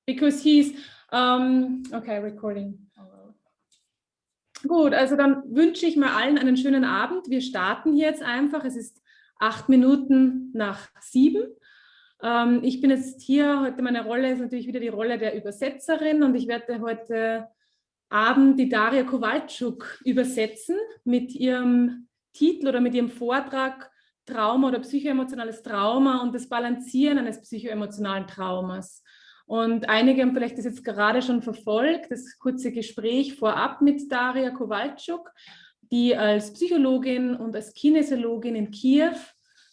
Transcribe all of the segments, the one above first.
because he's, okay, recording. Gut, also dann wünsche ich mal allen einen schönen Abend. Wir starten hier jetzt einfach. Es ist 8 Minuten nach 7. Ich bin jetzt hier, heute meine Rolle ist natürlich wieder die Rolle der Übersetzerin und ich werde heute Abend die Daria Kowalczuk übersetzen mit ihrem Titel oder mit ihrem Vortrag Trauma oder psychoemotionales Trauma und das Balancieren eines psychoemotionalen Traumas. Und einige haben vielleicht das jetzt gerade schon verfolgt, das kurze Gespräch vorab mit Daria Kowalczuk, die als Psychologin und als Kinesiologin in Kiew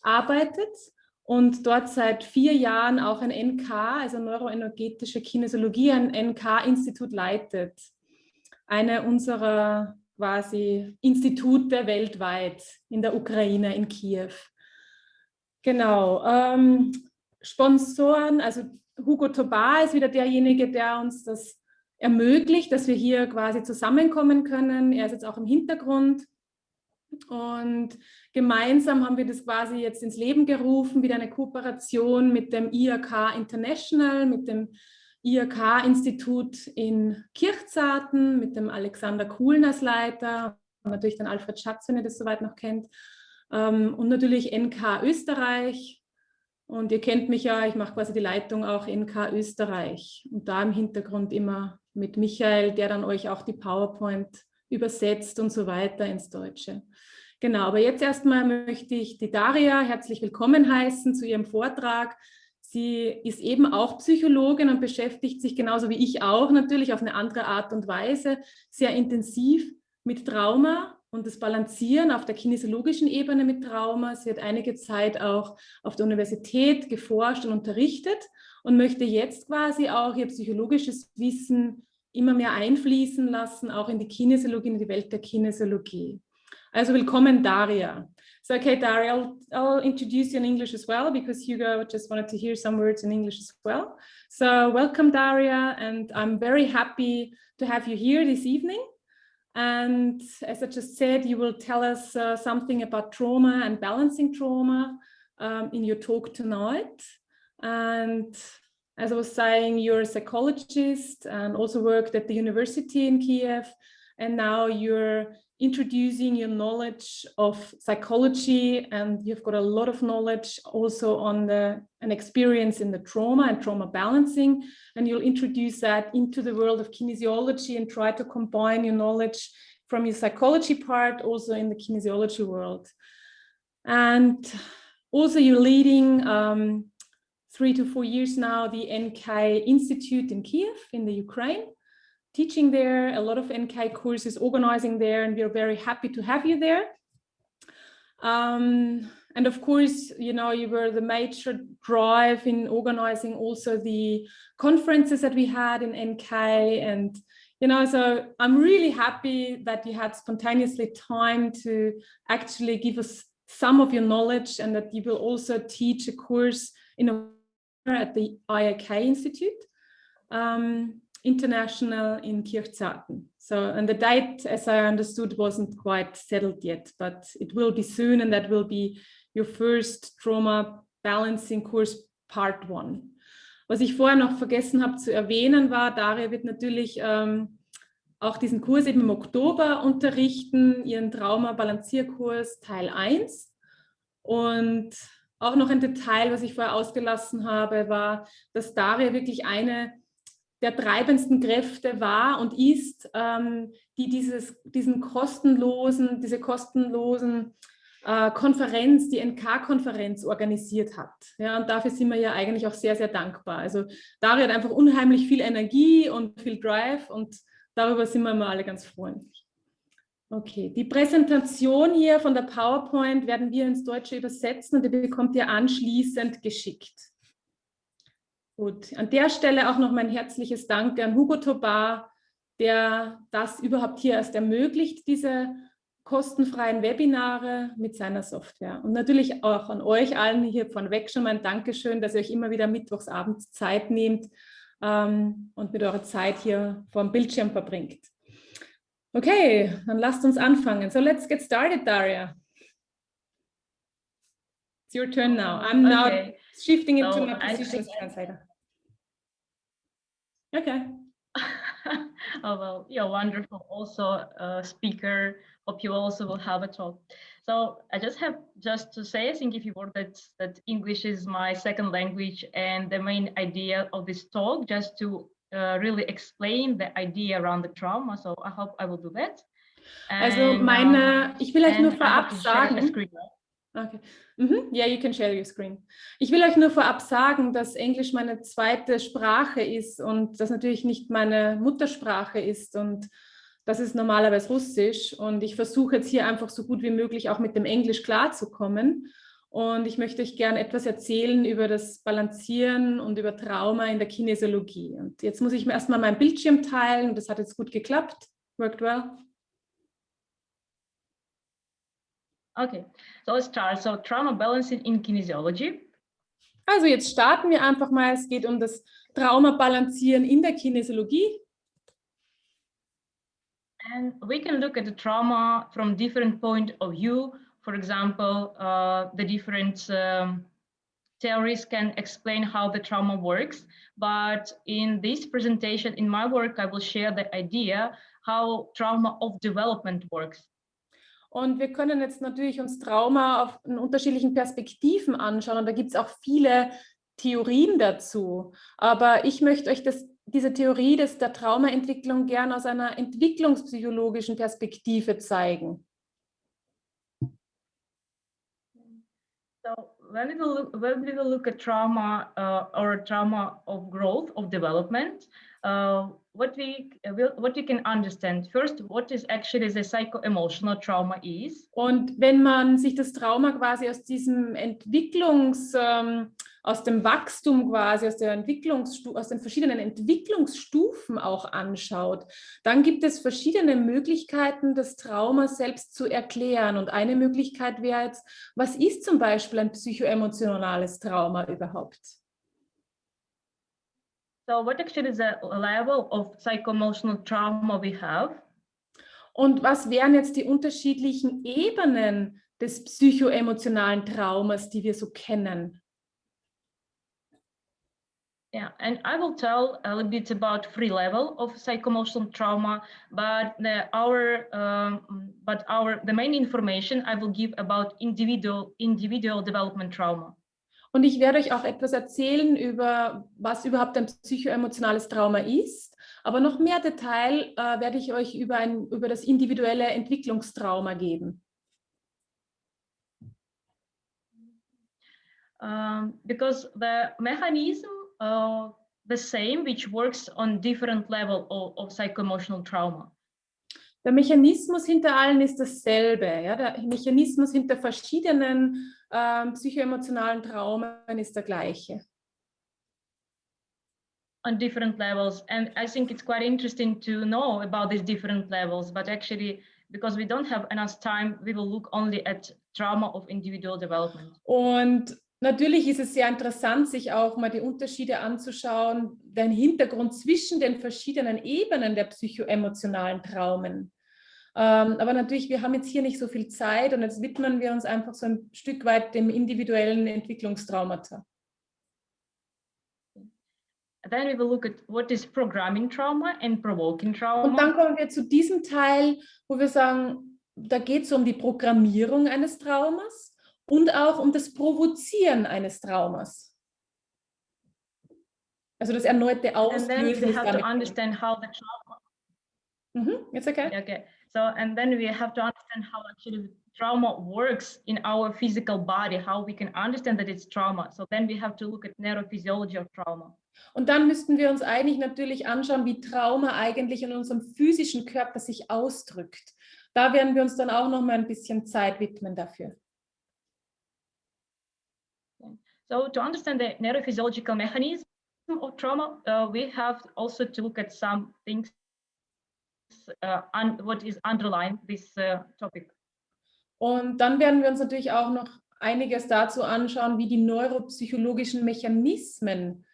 arbeitet und dort seit 4 Jahren auch ein NK, also neuroenergetische Kinesiologie, ein NK-Institut leitet. Eine unserer quasi Institute weltweit in der Ukraine, in Kiew. Genau. Sponsoren, also Hugo Tobar ist wieder derjenige, der uns das ermöglicht, dass wir hier quasi zusammenkommen können. Er ist jetzt auch im Hintergrund. Und gemeinsam haben wir das quasi jetzt ins Leben gerufen, wieder eine Kooperation mit dem IAK International, mit dem IAK-Institut in Kirchzarten, mit dem Alexander Kuhln als Leiter und natürlich dann Alfred Schatz, wenn ihr das soweit noch kennt. Und natürlich NK Österreich. Und ihr kennt mich ja, ich mache quasi die Leitung auch NK Österreich. Und da im Hintergrund immer mit Michael, der dann euch auch die PowerPoint übersetzt und so weiter ins Deutsche. Genau, aber jetzt erstmal möchte ich die Daria herzlich willkommen heißen zu ihrem Vortrag. Sie ist eben auch Psychologin und beschäftigt sich genauso wie ich auch natürlich auf eine andere Art und Weise sehr intensiv mit Trauma und das Balancieren auf der kinesiologischen Ebene mit Trauma. Sie hat einige Zeit auch auf der Universität geforscht und unterrichtet und möchte jetzt quasi auch ihr psychologisches Wissen immer mehr einfließen lassen, auch in die Kinesiologie, in die Welt der Kinesiologie. Also willkommen, Daria. So, okay, Daria, I'll introduce you in English as well, because Hugo just wanted to hear some words in English as well. So welcome, Daria, and I'm very happy to have you here this evening. And as I just said, you will tell us something about trauma and balancing trauma in your talk tonight. And as I was saying, you're a psychologist and also worked at the university in Kiev. And now you're introducing your knowledge of psychology, and you've got a lot of knowledge also on an experience in the trauma and trauma balancing. And you'll introduce that into the world of kinesiology and try to combine your knowledge from your psychology part also in the kinesiology world. And also you're leading 3 to 4 years now the NK Institute in Kiev in the Ukraine, teaching there, a lot of NK courses, organizing there, and we're very happy to have you there. And of course, you know, you were the major drive in organizing also the conferences that we had in NK. And, you know, so I'm really happy that you had spontaneously time to actually give us some of your knowledge and that you will also teach a course at the IAK Institute. International in Kirchzarten. So, and the date, as I understood, wasn't quite settled yet, but it will be soon, and that will be your first trauma balancing course part 1. Was ich vorher noch vergessen habe zu erwähnen war, Daria wird natürlich auch diesen Kurs eben im Oktober unterrichten, ihren Trauma-Balancierkurs Teil 1. Und auch noch ein Detail, was ich vorher ausgelassen habe, war, dass Daria wirklich eine der treibendsten Kräfte war und ist, die diese kostenlosen Konferenz, die NK-Konferenz organisiert hat. Ja, und dafür sind wir ja eigentlich auch sehr, sehr dankbar. Also Daria hat einfach unheimlich viel Energie und viel Drive und darüber sind wir immer alle ganz freundlich. Okay, die Präsentation hier von der PowerPoint werden wir ins Deutsche übersetzen und die bekommt ihr anschließend geschickt. Gut, an der Stelle auch noch mein herzliches Dank an Hugo Tobar, der das überhaupt hier erst ermöglicht, diese kostenfreien Webinare mit seiner Software. Und natürlich auch an euch allen hier vorneweg schon mal ein Dankeschön, dass ihr euch immer wieder mittwochsabends Zeit nehmt und mit eurer Zeit hier vor dem Bildschirm verbringt. Okay, dann lasst uns anfangen. So let's get started, Daria. It's your turn now. I'm now shifting into my position as translator. Okay. Oh, well, you're wonderful. Also, speaker. Hope you also will have a talk. So I just have to say, I think if you were that English is my second language, and the main idea of this talk just to really explain the idea around the trauma. So I hope I will do that. Also ich will euch nur vorab sagen. Okay. Yeah, you can share your screen. Ich will euch nur vorab sagen, dass Englisch meine zweite Sprache ist und das natürlich nicht meine Muttersprache ist und das ist normalerweise Russisch und ich versuche jetzt hier einfach so gut wie möglich auch mit dem Englisch klarzukommen und ich möchte euch gerne etwas erzählen über das Balancieren und über Trauma in der Kinesiologie. Und jetzt muss ich mir erstmal meinen Bildschirm teilen, das hat jetzt gut geklappt, worked well. Okay, so let's start. So trauma balancing in Kinesiology. Also jetzt starten wir einfach mal. Es geht um das Trauma-Balancieren in der Kinesiologie. And we can look at the trauma from different point of view. For example, the different theories can explain how the trauma works. But in this presentation, in my work, I will share the idea how trauma of development works. Und wir können jetzt natürlich uns Trauma auf unterschiedlichen Perspektiven anschauen und da gibt es auch viele Theorien dazu. Aber ich möchte euch diese Theorie der Traumaentwicklung gern aus einer entwicklungspsychologischen Perspektive zeigen. So when we will look at trauma or trauma of growth, of development, what we can understand first, what is actually the psychoemotional trauma is. Und wenn man sich das Trauma quasi aus diesem aus dem Wachstum quasi, aus den verschiedenen Entwicklungsstufen auch anschaut, dann gibt es verschiedene Möglichkeiten, das Trauma selbst zu erklären. Und eine Möglichkeit wäre jetzt, was ist zum Beispiel ein psychoemotionales Trauma überhaupt? So what actually is the level of psychoemotional trauma we have? Und was wären jetzt die unterschiedlichen Ebenen des psychoemotionalen Traumas, die wir so kennen? Yeah, and I will tell a little bit about three levels of psychoemotional trauma, but the main information I will give about individual development trauma. Und ich werde euch auch etwas erzählen über, was überhaupt ein psychoemotionales Trauma ist, aber noch mehr Detail werde ich euch über das individuelle Entwicklungstrauma geben. Because the mechanism the same, which works on different level of psychoemotional trauma. Der Mechanismus hinter allen ist dasselbe. Ja? Der Mechanismus hinter verschiedenen psychoemotionalen Traumen ist der gleiche. On different levels, and I think it's quite interesting to know about these different levels, but actually, because we don't have enough time, we will look only at trauma of individual development. Und natürlich ist es sehr interessant, sich auch mal die Unterschiede anzuschauen, den Hintergrund zwischen den verschiedenen Ebenen der psychoemotionalen Traumen. Aber natürlich, wir haben jetzt hier nicht so viel Zeit und jetzt widmen wir uns einfach so ein Stück weit dem individuellen Entwicklungstraumata. Then we will look at what is programming trauma and provoking trauma. Und dann kommen wir zu diesem Teil, wo wir sagen, da geht es um die Programmierung eines Traumas und auch um das Provozieren eines Traumas. Also das erneute Auslösen. And then we have to understand how the trauma. It's okay. Okay. So and then we have to understand how actually the trauma works in our physical body, how we can understand that it's trauma. So then we have to look at neurophysiology of trauma. Und dann müssten wir uns eigentlich natürlich anschauen, wie Trauma eigentlich in unserem physischen Körper sich ausdrückt. Da werden wir uns dann auch noch mal ein bisschen Zeit widmen dafür. So to understand the neurophysiological mechanism of trauma, we have also to look at some things, what is underlying this topic. Und dann werden wir uns natürlich auch noch einiges dazu anschauen, wie die neuropsychologischen Mechanismen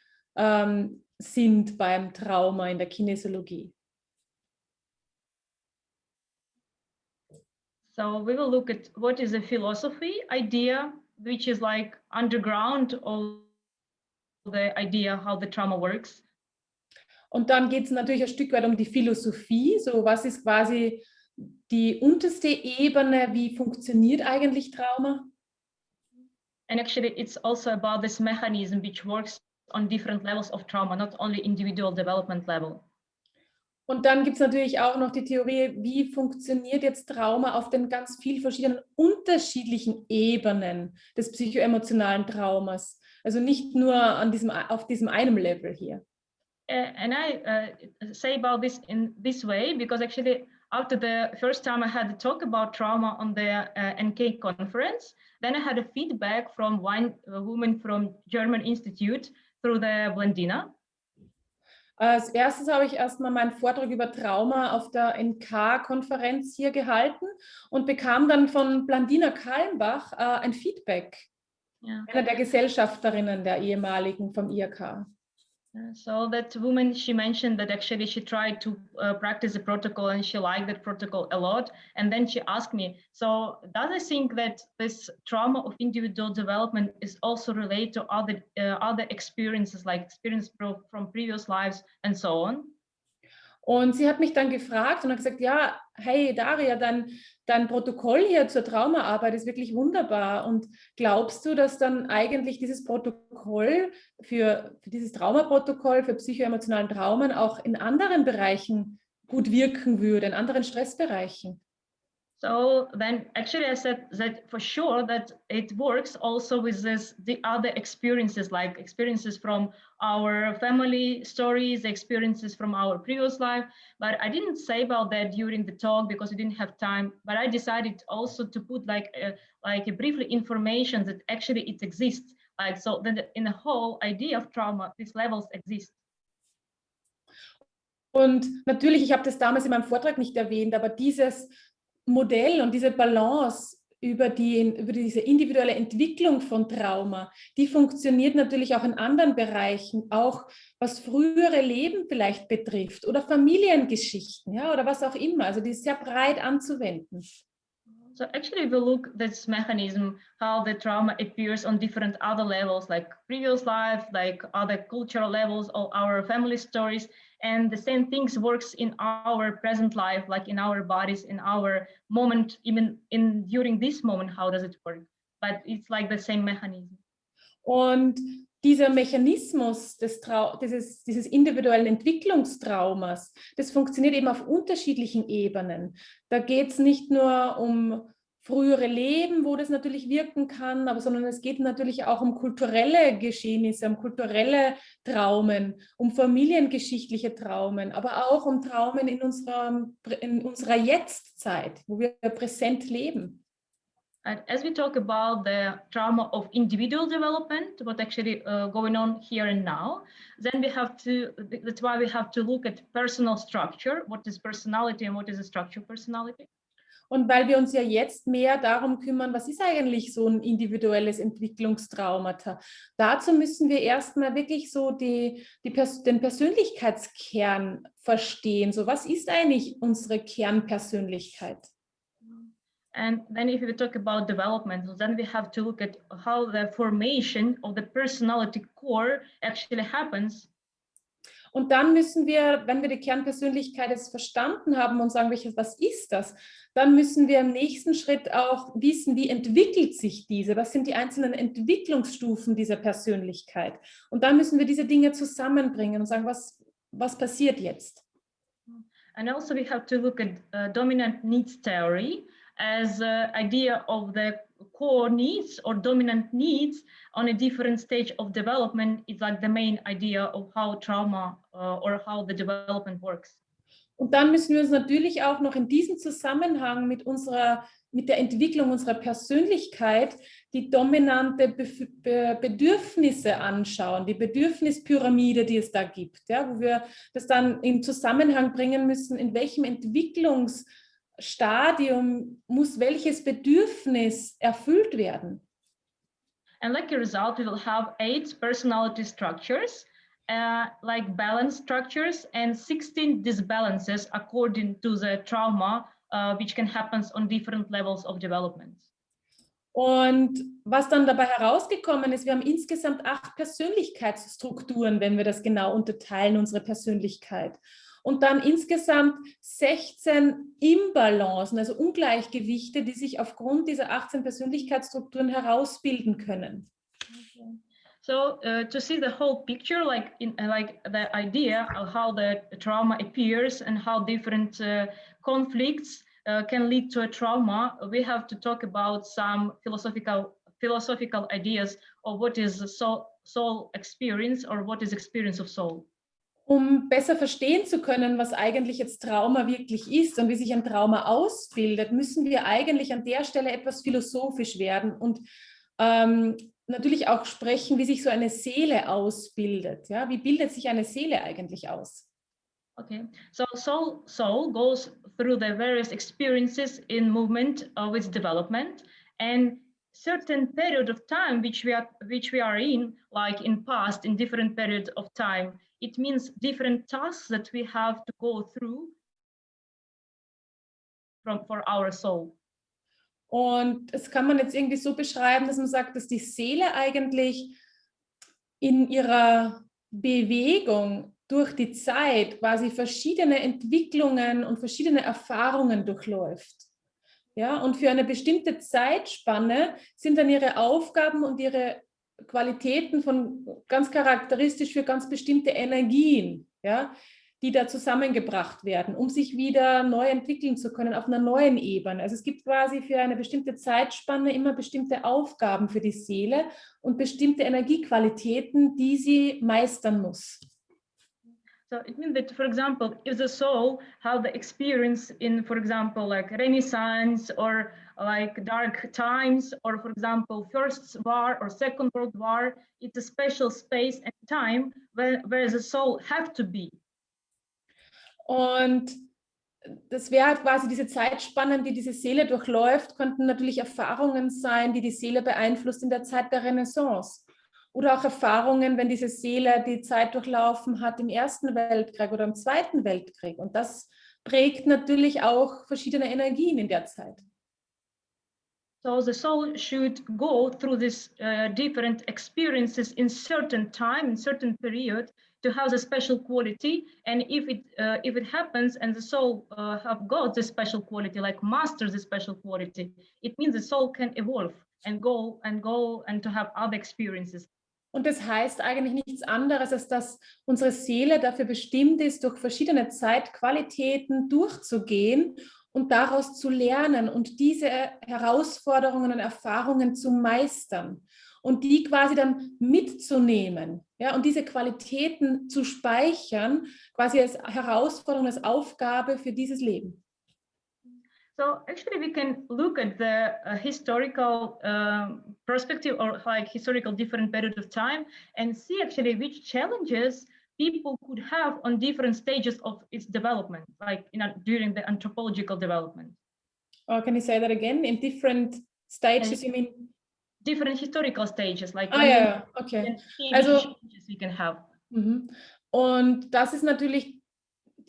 sind beim Trauma in der Kinesiologie. So we will look at what is a philosophy idea, which is like underground of the idea how the trauma works. Und dann geht es natürlich ein Stück weit um die Philosophie, so was ist quasi die unterste Ebene, wie funktioniert eigentlich Trauma? And actually, it's also about this mechanism which works on different levels of trauma, not only individual development level. Und dann gibt es natürlich auch noch die Theorie, wie funktioniert jetzt Trauma auf den ganz vielen verschiedenen unterschiedlichen Ebenen des psychoemotionalen Traumas. Also nicht nur auf diesem einem Level hier. And I say about this in this way because actually after the first time I had to talk about trauma on the NK conference, then I had a feedback from one woman from German Institute through the Blendina. Als erstes habe ich erstmal meinen Vortrag über Trauma auf der NK-Konferenz hier gehalten und bekam dann von Blandina Kalmbach ein Feedback, einer der Gesellschafterinnen der ehemaligen vom IHK. So that woman, she mentioned that actually she tried to practice the protocol and she liked that protocol a lot. And then she asked me, so does I think that this trauma of individual development is also related to other experiences, like experience from previous lives and so on? Und sie hat mich dann gefragt und hat gesagt, ja, hey Daria, dein Protokoll hier zur Traumaarbeit ist wirklich wunderbar. Und glaubst du, dass dann eigentlich dieses Protokoll für dieses Traumaprotokoll für psychoemotionalen Traumen auch in anderen Bereichen gut wirken würde, in anderen Stressbereichen? So then actually I said that for sure that it works also with the other experiences, like experiences from our family stories, experiences from our previous life. But I didn't say about that during the talk because we didn't have time. But I decided also to put like a briefly information that actually it exists. Like so that in the whole idea of trauma, these levels exist. Und natürlich, ich habe das damals in meinem Vortrag nicht erwähnt, aber dieses Modell und diese Balance über diese individuelle Entwicklung von Trauma, die funktioniert natürlich auch in anderen Bereichen, auch was frühere Leben vielleicht betrifft oder Familiengeschichten, ja, oder was auch immer. Also die ist sehr breit anzuwenden. So actually, if we look at this mechanism, how the trauma appears on different other levels, like previous life, like other cultural levels, or our family stories, and the same things works in our present life, like in our bodies, in our moment, even during this moment, how does it work? But it's like the same mechanism. Und dieser Mechanismus dieses individuellen Entwicklungstraumas, das funktioniert eben auf unterschiedlichen Ebenen. Da geht es nicht nur um frühere Leben, wo das natürlich wirken kann, sondern es geht natürlich auch um kulturelle Geschehnisse, um kulturelle Traumen, um familiengeschichtliche Traumen, aber auch um Traumen in unserer Jetztzeit, wo wir präsent leben. And as we talk about the trauma of individual development, what actually going on here and now, then that's why we have to look at personal structure, what is personality and what is the structure of personality. Und weil wir uns ja jetzt mehr darum kümmern, was ist eigentlich so ein individuelles Entwicklungstraumata, dazu müssen wir erstmal wirklich so den Persönlichkeitskern verstehen. So, was ist eigentlich unsere Kernpersönlichkeit? And then if we talk about development, then we have to look at how the formation of the personality core actually happens. Und dann müssen wir, wenn wir die Kernpersönlichkeit jetzt verstanden haben und sagen, was ist das, dann müssen wir im nächsten Schritt auch wissen, wie entwickelt sich diese, was sind die einzelnen Entwicklungsstufen dieser Persönlichkeit. Und dann müssen wir diese Dinge zusammenbringen und sagen, was passiert jetzt? And also we have to look at dominant needs theory as an idea of the core needs or dominant needs on a different stage of development is like the main idea of how trauma or how the development works. Und dann müssen wir uns natürlich auch noch in diesem Zusammenhang mit der Entwicklung unserer Persönlichkeit die dominante Bedürfnisse anschauen, die Bedürfnispyramide, die es da gibt, ja, wo wir das dann in Zusammenhang bringen müssen, in welchem Entwicklungsstadium muss welches Bedürfnis erfüllt werden. And like a result, we will have 8 personality structures, like balance structures, and 16 disbalances according to the trauma, which can happen on different levels of development. Und was dann dabei herausgekommen ist, wir haben insgesamt 8 Persönlichkeitsstrukturen, wenn wir das genau unterteilen, unsere Persönlichkeit. Und dann insgesamt 16 Imbalancen, also Ungleichgewichte, die sich aufgrund dieser 18 Persönlichkeitsstrukturen herausbilden können. Okay. So to see the whole picture, like the idea of how the trauma appears and how different conflicts can lead to a trauma, we have to talk about some philosophical ideas of what is the soul experience or what is experience of soul. Um besser verstehen zu können, was eigentlich jetzt Trauma wirklich ist und wie sich ein Trauma ausbildet, müssen wir eigentlich an der Stelle etwas philosophisch werden und natürlich auch sprechen, wie sich so eine Seele ausbildet. Ja? Wie bildet sich eine Seele eigentlich aus? Okay, so soul goes through the various experiences in movement of its development, and certain period of time which we are in, like in past, in different period of time, it means different tasks that we have to go through for our soul. Und das kann man jetzt irgendwie so beschreiben, dass man sagt, dass die Seele eigentlich in ihrer Bewegung durch die Zeit quasi verschiedene Entwicklungen und verschiedene Erfahrungen durchläuft. Ja, und für eine bestimmte Zeitspanne sind dann ihre Aufgaben und ihre Qualitäten ganz charakteristisch für ganz bestimmte Energien, ja, die da zusammengebracht werden, um sich wieder neu entwickeln zu können auf einer neuen Ebene. Also es gibt quasi für eine bestimmte Zeitspanne immer bestimmte Aufgaben für die Seele und bestimmte Energiequalitäten, die sie meistern muss. So it means that, for example, if the soul have the experience in, for example, like Renaissance or like dark times, or for example, First War or Second World War, it's a special space and time where the soul have to be. Und das wäre halt quasi diese Zeitspannen, die diese Seele durchläuft, könnten natürlich Erfahrungen sein, die die Seele beeinflusst in der Zeit der Renaissance. Oder auch Erfahrungen, wenn diese Seele die Zeit durchlaufen hat im Ersten Weltkrieg oder im Zweiten Weltkrieg. Und das prägt natürlich auch verschiedene Energien in der Zeit. So the soul should go through these different experiences in certain time, in certain period, to have a special quality. And if it happens and the soul have got this special quality, like master the special quality, it means the soul can evolve and go and to have other experiences. Und das heißt eigentlich nichts anderes, als dass unsere Seele dafür bestimmt ist, durch verschiedene Zeitqualitäten durchzugehen und daraus zu lernen und diese Herausforderungen und Erfahrungen zu meistern und die quasi dann mitzunehmen, ja, und diese Qualitäten zu speichern, quasi als Herausforderung, als Aufgabe für dieses Leben. So actually we can look at the historical perspective or like historical different period of time and see actually which challenges people could have on different stages of its development, like during the anthropological development. Can you say that again? In different stages, you mean? Different historical stages, like okay. Also changes we can have. Und das ist natürlich,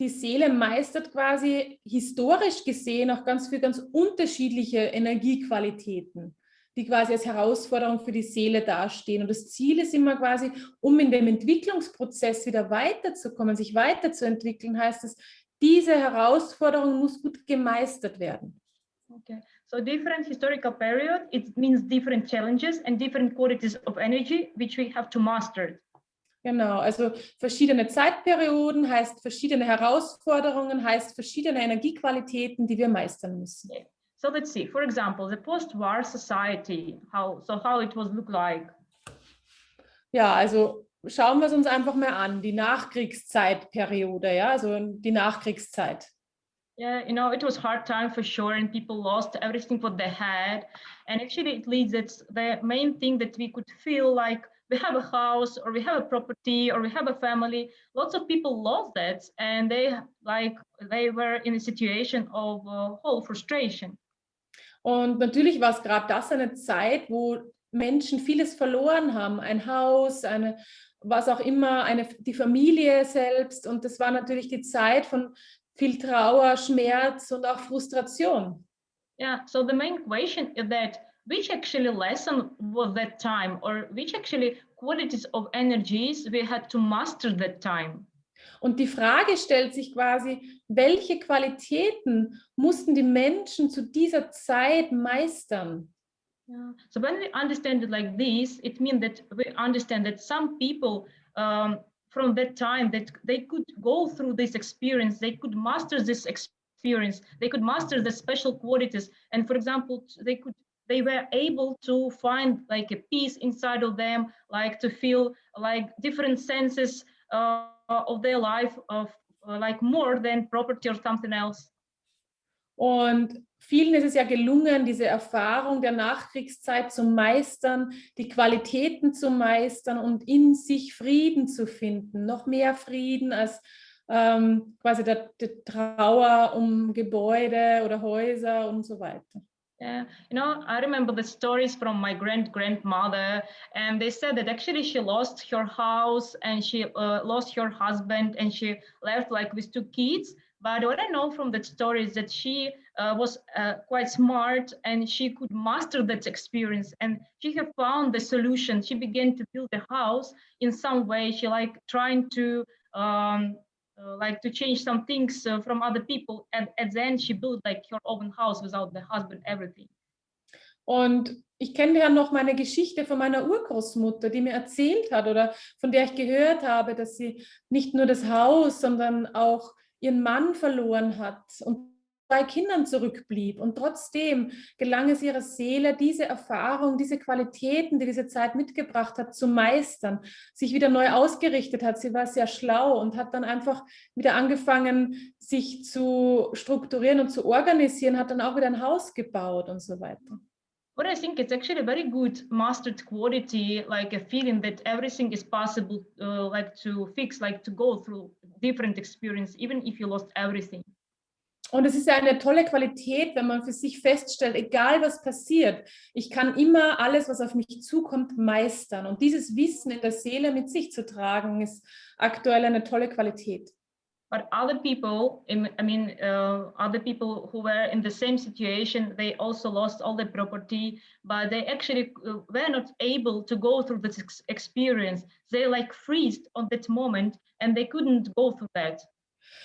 die Seele meistert quasi historisch gesehen auch ganz unterschiedliche Energiequalitäten, die quasi als Herausforderung für die Seele dastehen. Und das Ziel ist immer quasi, um in dem Entwicklungsprozess wieder weiterzukommen, sich weiterzuentwickeln, heißt es, diese Herausforderung muss gut gemeistert werden. Okay, so different historical period, it means different challenges and different qualities of energy, which we have to master. Genau, also verschiedene Zeitperioden heißt verschiedene Herausforderungen, heißt verschiedene Energiequalitäten, die wir meistern müssen. Okay. So let's see, for example, the post-war society, how it was look like. Ja, also schauen wir es uns einfach mal an, die Nachkriegszeitperiode, ja, also die Nachkriegszeit. Yeah, you know, it was hard time for sure, and people lost everything what they had. And actually it leads it's the main thing that we could feel like we have a house or we have a property or we have a family. Lots of people lost that, and they were in a situation of whole frustration. Und natürlich war es gerade das eine Zeit, wo Menschen vieles verloren haben, ein Haus, was auch immer, die Familie selbst. Und das war natürlich die Zeit von viel Trauer, Schmerz und auch Frustration. Yeah, so the main question is that which actually lesson was that time, or which actually qualities of energies we had to master that time. Und die Frage stellt sich quasi, welche Qualitäten mussten die Menschen zu dieser Zeit meistern? Yeah. So when we understand it like this, it means that we understand that some people from that time that they could go through this experience, they could master this experience, they could master the special qualities, and for example, they were able to find like a peace inside of them, like to feel like different senses of their life of like more than property or something else. Und vielen ist es ja gelungen, diese Erfahrung der Nachkriegszeit zu meistern, die Qualitäten zu meistern und in sich Frieden zu finden. Noch mehr Frieden als quasi der Trauer um Gebäude oder Häuser und so weiter. Yeah, you know, I remember the stories from my grandmother, and they said that actually she lost her house and she lost her husband, and she left like with 2 kids. But what I know from that story is that she was quite smart, and she could master that experience, and she have found the solution. She began to build a house in some way. She like trying to like to change some things from other people, and at the end she built like her own house without the husband, everything. Und ich kenne ja noch meine Geschichte von meiner Urgroßmutter, die mir erzählt hat oder von der ich gehört habe, dass sie nicht nur das Haus, sondern auch ihren Mann verloren hat und 2 Kindern zurückblieb. Und trotzdem gelang es ihrer Seele, diese Erfahrung, diese Qualitäten, die diese Zeit mitgebracht hat, zu meistern, sich wieder neu ausgerichtet hat. Sie war sehr schlau und hat dann einfach wieder angefangen, sich zu strukturieren und zu organisieren, hat dann auch wieder ein Haus gebaut und so weiter. But I think it's actually a very good mastered quality, like a feeling that everything is possible, like to fix, like to go through different experience, even if you lost everything. Und es ist ja eine tolle Qualität, wenn man für sich feststellt, egal was passiert, ich kann immer alles, was auf mich zukommt, meistern. Und dieses Wissen in der Seele mit sich zu tragen, ist aktuell eine tolle Qualität. But other people, other people who were in the same situation, they also lost all their property, but they actually were not able to go through this experience. They like freezed on that moment, and they couldn't go through that.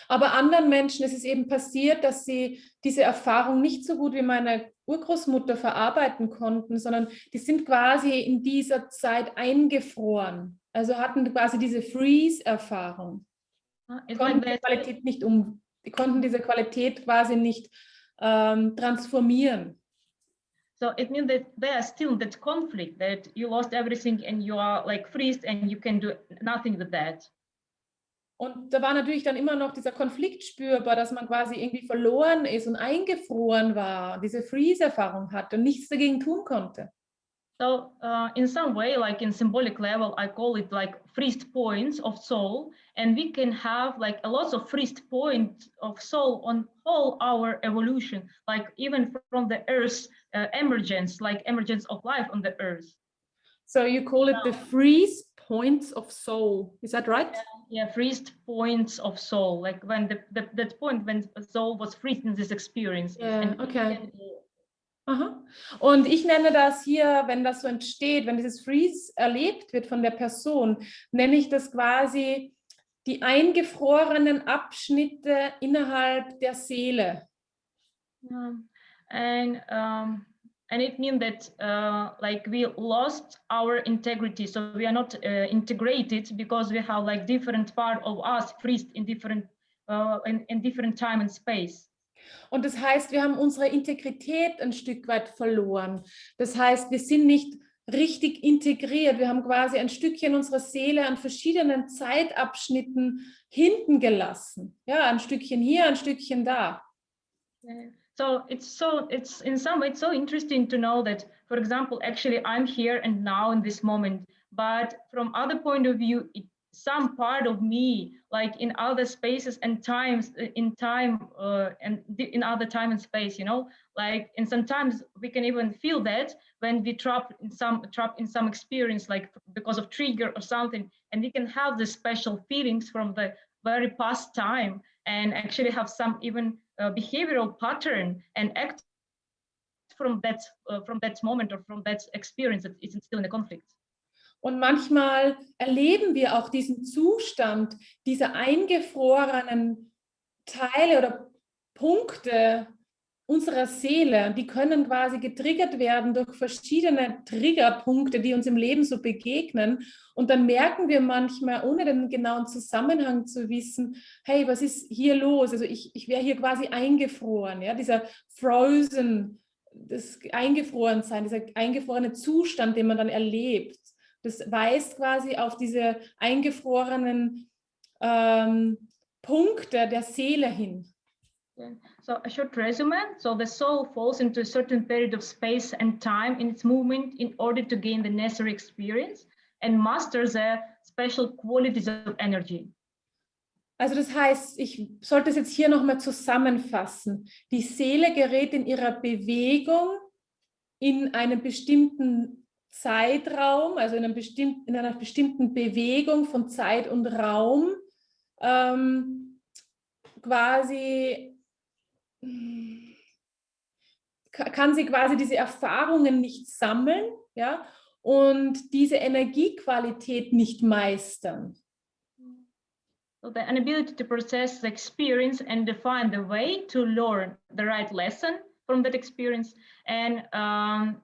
Aber anderen Menschen ist es eben passiert, dass sie diese Erfahrung nicht so gut wie meine Urgroßmutter verarbeiten konnten, sondern die sind quasi in dieser Zeit eingefroren. Also hatten quasi diese Freeze-Erfahrung. Die konnten diese Qualität quasi nicht transformieren. So it means that there is still that conflict, that you lost everything and you are like freezed and you can do nothing with that. Und da war natürlich dann immer noch dieser Konflikt spürbar, dass man quasi irgendwie verloren ist und eingefroren war, diese Freeze-Erfahrung hatte und nichts dagegen tun konnte. So in some way, like in symbolic level, I call it like freezed points of soul, and we can have like a lot of freezed points of soul on all our evolution, like even from the Earth's emergence, like emergence of life on the Earth. So you call it the freeze points of soul, is that right? Yeah, freezed points of soul, like when that point when soul was freezed in this experience. Yeah, okay. Aha. Und ich nenne das hier, wenn das so entsteht, wenn dieses Freeze erlebt wird von der Person, nenne ich das quasi die eingefrorenen Abschnitte innerhalb der Seele. And it means that like we lost our integrity, so we are not integrated because we have like different part of us freezed in different time and space. Und das heißt, wir haben unsere Integrität ein Stück weit verloren. Das heißt, wir sind nicht richtig integriert. Wir haben quasi ein Stückchen unserer Seele an verschiedenen Zeitabschnitten hinten gelassen. Ja, ein Stückchen hier, ein Stückchen da. So it's in some way it's so interesting to know that, for example, actually I'm here and now in this moment, but from other point of view, some part of me, like in other spaces and times, in time and in other time and space, you know, like, and sometimes we can even feel that when we trapped in some experience, like because of trigger or something, and we can have the special feelings from the very past time and actually have some even behavioral pattern and act from that moment or from that experience that is still in a conflict. Und manchmal erleben wir auch diesen Zustand dieser eingefrorenen Teile oder Punkte unserer Seele. Die können quasi getriggert werden durch verschiedene Triggerpunkte, die uns im Leben so begegnen. Und dann merken wir manchmal, ohne den genauen Zusammenhang zu wissen, hey, was ist hier los? Also ich wäre hier quasi eingefroren, ja? Dieser Frozen, das Eingefrorensein, dieser eingefrorene Zustand, den man dann erlebt. Das weist quasi auf diese eingefrorenen Punkte der Seele hin. Yeah. So a short resume. So the soul falls into a certain period of space and time in its movement in order to gain the necessary experience and master the special qualities of energy. Also das heißt, ich sollte es jetzt hier nochmal zusammenfassen. Die Seele gerät in ihrer Bewegung in einem bestimmten Zeitraum, also in einer bestimmten Bewegung von Zeit und Raum, quasi kann sie quasi diese Erfahrungen nicht sammeln, ja, und diese Energiequalität nicht meistern. So the inability to process the experience and define the way to learn the right lesson from that experience, and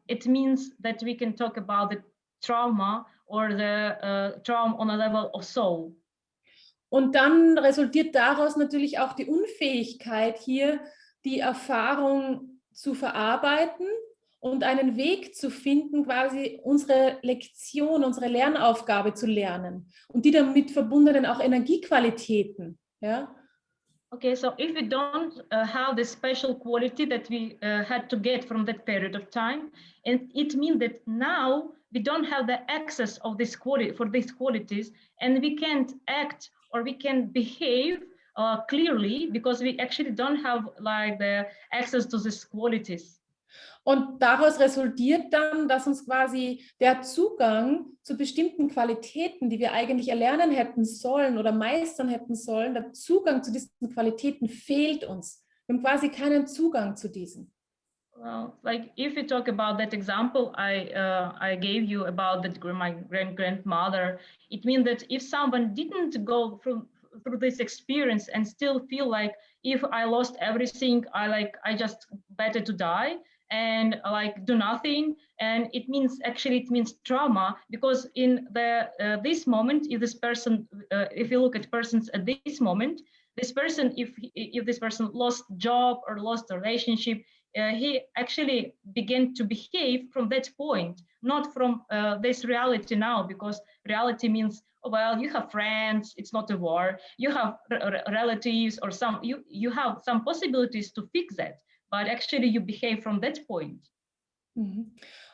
it means that we can talk about the trauma or the trauma on a level of soul. Und dann resultiert daraus natürlich auch die Unfähigkeit, hier die Erfahrung zu verarbeiten und einen Weg zu finden, quasi unsere Lektion, unsere Lernaufgabe zu lernen und die damit verbundenen auch Energiequalitäten. Ja? Okay, so if we don't have the special quality that we had to get from that period of time, and it means that now we don't have the access of this quality for these qualities, and we can't act or we can behave clearly because we actually don't have like the access to these qualities. Und daraus resultiert dann, dass uns quasi der Zugang zu bestimmten Qualitäten, die wir eigentlich erlernen hätten sollen oder meistern hätten sollen, der Zugang zu diesen Qualitäten fehlt uns. Wir haben quasi keinen Zugang zu diesen. Well, like if you talk about that example I gave you about my grandmother, it means that if someone didn't go through this experience and still feel like if I lost everything, I just better to die and like do nothing, and it means trauma, because in the this moment, if this person if you look at persons at this moment, this person, if this person lost job or lost a relationship, he actually began to behave from that point, not from this reality now, because reality means, oh, well, you have friends, it's not a war, you have relatives or you have some possibilities to fix that, but actually you behave from that point.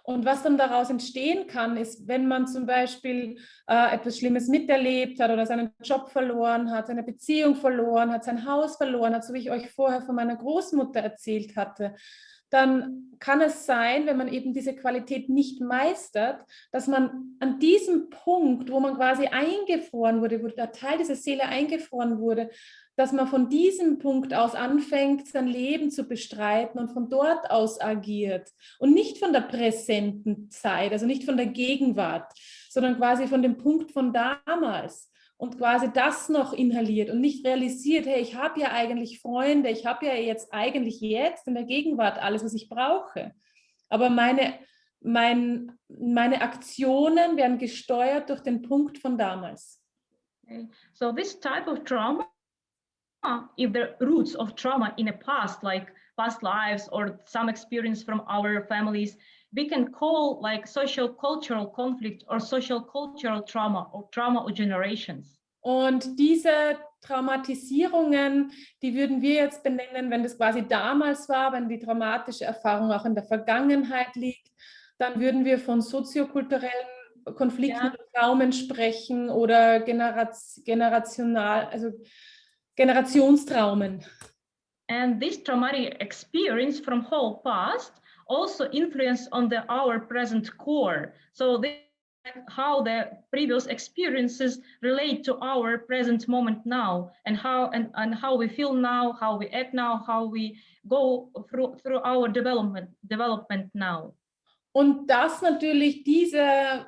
Und was dann daraus entstehen kann, ist, wenn man zum Beispiel etwas Schlimmes miterlebt hat oder seinen Job verloren hat, seine Beziehung verloren hat, sein Haus verloren hat, so wie ich euch vorher von meiner Großmutter erzählt hatte, dann kann es sein, wenn man eben diese Qualität nicht meistert, dass man an diesem Punkt, wo man quasi eingefroren wurde, wo der Teil dieser Seele eingefroren wurde, dass man von diesem Punkt aus anfängt, sein Leben zu bestreiten und von dort aus agiert und nicht von der präsenten Zeit, also nicht von der Gegenwart, sondern quasi von dem Punkt von damals und quasi das noch inhaliert und nicht realisiert, hey, ich habe ja eigentlich Freunde, ich habe ja jetzt eigentlich in der Gegenwart alles, was ich brauche. Aber meine Aktionen werden gesteuert durch den Punkt von damals. Okay. So this type of trauma, if the roots of trauma in a past, like past lives or some experience from our families, we can call like social cultural conflict or social cultural trauma or trauma of generations. Und diese Traumatisierungen, die würden wir jetzt benennen, wenn das quasi damals war, wenn die traumatische Erfahrung auch in der Vergangenheit liegt, dann würden wir von soziokulturellen Konflikten und Traumen sprechen oder Generationstraumen. And this traumatic experience from whole past also influence on our present core. So they how the previous experiences relate to our present moment now, and how we feel now, how we act now, how we go through our development now. Und das natürlich, diese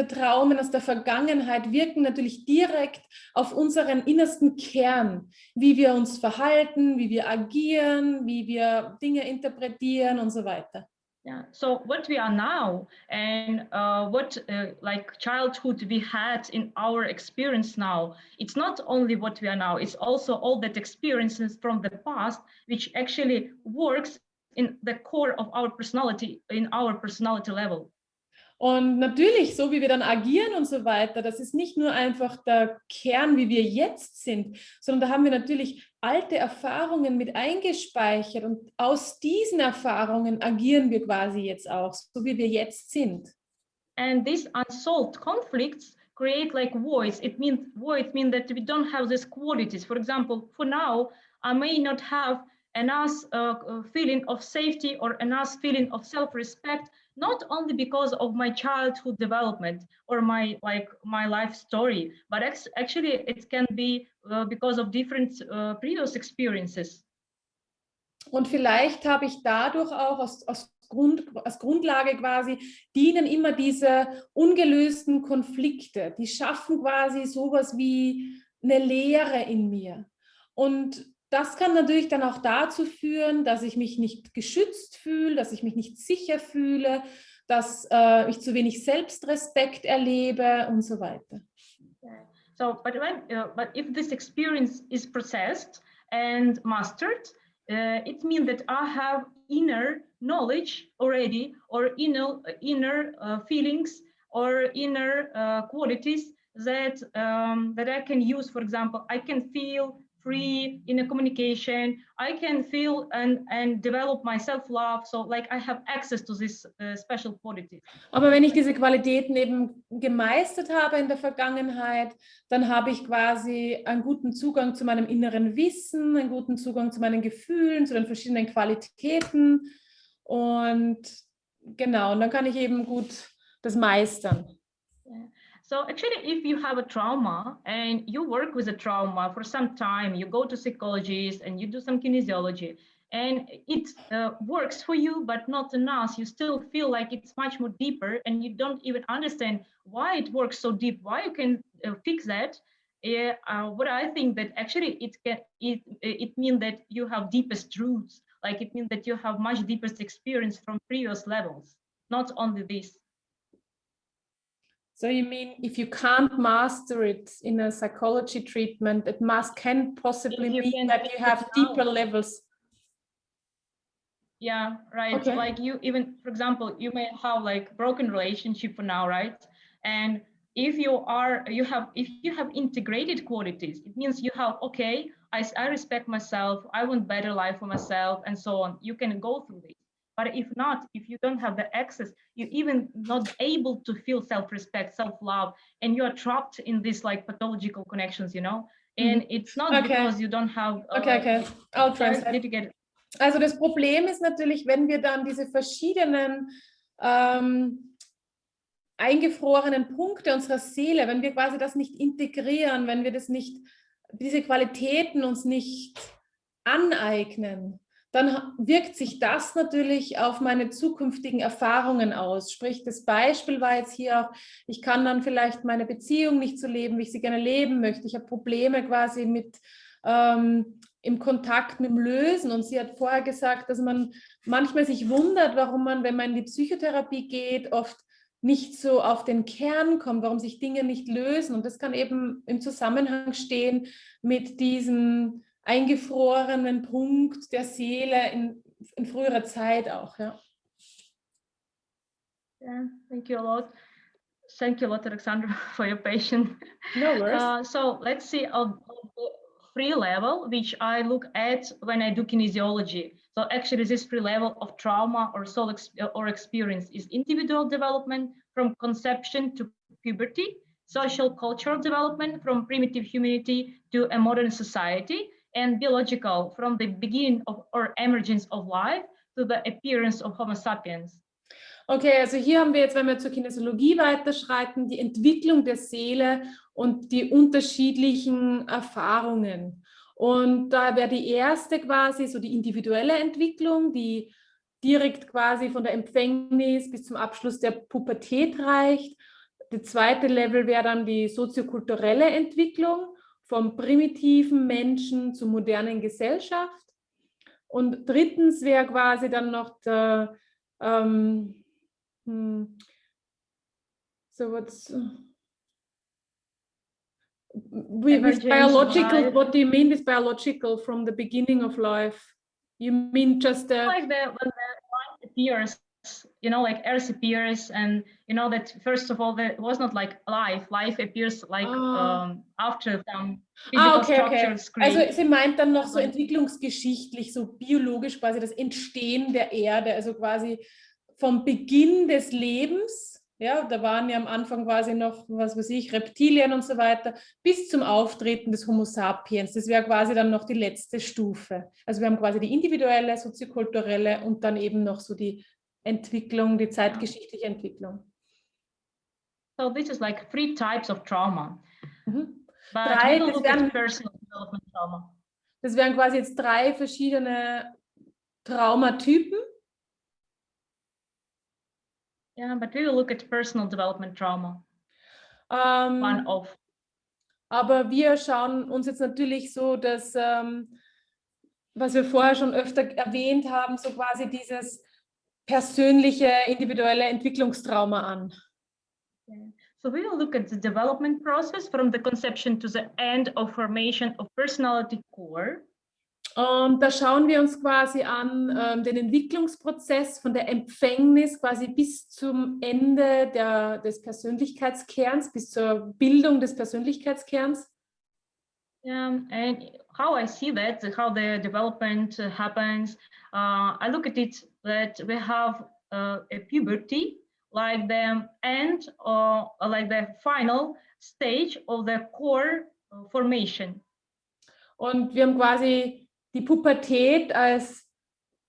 Traumen aus der Vergangenheit wirken natürlich direkt auf unseren innersten Kern, wie wir uns verhalten, wie wir agieren, wie wir Dinge interpretieren und so weiter. Yeah. So what we are now, and what like childhood we had in our experience now, it's not only what we are now, it's also all that experiences from the past, which actually works in the core of our personality, in our personality level. Und natürlich, so wie wir dann agieren und so weiter, das ist nicht nur einfach der Kern, wie wir jetzt sind, sondern da haben wir natürlich alte Erfahrungen mit eingespeichert und aus diesen Erfahrungen agieren wir quasi jetzt auch, so wie wir jetzt sind. And these unsolved conflicts create like voids. Voids mean that we don't have these qualities. For example, for now, I may not have enough feeling of safety or enough feeling of self-respect, not only because of my childhood development or my life story, but actually it can be because of different previous experiences. Und vielleicht habe ich dadurch auch als Grundlage quasi, dienen immer diese ungelösten Konflikte, die schaffen quasi sowas wie eine Leere in mir. Und das kann natürlich dann auch dazu führen, dass ich mich nicht geschützt fühle, dass ich mich nicht sicher fühle, dass ich zu wenig Selbstrespekt erlebe und so weiter. So, but if this experience is processed and mastered, it means that I have inner knowledge already, or inner feelings, or inner qualities that I can use. For example, I can feel free in a communication. I can feel and develop my self-love. So like I have access to this special qualities. Aber wenn ich diese Qualitäten eben gemeistert habe in der Vergangenheit, dann habe ich quasi einen guten Zugang zu meinem inneren Wissen, einen guten Zugang zu meinen Gefühlen, zu den verschiedenen Qualitäten. Und genau, und dann kann ich eben gut das meistern. Yeah. So actually, if you have a trauma and you work with a trauma for some time, you go to psychologists and you do some kinesiology, and it works for you, but not enough. You still feel like it's much more deeper, and you don't even understand why it works so deep, why you can fix that. What I think that actually it means that you have deepest roots, like it means that you have much deepest experience from previous levels, not only this. So you mean if you can't master it in a psychology treatment, it can possibly mean that you have deeper levels? Yeah, right. Okay. Like you even, for example, you may have like broken relationship for now, right? And if you have integrated qualities, it means you have, okay, I respect myself, I want better life for myself, and so on. You can go through this. But if not, if you don't have the access, you're even not able to feel self-respect, self-love, and you are trapped in these like pathological connections, you know? And it's not because you don't have... Okay. I'll translate. Also das Problem ist natürlich, wenn wir dann diese verschiedenen eingefrorenen Punkte unserer Seele, wenn wir quasi das nicht integrieren, wenn wir diese Qualitäten uns nicht aneignen, dann wirkt sich das natürlich auf meine zukünftigen Erfahrungen aus. Sprich, das Beispiel war jetzt hier auch, ich kann dann vielleicht meine Beziehung nicht so leben, wie ich sie gerne leben möchte. Ich habe Probleme quasi mit im Kontakt mit dem Lösen. Und sie hat vorher gesagt, dass man manchmal sich wundert, warum man, wenn man in die Psychotherapie geht, oft nicht so auf den Kern kommt, warum sich Dinge nicht lösen. Und das kann eben im Zusammenhang stehen mit diesem eingefrorenen Punkt der Seele in früherer Zeit auch. Ja. Yeah, thank you a lot. Thank you a lot, Alexandra, for your patience. No worries. So let's see the free level, which I look at when I do kinesiology. So actually this free level of trauma or soul or experience is individual development from conception to puberty, social cultural development from primitive humanity to a modern society, and biological from the beginning of or emergence of life to the appearance of Homo sapiens. Okay, also hier haben wir jetzt, wenn wir zur Kinesiologie weiterschreiten, die Entwicklung der Seele und die unterschiedlichen Erfahrungen. Und da wäre die erste quasi so die individuelle Entwicklung, die direkt quasi von der Empfängnis bis zum Abschluss der Pubertät reicht. Das zweite Level wäre dann die soziokulturelle Entwicklung vom primitiven Menschen zur modernen Gesellschaft. Und drittens wäre quasi dann noch der so what's with biological? What do you mean with biological from the beginning of life? You mean just like when the light appears, you know, like earth appears, and you know that first of all, there was not like life. Life appears like after some physical structures. Also sie meint dann noch so entwicklungsgeschichtlich, so biologisch quasi das Entstehen der Erde, also quasi vom Beginn des Lebens, ja, da waren ja am Anfang quasi noch, was weiß ich, Reptilien und so weiter, bis zum Auftreten des Homo sapiens. Das wäre quasi dann noch die letzte Stufe. Also wir haben quasi die individuelle, soziokulturelle und dann eben noch so die Entwicklung, die zeitgeschichtliche Entwicklung. So this is like 3 types of trauma. But drei, we will look at personal development trauma. Das wären quasi jetzt 3 verschiedene Traumatypen. Yeah, but we will look at personal development trauma. One of. Aber wir schauen uns jetzt natürlich so, dass, was wir vorher schon öfter erwähnt haben, so quasi dieses persönliche, individuelle Entwicklungstrauma an. Okay. So we will look at the development process from the conception to the end of formation of personality core. Und da schauen wir uns quasi an den Entwicklungsprozess von der Empfängnis quasi bis zum Ende des Persönlichkeitskerns, bis zur Bildung des Persönlichkeitskerns. And how I see that, how the development happens, I look at it that we have a puberty, like the end or like the final stage of the core formation. Und wir haben quasi die Pubertät als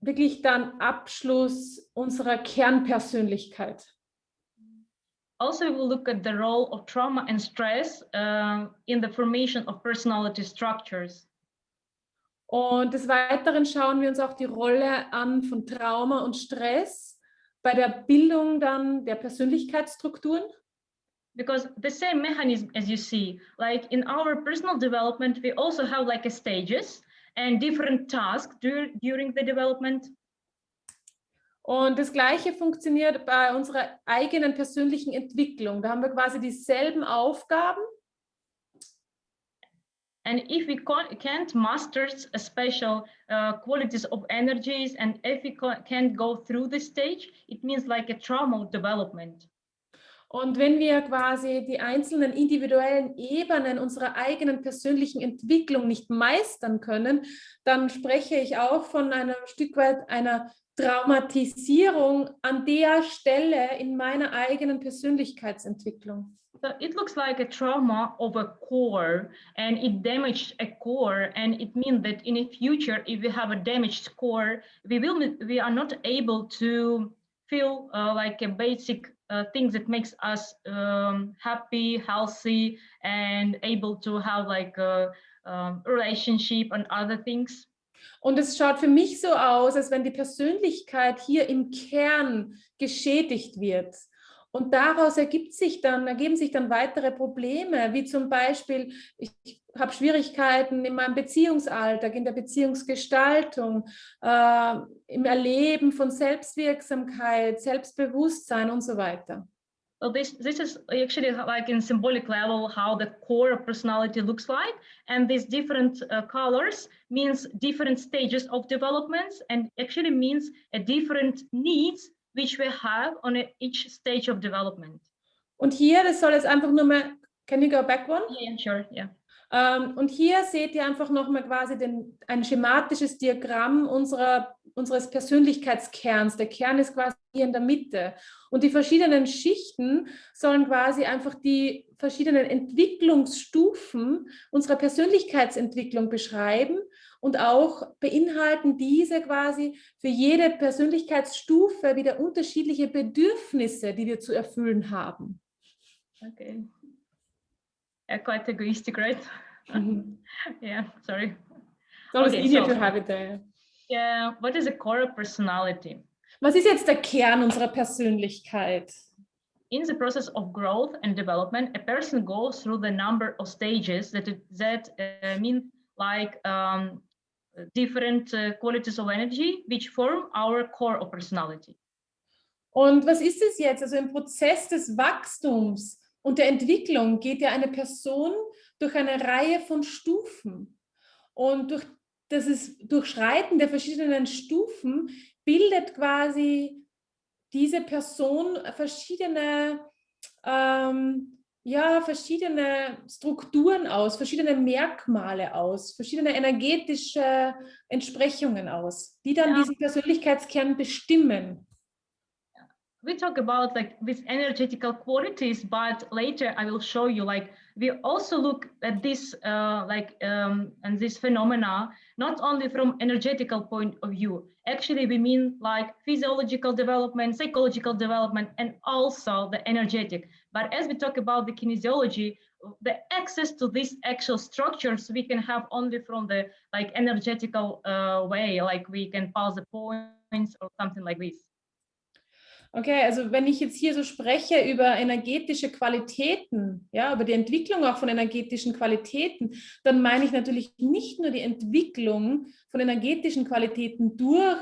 wirklich dann Abschluss unserer Kernpersönlichkeit. Also, we will look at the role of trauma and stress in the formation of personality structures. Und des Weiteren schauen wir uns auch die Rolle an von Trauma und Stress bei der Bildung dann der Persönlichkeitsstrukturen. Because the same mechanism as you see, like in our personal development, we also have like a stages and different tasks during the development. Und das Gleiche funktioniert bei unserer eigenen persönlichen Entwicklung. Da haben wir quasi dieselben Aufgaben. And if we can't master a special qualities of energies, and if we can't go through this stage, it means like a trauma development. Und wenn wir quasi die einzelnen individuellen Ebenen unserer eigenen persönlichen Entwicklung nicht meistern können, dann spreche ich auch von einem Stück weit einer Traumatisierung an der Stelle in meiner eigenen Persönlichkeitsentwicklung. So it looks like a trauma of a core, and it damaged a core, and it means that in the future, if we have a damaged core, we are not able to feel like a basic things that makes us happy, healthy, and able to have like a relationship and other things. Und es schaut für mich so aus, als wenn die Persönlichkeit hier im Kern geschädigt wird. Und daraus ergeben sich dann weitere Probleme, wie zum Beispiel, ich habe Schwierigkeiten in meinem Beziehungsalltag, in der Beziehungsgestaltung, im Erleben von Selbstwirksamkeit, Selbstbewusstsein und so weiter. So this is actually like in symbolic level how the core of personality looks like, and these different colors means different stages of developments, and actually means a different needs which we have on each stage of development. Und hier, das soll jetzt einfach nur mal, can you go back one? Yeah, sure, yeah. Und hier seht ihr einfach nochmal quasi ein schematisches Diagramm unseres Persönlichkeitskerns. Der Kern ist quasi hier in der Mitte. Und die verschiedenen Schichten sollen quasi einfach die verschiedenen Entwicklungsstufen unserer Persönlichkeitsentwicklung beschreiben. Und auch beinhalten diese quasi für jede Persönlichkeitsstufe wieder unterschiedliche Bedürfnisse, die wir zu erfüllen haben. Okay. Yeah, quite egoistic, right? Yeah, sorry. So it's easier to have it there. Yeah, what is a core personality? Was ist jetzt der Kern unserer Persönlichkeit? In the process of growth and development, a person goes through the number of stages that mean like different qualities of energy, which form our core of personality. Und was ist es jetzt? Also im Prozess des Wachstums und der Entwicklung geht ja eine Person durch eine Reihe von Stufen. Und durch das Durchschreiten der verschiedenen Stufen bildet quasi diese Person verschiedene verschiedene Strukturen aus, verschiedene Merkmale aus, verschiedene energetische Entsprechungen aus, die dann diesen Persönlichkeitskern bestimmen. We talk about like these energetical qualities, but later I will show you like we also look at this and this phenomena not only from energetical point of view. Actually, we mean like physiological development, psychological development, and also the energetic. But as we talk about the kinesiology, the access to these actual structures we can have only from the like energetical way, like we can pause the points or something like this. Okay, also wenn ich jetzt hier so spreche über energetische Qualitäten, ja, über die Entwicklung auch von energetischen Qualitäten, dann meine ich natürlich nicht nur die Entwicklung von energetischen Qualitäten durch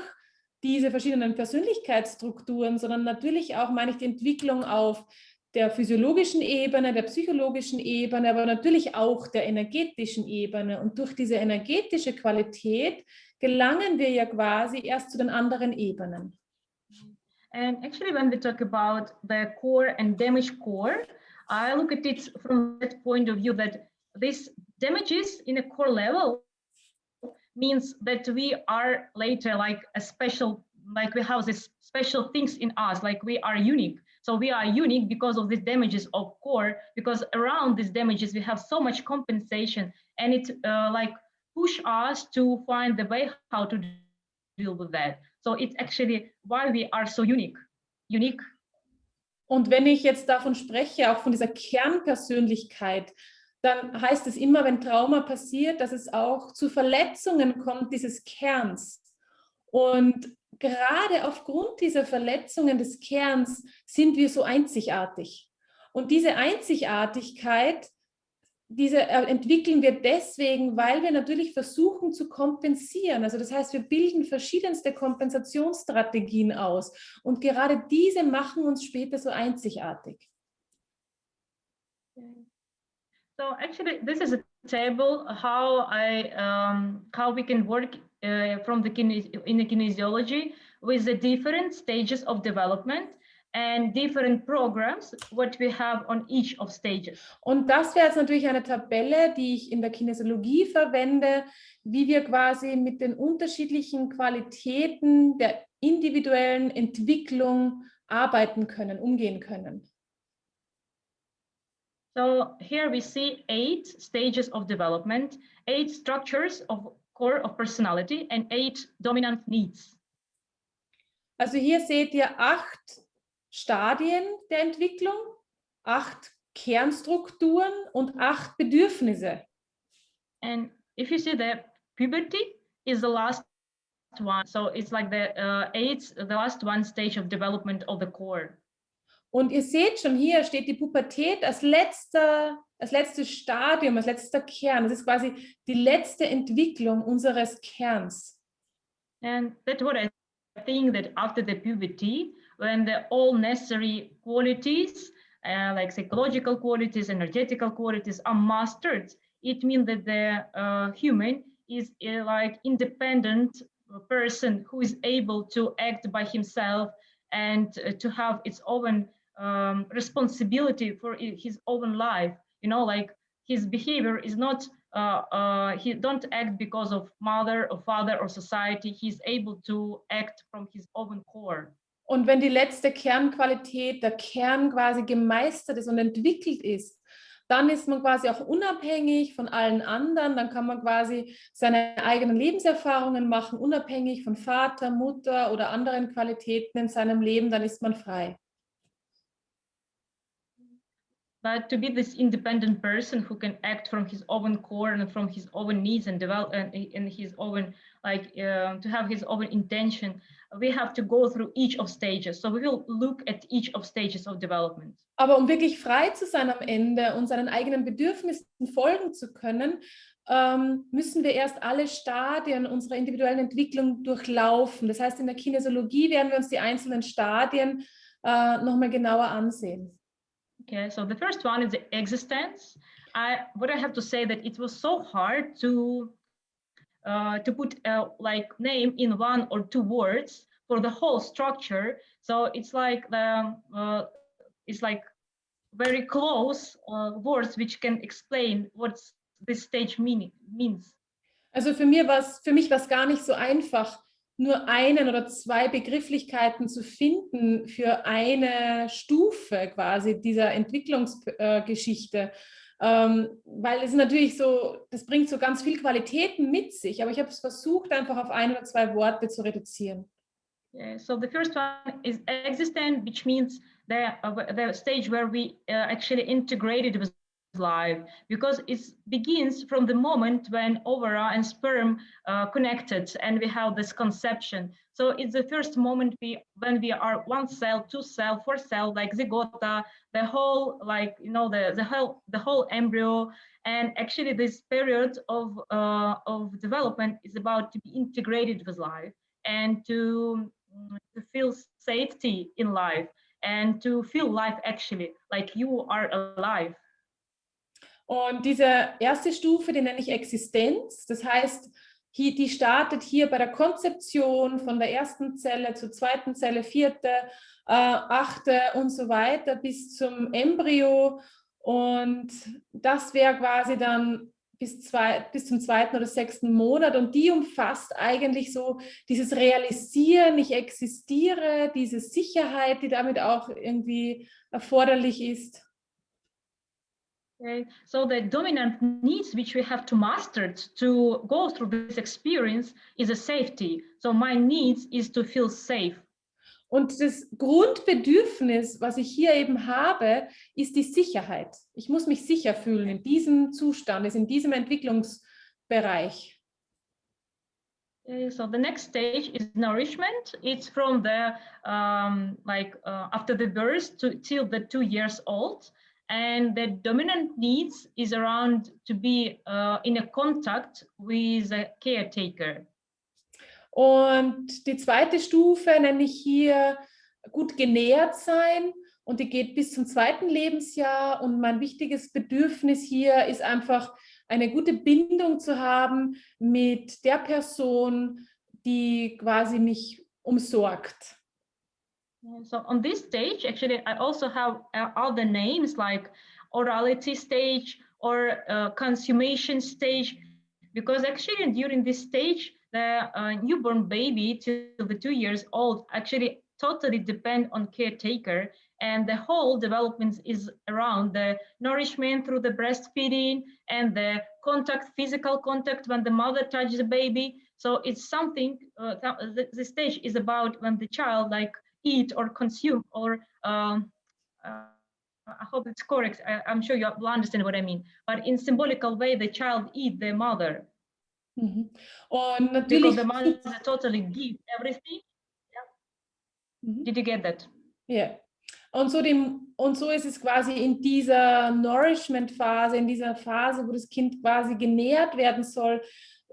diese verschiedenen Persönlichkeitsstrukturen, sondern natürlich auch meine ich die Entwicklung auf der physiologischen Ebene, der psychologischen Ebene, aber natürlich auch der energetischen Ebene. Und durch diese energetische Qualität gelangen wir ja quasi erst zu den anderen Ebenen. And actually, when we talk about the core and damaged core, I look at it from that point of view that this damages in a core level means that we are later like a special, like we have this special things in us, like we are unique. So we are unique because of these damages of core, because around these damages we have so much compensation, and it like push us to find the way how to deal with that. So it's actually why we are so unique. Und wenn ich jetzt davon spreche, auch von dieser Kernpersönlichkeit, dann heißt es immer, wenn Trauma passiert, dass es auch zu Verletzungen kommt dieses Kerns. Und gerade aufgrund dieser Verletzungen des Kerns sind wir so einzigartig. Und diese Einzigartigkeit, diese entwickeln wir deswegen, weil wir natürlich versuchen zu kompensieren. Also das heißt, wir bilden verschiedenste Kompensationsstrategien aus. Und gerade diese machen uns später so einzigartig. So actually, this is a table how we can work in the kinesiology with the different stages of development and different programs what we have on each of stages. Und das wäre jetzt natürlich eine Tabelle, die ich in der Kinesiologie verwende, wie wir quasi mit den unterschiedlichen Qualitäten der individuellen Entwicklung arbeiten können, umgehen können. So here we see 8 stages of development, 8 structures of core of personality and 8 dominant needs. Also hier seht ihr 8 Stadien der Entwicklung, 8 Kernstrukturen und 8 Bedürfnisse. And if you see that puberty is the last one, so it's like the last one stage of development of the core. Und ihr seht schon, hier steht die Pubertät als letztes Stadium, als letzter Kern. Das ist quasi die letzte Entwicklung unseres Kerns. And that's what I think, that after the puberty, when the all necessary qualities, like psychological qualities, energetical qualities are mastered, it means that the human is like independent person who is able to act by himself and to have its own responsibility for his own life. You know, like his behavior is not, he don't act because of mother or father or society. He's able to act from his own core. Und wenn die letzte Kernqualität, der Kern quasi gemeistert ist und entwickelt ist, Dann ist man quasi auch unabhängig von allen anderen. Dann kann man quasi seine eigenen Lebenserfahrungen machen, unabhängig von Vater, Mutter oder anderen Qualitäten in seinem Leben. Dann ist man frei. But to be this independent person who can act from his own core and from his own needs and develop in his own, to have his own intention, we have to go through each of stages. So we will look at each of stages of development. Aber um wirklich frei zu sein am Ende und seinen eigenen Bedürfnissen folgen zu können, müssen wir erst alle Stadien unserer individuellen Entwicklung durchlaufen. Das heißt, in der Kinesiologie werden wir uns die einzelnen Stadien nochmal genauer ansehen. Okay, so the first one is the existence. What I have to say that it was so hard to put like name in one or two words for the whole structure. So it's like very close words which can explain what this stage means. Also für mich war es gar nicht so einfach, nur einen oder zwei Begrifflichkeiten zu finden für eine Stufe quasi dieser Entwicklungsgeschichte. Weil es natürlich so, das bringt so ganz viel Qualitäten mit sich, aber ich habe es versucht, einfach auf ein oder zwei Worte zu reduzieren. Yeah, so the first one is existent, which means the stage where we actually integrated with life, because it begins from the moment when ovara and sperm connected and we have this conception. So it's the first moment when we are one cell, two cell, four cell, like zygote, the whole, like, you know, the whole embryo. And actually this period of development is about to be integrated with life and to feel safety in life and to feel life actually, like you are alive. Und diese erste Stufe, die nenne ich Existenz. Das heißt, die startet hier bei der Konzeption von der ersten Zelle zur zweiten Zelle, vierte, achte und so weiter bis zum Embryo. Und das wäre quasi dann bis zum zweiten oder sechsten Monat. Und die umfasst eigentlich so dieses Realisieren, ich existiere, diese Sicherheit, die damit auch irgendwie erforderlich ist. Okay. So the dominant needs which we have to master to go through this experience is a safety. So my needs is to feel safe. Und das Grundbedürfnis, was ich hier eben habe, ist die Sicherheit. Ich muss mich sicher fühlen in diesem Zustand, in diesem Entwicklungsbereich. So the next stage is nourishment. It's from the after the birth till the 2 years old. And the dominant needs is around to be in a contact with a caretaker. Und die zweite Stufe nenne ich hier gut genährt sein und die geht bis zum zweiten Lebensjahr. Und mein wichtiges Bedürfnis hier ist einfach eine gute Bindung zu haben mit der Person, die quasi mich umsorgt. So on this stage, actually, I also have other names like orality stage or consummation stage, because actually during this stage, the newborn baby till the 2 years old actually totally depend on caretaker, and the whole development is around the nourishment through the breastfeeding and the contact, physical contact when the mother touches the baby. So it's something, the stage is about when the child like eat or consume or I hope it's correct. I'm sure you understand what I mean. But in symbolical way, the child eat their mother. Mhm. Und natürlich, because the mother totally give everything. Yeah. Mhm. Did you get that? Ja. Yeah. Und so ist es quasi in dieser Nourishment-Phase, in dieser Phase, wo das Kind quasi genährt werden soll.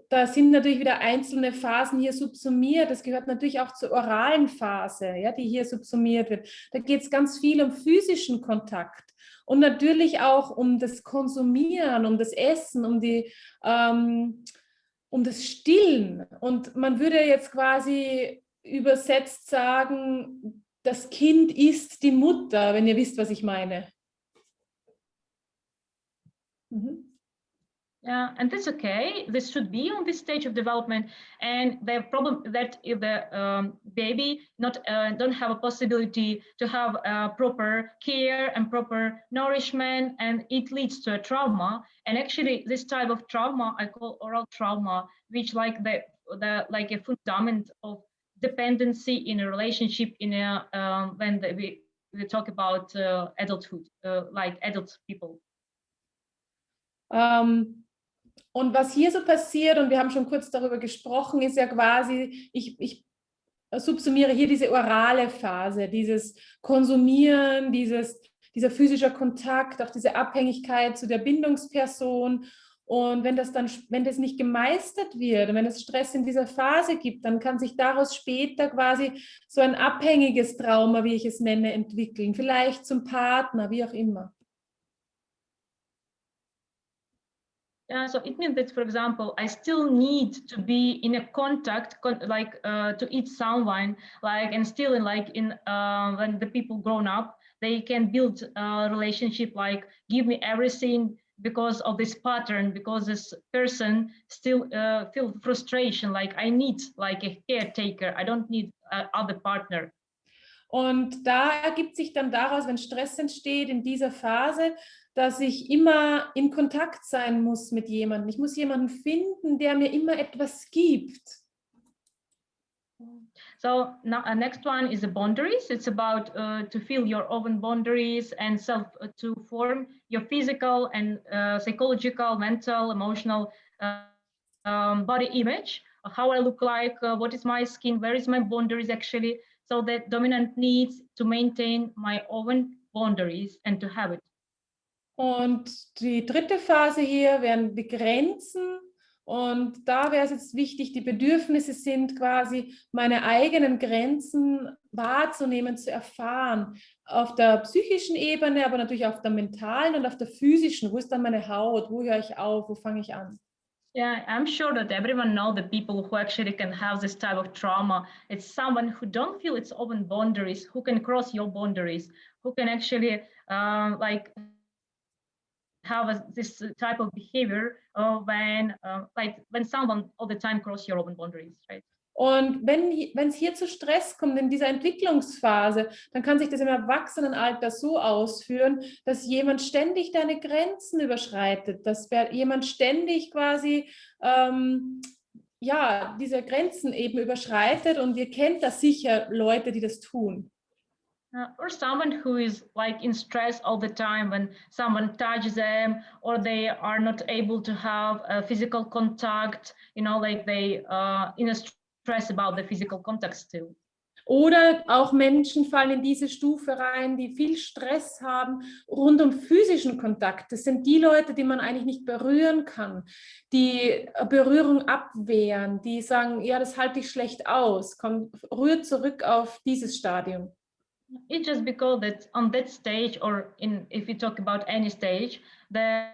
Da sind natürlich wieder einzelne Phasen hier subsumiert. Das gehört natürlich auch zur oralen Phase, ja, die hier subsumiert wird. Da geht es ganz viel um physischen Kontakt und natürlich auch um das Konsumieren, um das Essen, um das Stillen. Und man würde jetzt quasi übersetzt sagen, das Kind ist die Mutter, wenn ihr wisst, was ich meine. Mhm. Yeah, and that's okay. This should be on this stage of development. And the problem that if the baby not don't have a possibility to have proper care and proper nourishment, and it leads to a trauma. And actually, this type of trauma I call oral trauma, which like the like a fundament of dependency in a relationship in a we talk about adulthood, like adult people. Und was hier so passiert, und wir haben schon kurz darüber gesprochen, ist ja quasi, ich subsumiere hier diese orale Phase, dieses Konsumieren, dieser physische Kontakt, auch diese Abhängigkeit zu der Bindungsperson. Und wenn das nicht gemeistert wird und wenn es Stress in dieser Phase gibt, dann kann sich daraus später quasi so ein abhängiges Trauma, wie ich es nenne, entwickeln. Vielleicht zum Partner, wie auch immer. So it means that, for example, I still need to be in a contact, to eat someone, and still when the people grown up, they can build a relationship, like give me everything because of this pattern, because this person still feel frustration, like I need like a caretaker, I don't need other partner. Und da ergibt sich dann daraus, wenn Stress entsteht in dieser Phase, dass ich immer in Kontakt sein muss mit jemandem. Ich muss jemanden finden, der mir immer etwas gibt. So now next one is the boundaries. It's about to feel your own boundaries and to form your physical and psychological, mental, emotional body image of how I look like, what is my skin, where is my boundaries actually. So the dominant needs to maintain my own boundaries and to have it. Und die dritte Phase hier wären die Grenzen. Und da wäre es jetzt wichtig, die Bedürfnisse sind quasi meine eigenen Grenzen wahrzunehmen, zu erfahren. Auf der psychischen Ebene, aber natürlich auf der mentalen und auf der physischen. Wo ist dann meine Haut? Wo höre ich auf? Wo fange ich an? Yeah, I'm sure that everyone knows the people who actually can have this type of trauma. It's someone who don't feel its own boundaries, who can cross your boundaries, who can actually have this type of behavior when someone all the time cross your own boundaries, right? Und wenn es hier zu Stress kommt in dieser Entwicklungsphase, dann kann sich das im Erwachsenenalter so ausführen, dass jemand ständig deine Grenzen überschreitet, dass jemand ständig quasi diese Grenzen eben überschreitet, und ihr kennt da sicher Leute, die das tun. Or someone who is like in stress all the time when someone touches them, or they are not able to have a physical contact, like they in a stress about the physical contact still. Oder auch Menschen fallen in diese Stufe rein, die viel Stress haben rund um physischen Kontakt. Das sind die Leute, die man eigentlich nicht berühren kann, die Berührung abwehren, die sagen, ja, das halte ich schlecht aus. Komm, rühr zurück auf dieses Stadium. It's just because that on that stage, or if you talk about any stage, the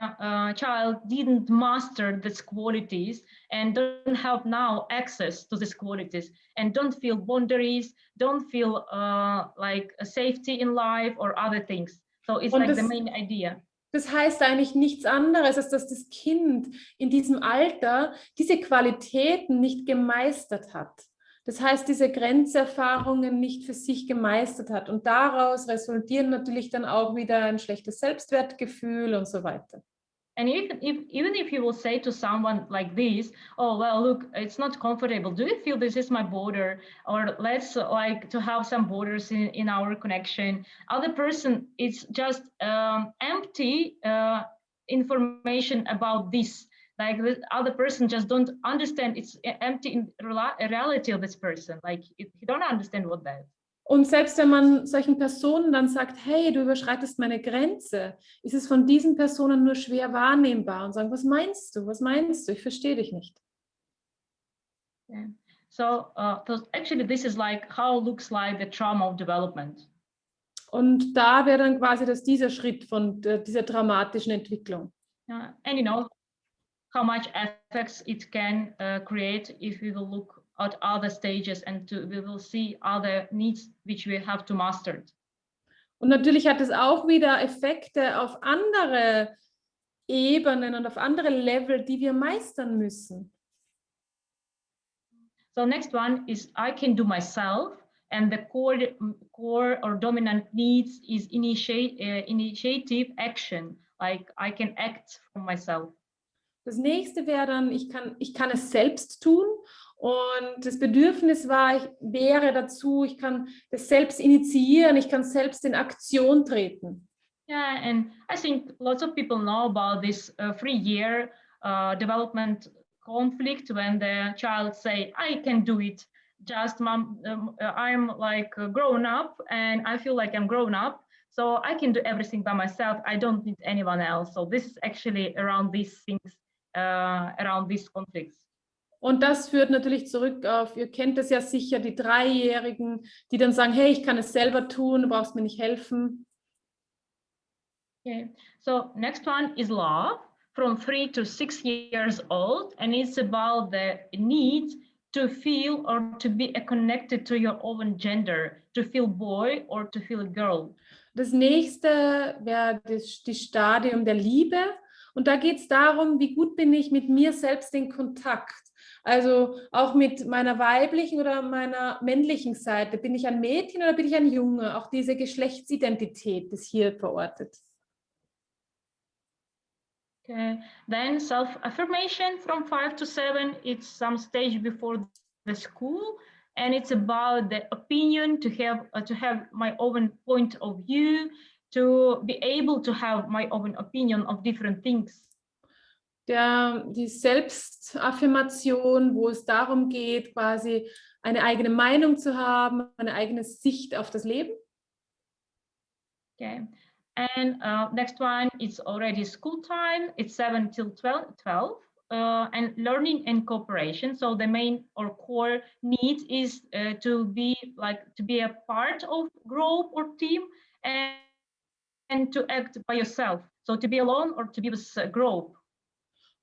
child didn't master these qualities and don't have now access to these qualities and don't feel boundaries, don't feel like a safety in life or other things. So it's like the main idea. Das heißt eigentlich nichts anderes, als dass das Kind in diesem Alter diese Qualitäten nicht gemeistert hat. Das heißt, diese Grenzerfahrungen nicht für sich gemeistert hat. Und daraus resultieren natürlich dann auch wieder ein schlechtes Selbstwertgefühl und so weiter. And even if you will say to someone like this, oh, well, look, it's not comfortable. Do you feel this is my border? Or let's like to have some borders in our connection. Other person, it's just empty information about this. Like the other person just don't understand, it's empty in reality of this person. Like you don't understand what that is. Und selbst wenn man solchen Personen dann sagt, hey, du überschreitest meine Grenze, ist es von diesen Personen nur schwer wahrnehmbar und sagen, was meinst du? Was meinst du? Ich verstehe dich nicht. Yeah. So actually this is like how looks like the trauma of development. Und da wäre dann quasi dieser Schritt von dieser traumatischen Entwicklung. And how much effects it can create if we will look at other stages and we will see other needs which we have to master. Und natürlich hat es auch wieder Effekte auf andere Ebenen und auf andere Level, die wir meistern müssen. So next one is I can do myself, and the core or dominant needs is initiative action, like I can act for myself. Das nächste wäre dann, ich kann es selbst tun. Und das Bedürfnis wäre dazu, ich kann das selbst initiieren, ich kann selbst in Aktion treten. Yeah, and I think lots of people know about this 3-year development conflict when the child say, I can do it. Just mom, I'm like grown up and I feel like I'm grown up. So I can do everything by myself. I don't need anyone else. So this is actually around these things, around these conflicts. Und das führt natürlich zurück auf, ihr kennt es ja sicher, die Dreijährigen, die dann sagen, hey, ich kann es selber tun, du brauchst mir nicht helfen. Okay, so next one is love from 3 to 6 years old, and it's about the need to feel or to be connected to your own gender, to feel boy or to feel girl. Das nächste wäre das Stadium der Liebe. Und da geht es darum, wie gut bin ich mit mir selbst in Kontakt. Also auch mit meiner weiblichen oder meiner männlichen Seite. Bin ich ein Mädchen oder bin ich ein Junge? Auch diese Geschlechtsidentität ist hier verortet. Okay, then self-affirmation from 5 to 7, it's some stage before the school, and it's about the opinion, to have my own point of view, to be able to have my own opinion of different things. Die Selbstaffirmation, wo es darum geht, quasi eine eigene Meinung zu haben, eine eigene Sicht auf das Leben. Okay, and next one is already school time. It's 7 till 12, and learning and cooperation. So the main or core need is to be a part of group or team, and to act by yourself. So to be alone or to be with a group.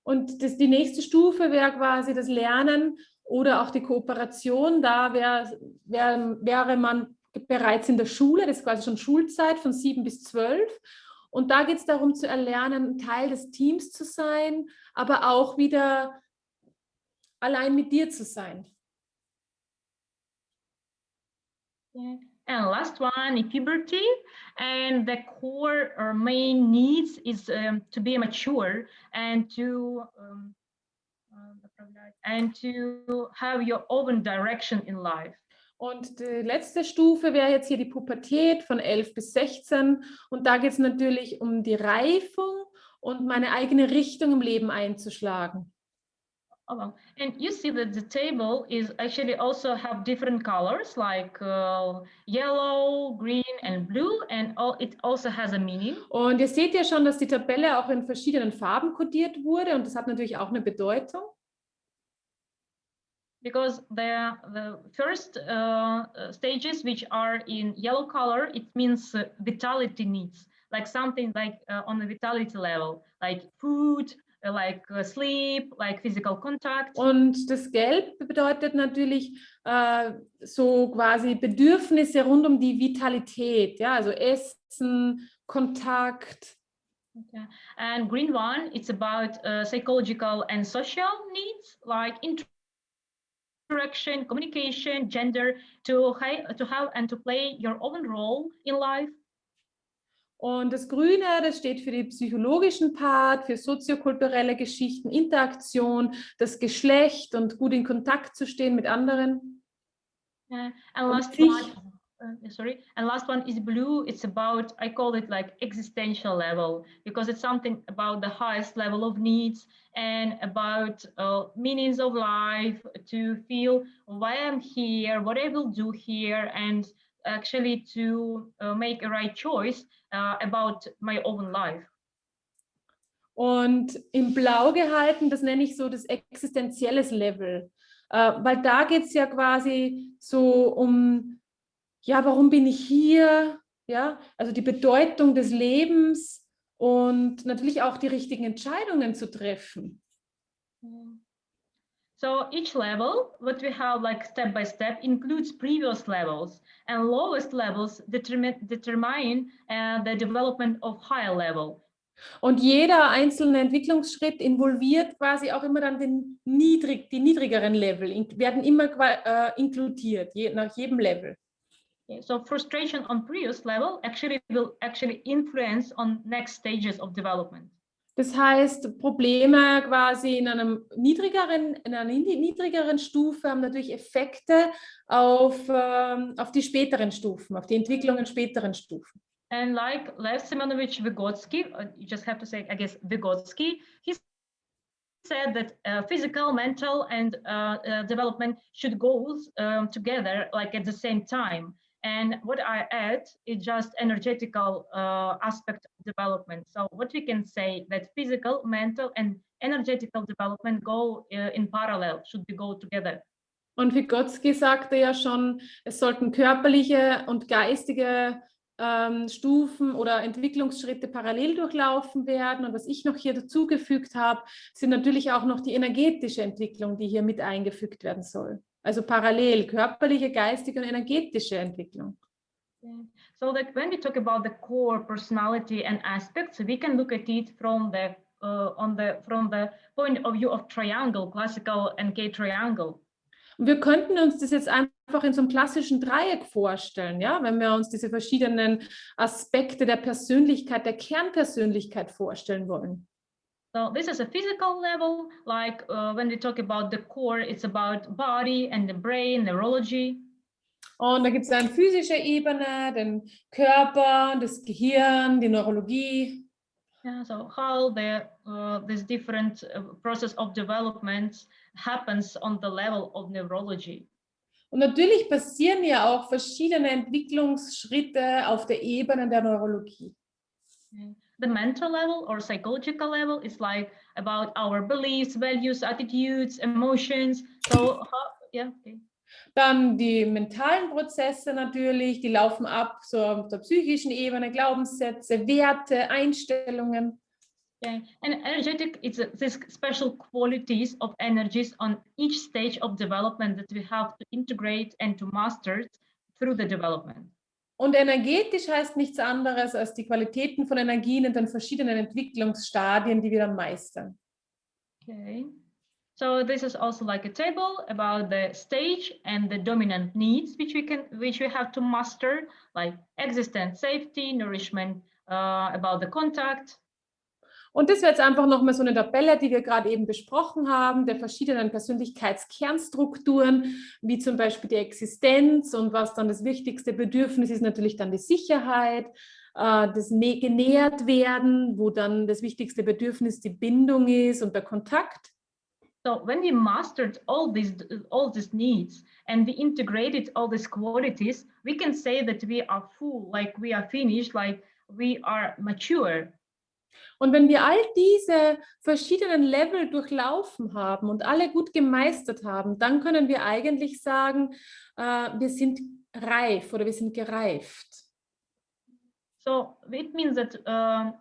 Und die nächste Stufe wäre quasi das Lernen oder auch die Kooperation. Da wäre man bereits in der Schule, das ist quasi schon Schulzeit von 7 bis 12. Und da geht es darum zu erlernen, Teil des Teams zu sein, aber auch wieder allein mit dir zu sein. Yeah. And last one is puberty, and the core or main needs is to be mature and to have your own direction in life. Und die letzte Stufe wäre jetzt hier die Pubertät von 11 bis 16. Und da geht es natürlich um die Reifung und meine eigene Richtung im Leben einzuschlagen. Oh, well. And you see that the table is actually also have different colors like yellow, green and blue, and it also has a meaning. Und ihr seht ja schon, dass die Tabelle auch in verschiedenen Farben kodiert wurde und das hat natürlich auch eine Bedeutung. Because the first stages which are in yellow color, it means vitality needs, like something like on the vitality level, like food, like sleep, like physical contact. Und das Gelb bedeutet natürlich so quasi Bedürfnisse rund um die Vitalität, ja, also Essen, Kontakt. Okay. And green one, it's about psychological and social needs, like interaction, communication, gender, to have and to play your own role in life. Und das Grüne, das steht für den psychologischen Part, für soziokulturelle Geschichten, Interaktion, das Geschlecht und gut in Kontakt zu stehen mit anderen. And last one is blue. It's about, I call it like existential level, because it's something about the highest level of needs and about meanings of life, to feel why I'm here, what I will do here, and actually to make a right choice about my own life. Und in Blau gehalten, das nenne ich so das existenzielles Level, weil da geht es ja quasi so um, ja, warum bin ich hier, ja, also die Bedeutung des Lebens und natürlich auch die richtigen Entscheidungen zu treffen. So each level, what we have like step by step, includes previous levels, and lowest levels determine the development of higher level. Und jeder einzelne Entwicklungsschritt involviert quasi auch immer dann die niedrigeren Level, werden immer inkludiert, nach jedem Level. Okay, so frustration on previous level will influence on next stages of development. Das heißt, Probleme quasi in einer niedrigeren Stufe haben natürlich Effekte auf die späteren Stufen, auf die Entwicklung in späteren Stufen. And like Lev Semenovich Vygotsky, you just have to say, I guess, Vygotsky, he said that physical, mental, and development should go together, like at the same time. And what I add is just energetical aspect of development. So what we can say that physical, mental, and energetical development go in parallel, should be go together. Und Vygotsky sagte ja schon, es sollten körperliche und geistige Stufen oder Entwicklungsschritte parallel durchlaufen werden. Und was ich noch hier dazugefügt habe, sind natürlich auch noch die energetische Entwicklung, die hier mit eingefügt werden soll. Also parallel körperliche, geistige und energetische Entwicklung. So that when we talk about the core personality and aspects, we can look at it from the point of view of triangle, classical NK triangle. Und wir könnten uns das jetzt einfach in so einem klassischen Dreieck vorstellen, ja, wenn wir uns diese verschiedenen Aspekte der Persönlichkeit, der Kernpersönlichkeit vorstellen wollen. So this is a physical level, like when we talk about the core, it's about body and the brain, neurology. Und da gibt es eine physische Ebene, den Körper, das Gehirn, die Neurologie. Yeah, so how this different process of development happens on the level of neurology. Und natürlich passieren ja auch verschiedene Entwicklungsschritte auf der Ebene der Neurologie. The mental level or psychological level is like about our beliefs, values, attitudes, emotions. So, yeah, okay. Dann die mentalen Prozesse natürlich, die laufen ab so auf der psychischen Ebene, Glaubenssätze, Werte, Einstellungen. Okay. And energetic is these special qualities of energies on each stage of development that we have to integrate and to master through the development. Und energetisch heißt nichts anderes als die Qualitäten von Energien in den verschiedenen Entwicklungsstadien, die wir dann meistern. Okay. So this is also like a table about the stage and the dominant needs which we have to master, like existence, safety, nourishment, about the contact. Und das wäre jetzt einfach nochmal so eine Tabelle, die wir gerade eben besprochen haben, der verschiedenen Persönlichkeitskernstrukturen, wie zum Beispiel die Existenz und was dann das wichtigste Bedürfnis ist, natürlich dann die Sicherheit, das genährt werden, wo dann das wichtigste Bedürfnis die Bindung ist und der Kontakt. So when we mastered all these needs and we integrated all these qualities, we can say that we are full, like we are finished, like we are mature. Und wenn wir all diese verschiedenen Level durchlaufen haben und alle gut gemeistert haben, dann können wir eigentlich sagen, wir sind reif oder wir sind gereift. So it means that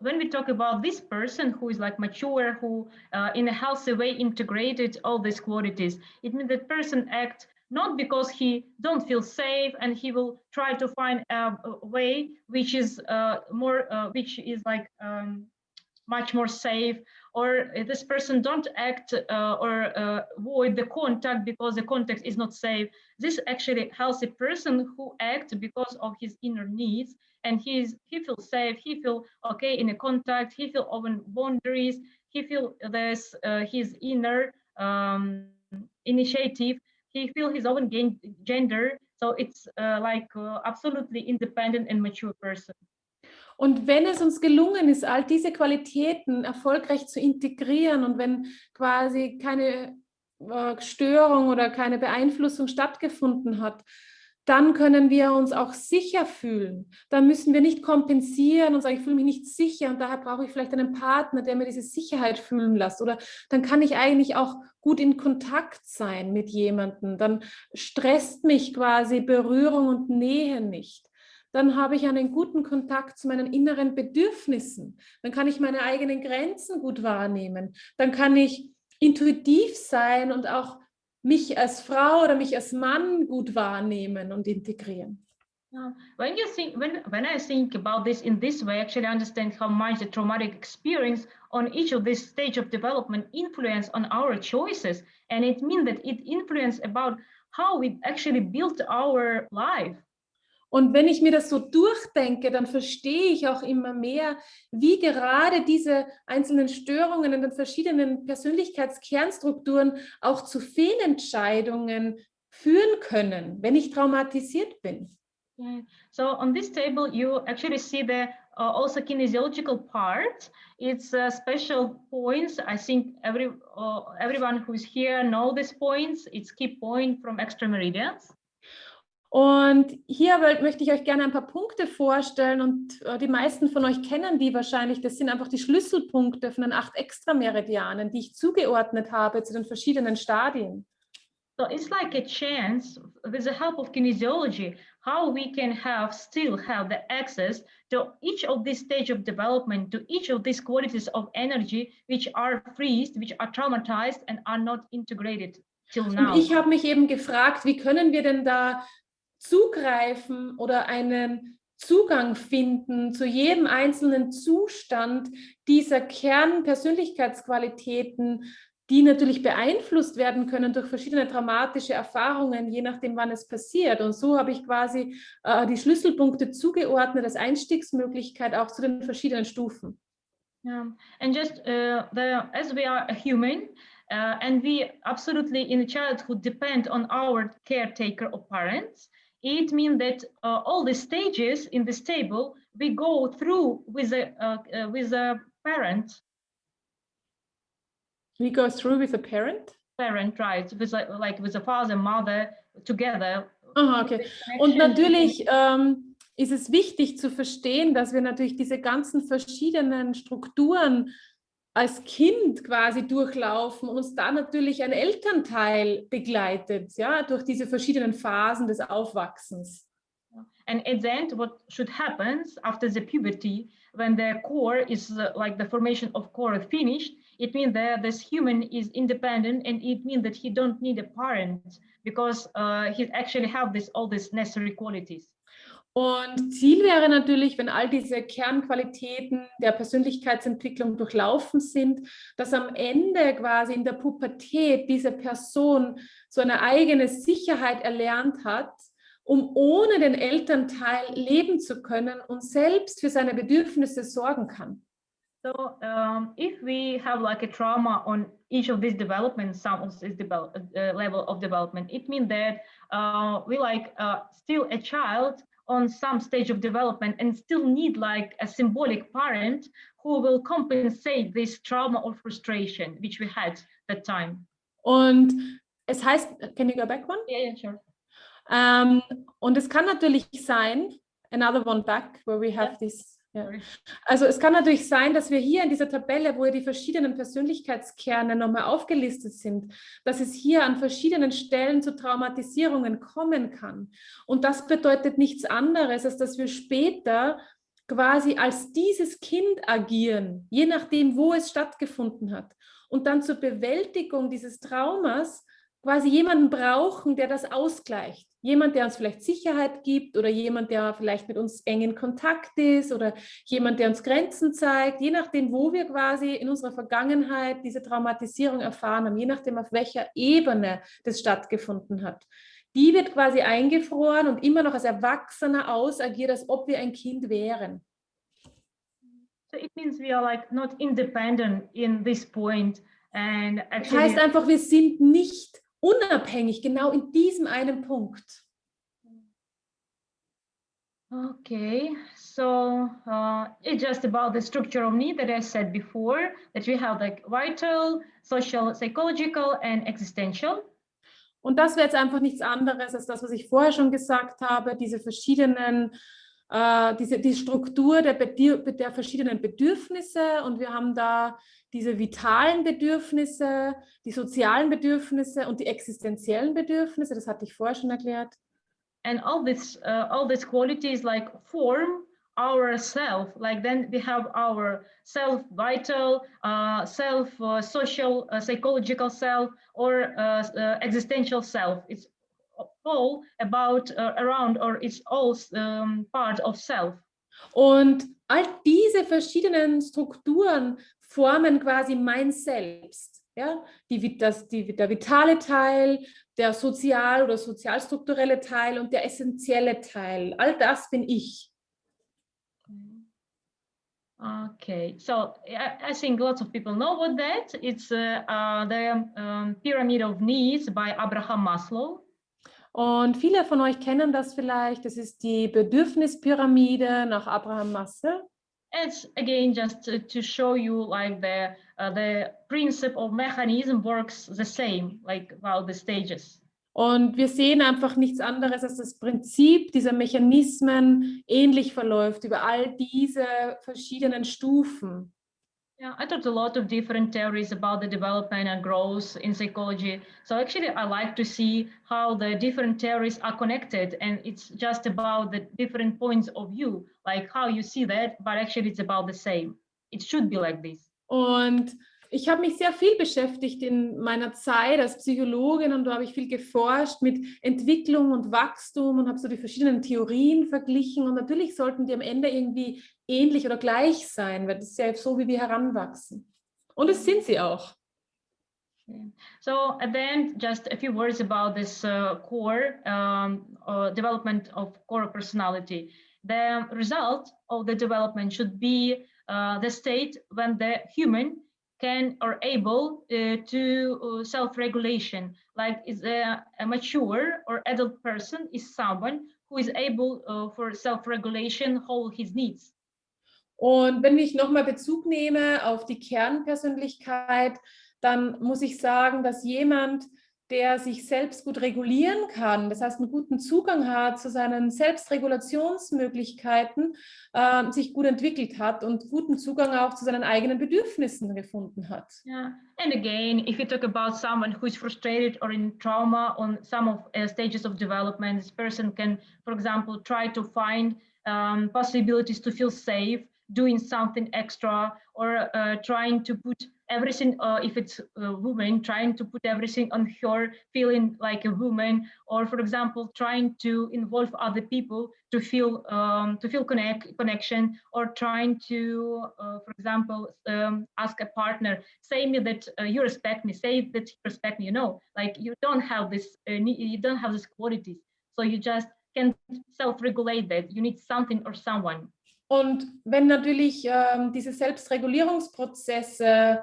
when we talk about this person who is like mature, who in a healthy way integrated all these qualities, it means that person acts not because he don't feel safe and he will try to find a way which is much more safe, or this person don't act or avoid the contact because the contact is not safe. This actually healthy person who acts because of his inner needs, and he feels safe, he feels okay in a contact, he feels open boundaries, he feels this his inner initiative, he feels his own gender. So it's absolutely independent and mature person. Und wenn es uns gelungen ist, all diese Qualitäten erfolgreich zu integrieren und wenn quasi keine Störung oder keine Beeinflussung stattgefunden hat, dann können wir uns auch sicher fühlen. Dann müssen wir nicht kompensieren und sagen, ich fühle mich nicht sicher und daher brauche ich vielleicht einen Partner, der mir diese Sicherheit fühlen lässt. Oder dann kann ich eigentlich auch gut in Kontakt sein mit jemandem. Dann stresst mich quasi Berührung und Nähe nicht. Dann habe ich einen guten Kontakt zu meinen inneren Bedürfnissen. Dann kann ich meine eigenen Grenzen gut wahrnehmen. Dann kann ich intuitiv sein und auch mich als Frau oder mich als Mann gut wahrnehmen und integrieren. When you think, when I think about this in this way, actually I understand how much the traumatic experience on each of this stage of development influence on our choices, and it means that it influence about how we actually built our life. Und wenn ich mir das so durchdenke, dann verstehe ich auch immer mehr, wie gerade diese einzelnen Störungen in den verschiedenen Persönlichkeitskernstrukturen auch zu Fehlentscheidungen führen können, wenn ich traumatisiert bin. Okay. So on this table, you actually see the also kinesiological part. It's special points. I think everyone who's here know these points. It's key point from extra meridians. Und hier möchte ich euch gerne ein paar Punkte vorstellen und die meisten von euch kennen die wahrscheinlich. Das sind einfach die Schlüsselpunkte von den 8 Extrameridianen, die ich zugeordnet habe zu den verschiedenen Stadien. So it's like a chance with the help of kinesiology, how we can still have the access to each of this stage of development, to each of these qualities of energy, which are freezed, which are traumatized and are not integrated till now. Und ich habe mich eben gefragt, wie können wir denn da zugreifen oder einen Zugang finden zu jedem einzelnen Zustand dieser Kernpersönlichkeitsqualitäten, die natürlich beeinflusst werden können durch verschiedene traumatische Erfahrungen, je nachdem, wann es passiert. Und so habe ich quasi die Schlüsselpunkte zugeordnet als Einstiegsmöglichkeit auch zu den verschiedenen Stufen. And just as we are a human, and we absolutely in childhood depend on our caretaker or parents, it means that all the stages in this table we go through with a parent. We go through with a parent? Parent, right? With with a father, mother together. Aha, okay. Und natürlich ist es wichtig zu verstehen, dass wir natürlich diese ganzen verschiedenen Strukturen als Kind quasi durchlaufen und uns da natürlich ein Elternteil begleitet, ja, durch diese verschiedenen Phasen des Aufwachsens. And at the end, what should happen after the puberty, when the core is like the formation of core finished, it means that this human is independent, and it means that he don't need a parent because he actually have all these necessary qualities. Und Ziel wäre natürlich, wenn all diese Kernqualitäten der Persönlichkeitsentwicklung durchlaufen sind, dass am Ende quasi in der Pubertät diese Person so eine eigene Sicherheit erlernt hat, um ohne den Elternteil leben zu können und selbst für seine Bedürfnisse sorgen kann. So if we have like a trauma on each of these developments, some of this level of development, it means that we still a child on some stage of development and still need like a symbolic parent who will compensate this trauma or frustration which we had that time. Und es heißt, can you go back one? Yeah, sure. Und es kann natürlich sein, another one back, where we have this. Ja. Also es kann natürlich sein, dass wir hier in dieser Tabelle, wo die verschiedenen Persönlichkeitskerne nochmal aufgelistet sind, dass es hier an verschiedenen Stellen zu Traumatisierungen kommen kann. Und das bedeutet nichts anderes, als dass wir später quasi als dieses Kind agieren, je nachdem, wo es stattgefunden hat. Und dann zur Bewältigung dieses Traumas quasi jemanden brauchen, der das ausgleicht. Jemand, der uns vielleicht Sicherheit gibt oder jemand, der vielleicht mit uns eng in Kontakt ist oder jemand, der uns Grenzen zeigt, je nachdem, wo wir quasi in unserer Vergangenheit diese Traumatisierung erfahren haben, je nachdem, auf welcher Ebene das stattgefunden hat. Die wird quasi eingefroren und immer noch als Erwachsener ausagiert, als ob wir ein Kind wären. So it means we are like not independent in this point. And actually, das heißt einfach, wir sind nicht unabhängig, genau in diesem einen Punkt. Okay, so it's just about the structure of need that I said before, that we have like vital, social, psychological and existential. Und das wäre jetzt einfach nichts anderes als das, was ich vorher schon gesagt habe, diese verschiedenen, die Struktur der verschiedenen Bedürfnisse, und wir haben da diese vitalen Bedürfnisse, die sozialen Bedürfnisse und die existenziellen Bedürfnisse, das hatte ich vorher schon erklärt. And all these qualities like form our self, like then we have our self vital, self social, psychological self, or existential self. It's all about around, or it's all part of self. Und all diese verschiedenen Strukturen formen quasi mein Selbst. Ja? Der vitale Teil, der sozial- oder sozialstrukturelle Teil und der essentielle Teil. All das bin ich. Okay, so I think lots of people know about that. It's the Pyramid of Needs by Abraham Maslow. Und viele von euch kennen das vielleicht. Das ist die Bedürfnispyramide nach Abraham Maslow. It's again just to show you like the principle of mechanism works the same, like about the stages. Und wir sehen einfach nichts anderes, als das Prinzip dieser Mechanismen ähnlich verläuft über all diese verschiedenen Stufen. Yeah, I taught a lot of different theories about the development and growth in psychology. So actually, I like to see how the different theories are connected, and it's just about the different points of view, like how you see that, but actually it's about the same. It should be like this. Und ich habe mich sehr viel beschäftigt in meiner Zeit als Psychologin und da habe ich viel geforscht mit Entwicklung und Wachstum und habe so die verschiedenen Theorien verglichen und natürlich sollten die am Ende irgendwie ähnlich oder gleich sein, weil das ist ja so, wie wir heranwachsen. Und es sind sie auch. So at the end, just a few words about this core development of core personality. The result of the development should be the state when the human can or able to self-regulation. Like is a mature or adult person is someone who is able for self-regulation, hold his needs. Und wenn ich nochmal Bezug nehme auf die Kernpersönlichkeit, dann muss ich sagen, dass jemand, der sich selbst gut regulieren kann, das heißt einen guten Zugang hat zu seinen Selbstregulationsmöglichkeiten, sich gut entwickelt hat und guten Zugang auch zu seinen eigenen Bedürfnissen gefunden hat. Yeah. And again, if you talk about someone who is frustrated or in trauma on some of stages of development, this person can, for example, try to find possibilities to feel safe, doing something extra, or trying to put everything, if it's a woman, trying to put everything on her, feeling like a woman, or for example, trying to involve other people to feel connection, or trying to, for example, ask a partner, say me that you respect me, say that you respect me. You know, like you don't have this, you don't have these qualities, so you just can't self-regulate that. You need something or someone. Und wenn natürlich diese Selbstregulierungsprozesse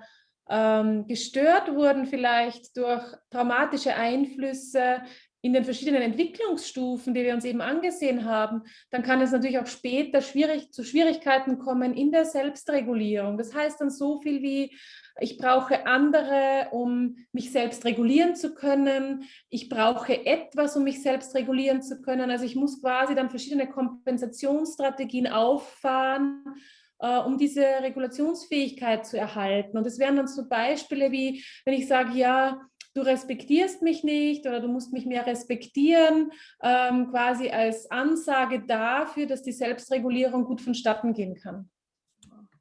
gestört wurden, vielleicht durch traumatische Einflüsse in den verschiedenen Entwicklungsstufen, die wir uns eben angesehen haben, dann kann es natürlich auch später zu Schwierigkeiten kommen in der Selbstregulierung. Das heißt dann so viel wie, ich brauche andere, um mich selbst regulieren zu können. Ich brauche etwas, um mich selbst regulieren zu können. Also ich muss quasi dann verschiedene Kompensationsstrategien auffahren, um diese Regulationsfähigkeit zu erhalten. Und es wären dann so Beispiele wie, wenn ich sage, ja, du respektierst mich nicht oder du musst mich mehr respektieren, quasi als Ansage dafür, dass die Selbstregulierung gut vonstatten gehen kann.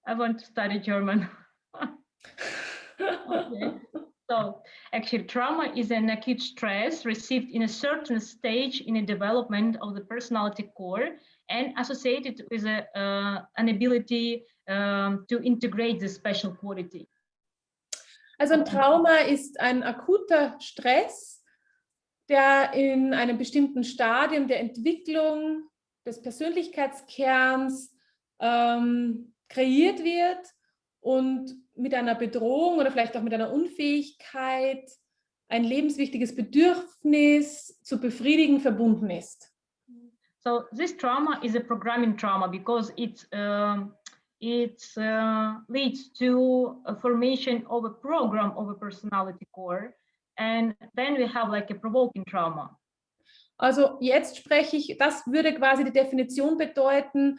I want to study German. Okay. So, actually, trauma is an acute stress received in a certain stage in the development of the personality core and associated with an ability to integrate the special quality. Also ein Trauma ist ein akuter Stress, der in einem bestimmten Stadium der Entwicklung des Persönlichkeitskerns kreiert wird und mit einer Bedrohung oder vielleicht auch mit einer Unfähigkeit, ein lebenswichtiges Bedürfnis zu befriedigen verbunden ist. So this trauma is a programming trauma because it leads to a formation of a program of a personality core, and then we have like a provoking trauma. Also jetzt spreche ich, das würde quasi die Definition bedeuten,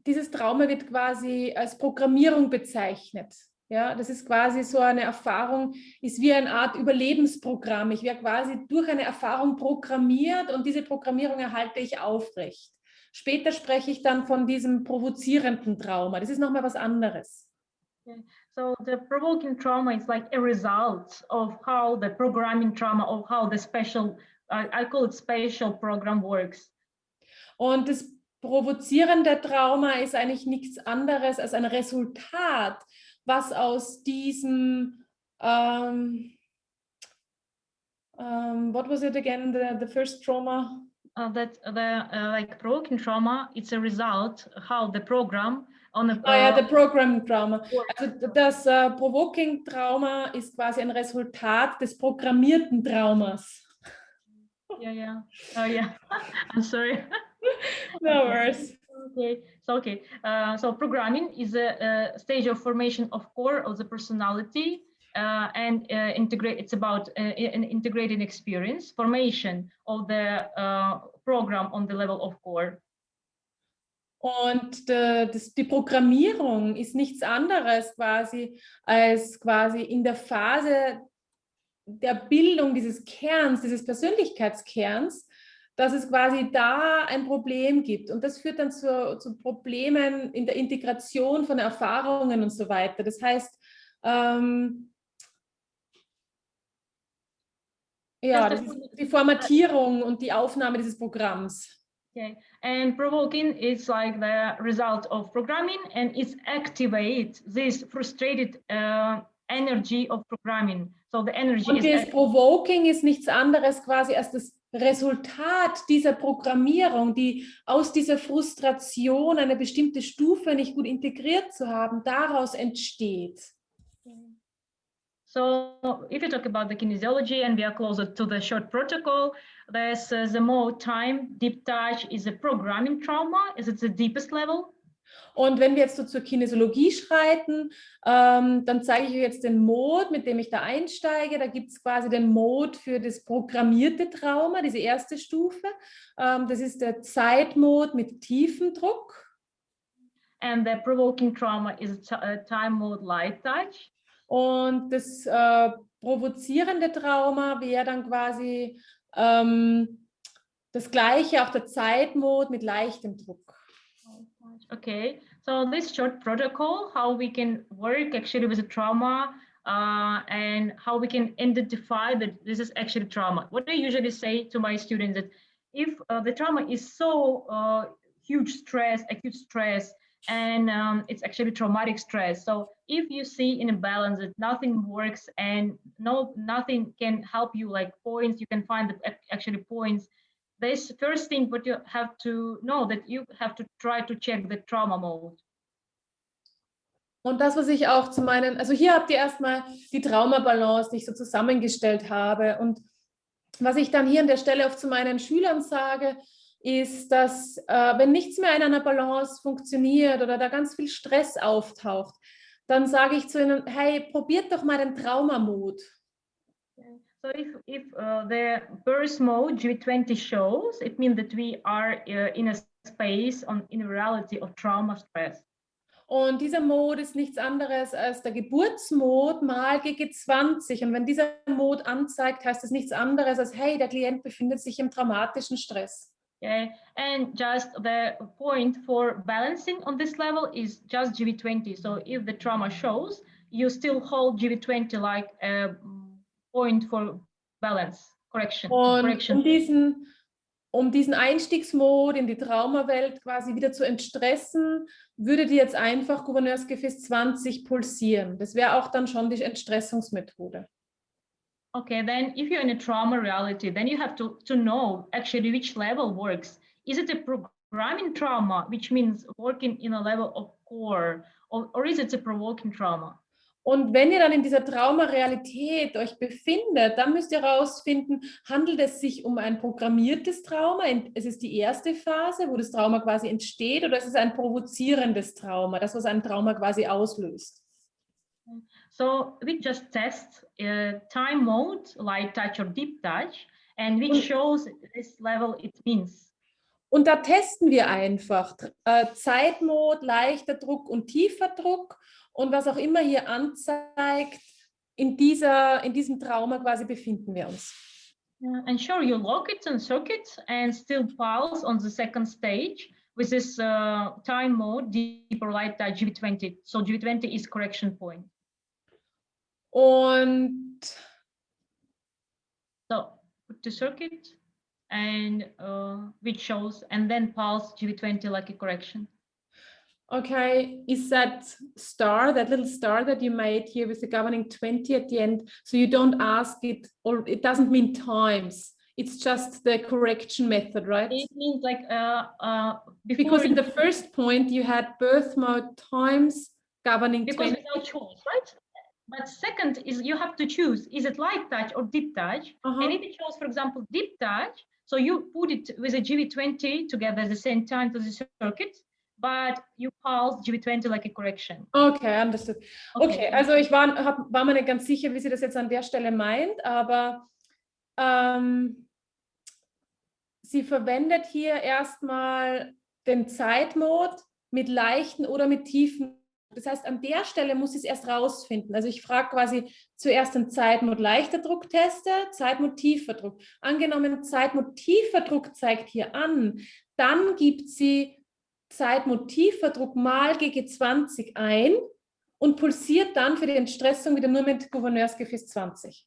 dieses Trauma wird quasi als Programmierung bezeichnet. Ja, das ist quasi so eine Erfahrung, ist wie eine Art Überlebensprogramm. Ich werde quasi durch eine Erfahrung programmiert und diese Programmierung erhalte ich aufrecht. Später spreche ich dann von diesem provozierenden Trauma. Das ist nochmal was anderes. Okay. So the provoking trauma is like a result of how the programming trauma, of how the special, I call it special program works. Und das provozierende Trauma ist eigentlich nichts anderes als ein Resultat, was aus diesem, what was it again, the first trauma? Like provoking trauma, it's a result how the program on the the program Trauma. Also das Provoking Trauma ist quasi ein Resultat des programmierten Traumas. Yeah. Oh yeah. I'm sorry. No worries. Okay. So programming is a stage of formation of core of the personality. And it's about an integrated experience, formation of the program on the level of core. Und die Programmierung ist nichts anderes als in der Phase der Bildung dieses Kerns, dieses Persönlichkeitskerns, dass es quasi da ein Problem gibt. Und das führt dann zu Problemen in der Integration von Erfahrungen und so weiter. Das heißt, das ist die Formatierung und die Aufnahme dieses Programms. Okay, and provoking is like the result of programming, and it activates this frustrated energy of programming. So the energy und das Provoking ist nichts anderes quasi als das Resultat dieser Programmierung, die aus dieser Frustration, eine bestimmte Stufe nicht gut integriert zu haben, daraus entsteht. So if you talk about the kinesiology and we are closer to the short protocol, there's the more time, deep touch is a programming trauma, is it the deepest level? Und wenn wir jetzt so zur Kinesiologie schreiten, dann zeige ich euch jetzt den Mode, mit dem ich da einsteige. Da gibt es quasi den Mode für das programmierte Trauma, diese erste Stufe. Das ist der Zeitmode mit tiefem Druck. And the provoking trauma is a time mode light touch. Und das provozierende Trauma wäre dann quasi das gleiche, auch der Zeitmode mit leichtem Druck. Okay, so this short protocol, how we can work actually with the trauma and how we can identify that this is actually trauma. What I usually say to my students that if the trauma is so huge stress, acute stress, and it's actually traumatic stress. So if you see in a balance that nothing works and nothing can help you, like points, you can find the actually points. This first thing, what you have to know that you have to try to check the trauma mode. Und das, was ich auch also hier habt ihr erstmal die Traumabalance, die ich so zusammengestellt habe. Und was ich dann hier an der Stelle oft zu meinen Schülern sage, ist, dass wenn nichts mehr in einer Balance funktioniert oder da ganz viel Stress auftaucht, dann sage ich zu ihnen, hey, probiert doch mal den Traumamod. So if the burst mode G20 shows, it means that we are in a space in a reality of trauma stress. Und dieser Mode ist nichts anderes als der Geburtsmod mal G20. Und wenn dieser Mode anzeigt, heißt es nichts anderes als, hey, der Klient befindet sich im traumatischen Stress. Okay, and just the point for balancing on this level is just GV20. So if the trauma shows, you still hold GV20 like a point for balance, correction. Und um diesen Einstiegsmod in die Traumawelt quasi wieder zu entstressen, würdet ihr jetzt einfach Gouverneursgefäß 20 pulsieren. Das wäre auch dann schon die Entstressungsmethode. Okay, then if you're in a trauma reality, then you have to know actually which level works. Is it a programming trauma, which means working in a level of core, or is it a provoking trauma? Und wenn ihr dann in dieser Traumarealität euch befindet, dann müsst ihr herausfinden, handelt es sich um ein programmiertes Trauma, es ist die erste Phase, wo das Trauma quasi entsteht, oder ist es ein provozierendes Trauma, das, was ein Trauma quasi auslöst? So we just test time mode, light touch or deep touch, and which shows this level it means. Und da testen wir einfach Zeitmod, leichter Druck und tiefer Druck. Und was auch immer hier anzeigt, in diesem Trauma quasi befinden wir uns. And sure, you lock it and circuit and still pulse on the second stage with this time mode, deeper light touch, GV20. So GV20 is correction point. Und So put the circuit and which shows, and then pulse GB20 like a correction. okay, is that star, that little star that you made here with the governing 20 at the end, so you don't ask it, or it doesn't mean times, it's just the correction method, right? It means like because in the first point you had birth mode times governing because 20. without choice, right? But second is you have to choose, is it light touch or deep touch? And if it shows, for example, deep touch, so you put it with a GB20 together at the same time to the circuit, but you pulse GB20 like a correction. Okay, understood. Okay, also ich war mir nicht ganz sicher, wie sie das jetzt an der Stelle meint, aber sie verwendet hier erstmal den Zeitmod mit leichten oder mit tiefen. Das heißt, an der Stelle muss ich es erst rausfinden. Also ich frage quasi zuerst den Zeitmod leichter Druck teste, Zeitmod tiefer Druck. Angenommen, Zeitmod tiefer Druck zeigt hier an, dann gibt sie Zeitmod tiefer Druck mal GG20 ein und pulsiert dann für die Entstressung wieder nur mit Gouverneursgefäß 20.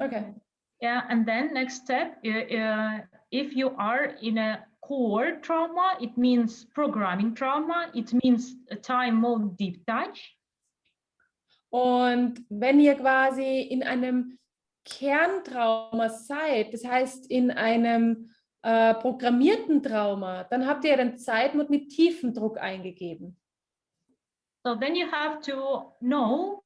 Okay. Yeah, and then next step, if you are in a core trauma, it means programming trauma, it means a time mode deep touch. Und wenn ihr quasi in einem Kerntrauma seid, das heißt in einem programmierten Trauma, dann habt ihr den Zeitmod mit tiefem Druck eingegeben. So then you have to know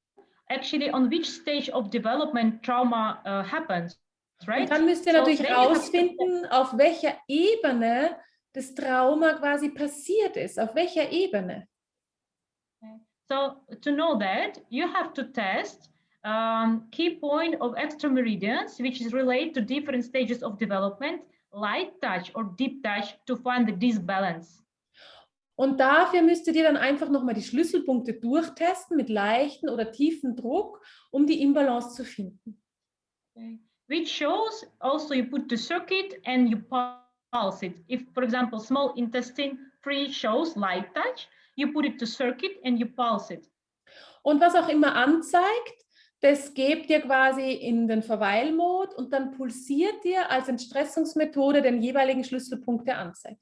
actually on which stage of development trauma happens. Right? Und dann müsst ihr natürlich herausfinden, auf welcher Ebene das Trauma quasi passiert ist. Auf welcher Ebene? So to know that, you have to test key point of extrameridians, which is related to different stages of development, light touch or deep touch, to find the disbalance. Und dafür müsstet ihr dann einfach nochmal die Schlüsselpunkte durchtesten mit leichten oder tiefen Druck, um die Imbalance zu finden. Okay. Which shows also you put the circuit and you pulse it. If, for example, small intestine 3 shows light touch, you put it to circuit and you pulse it. Und was auch immer anzeigt, das gebt ihr quasi in den Verweilmod und dann pulsiert ihr als Entstressungsmethode den jeweiligen Schlüsselpunkt, der anzeigt.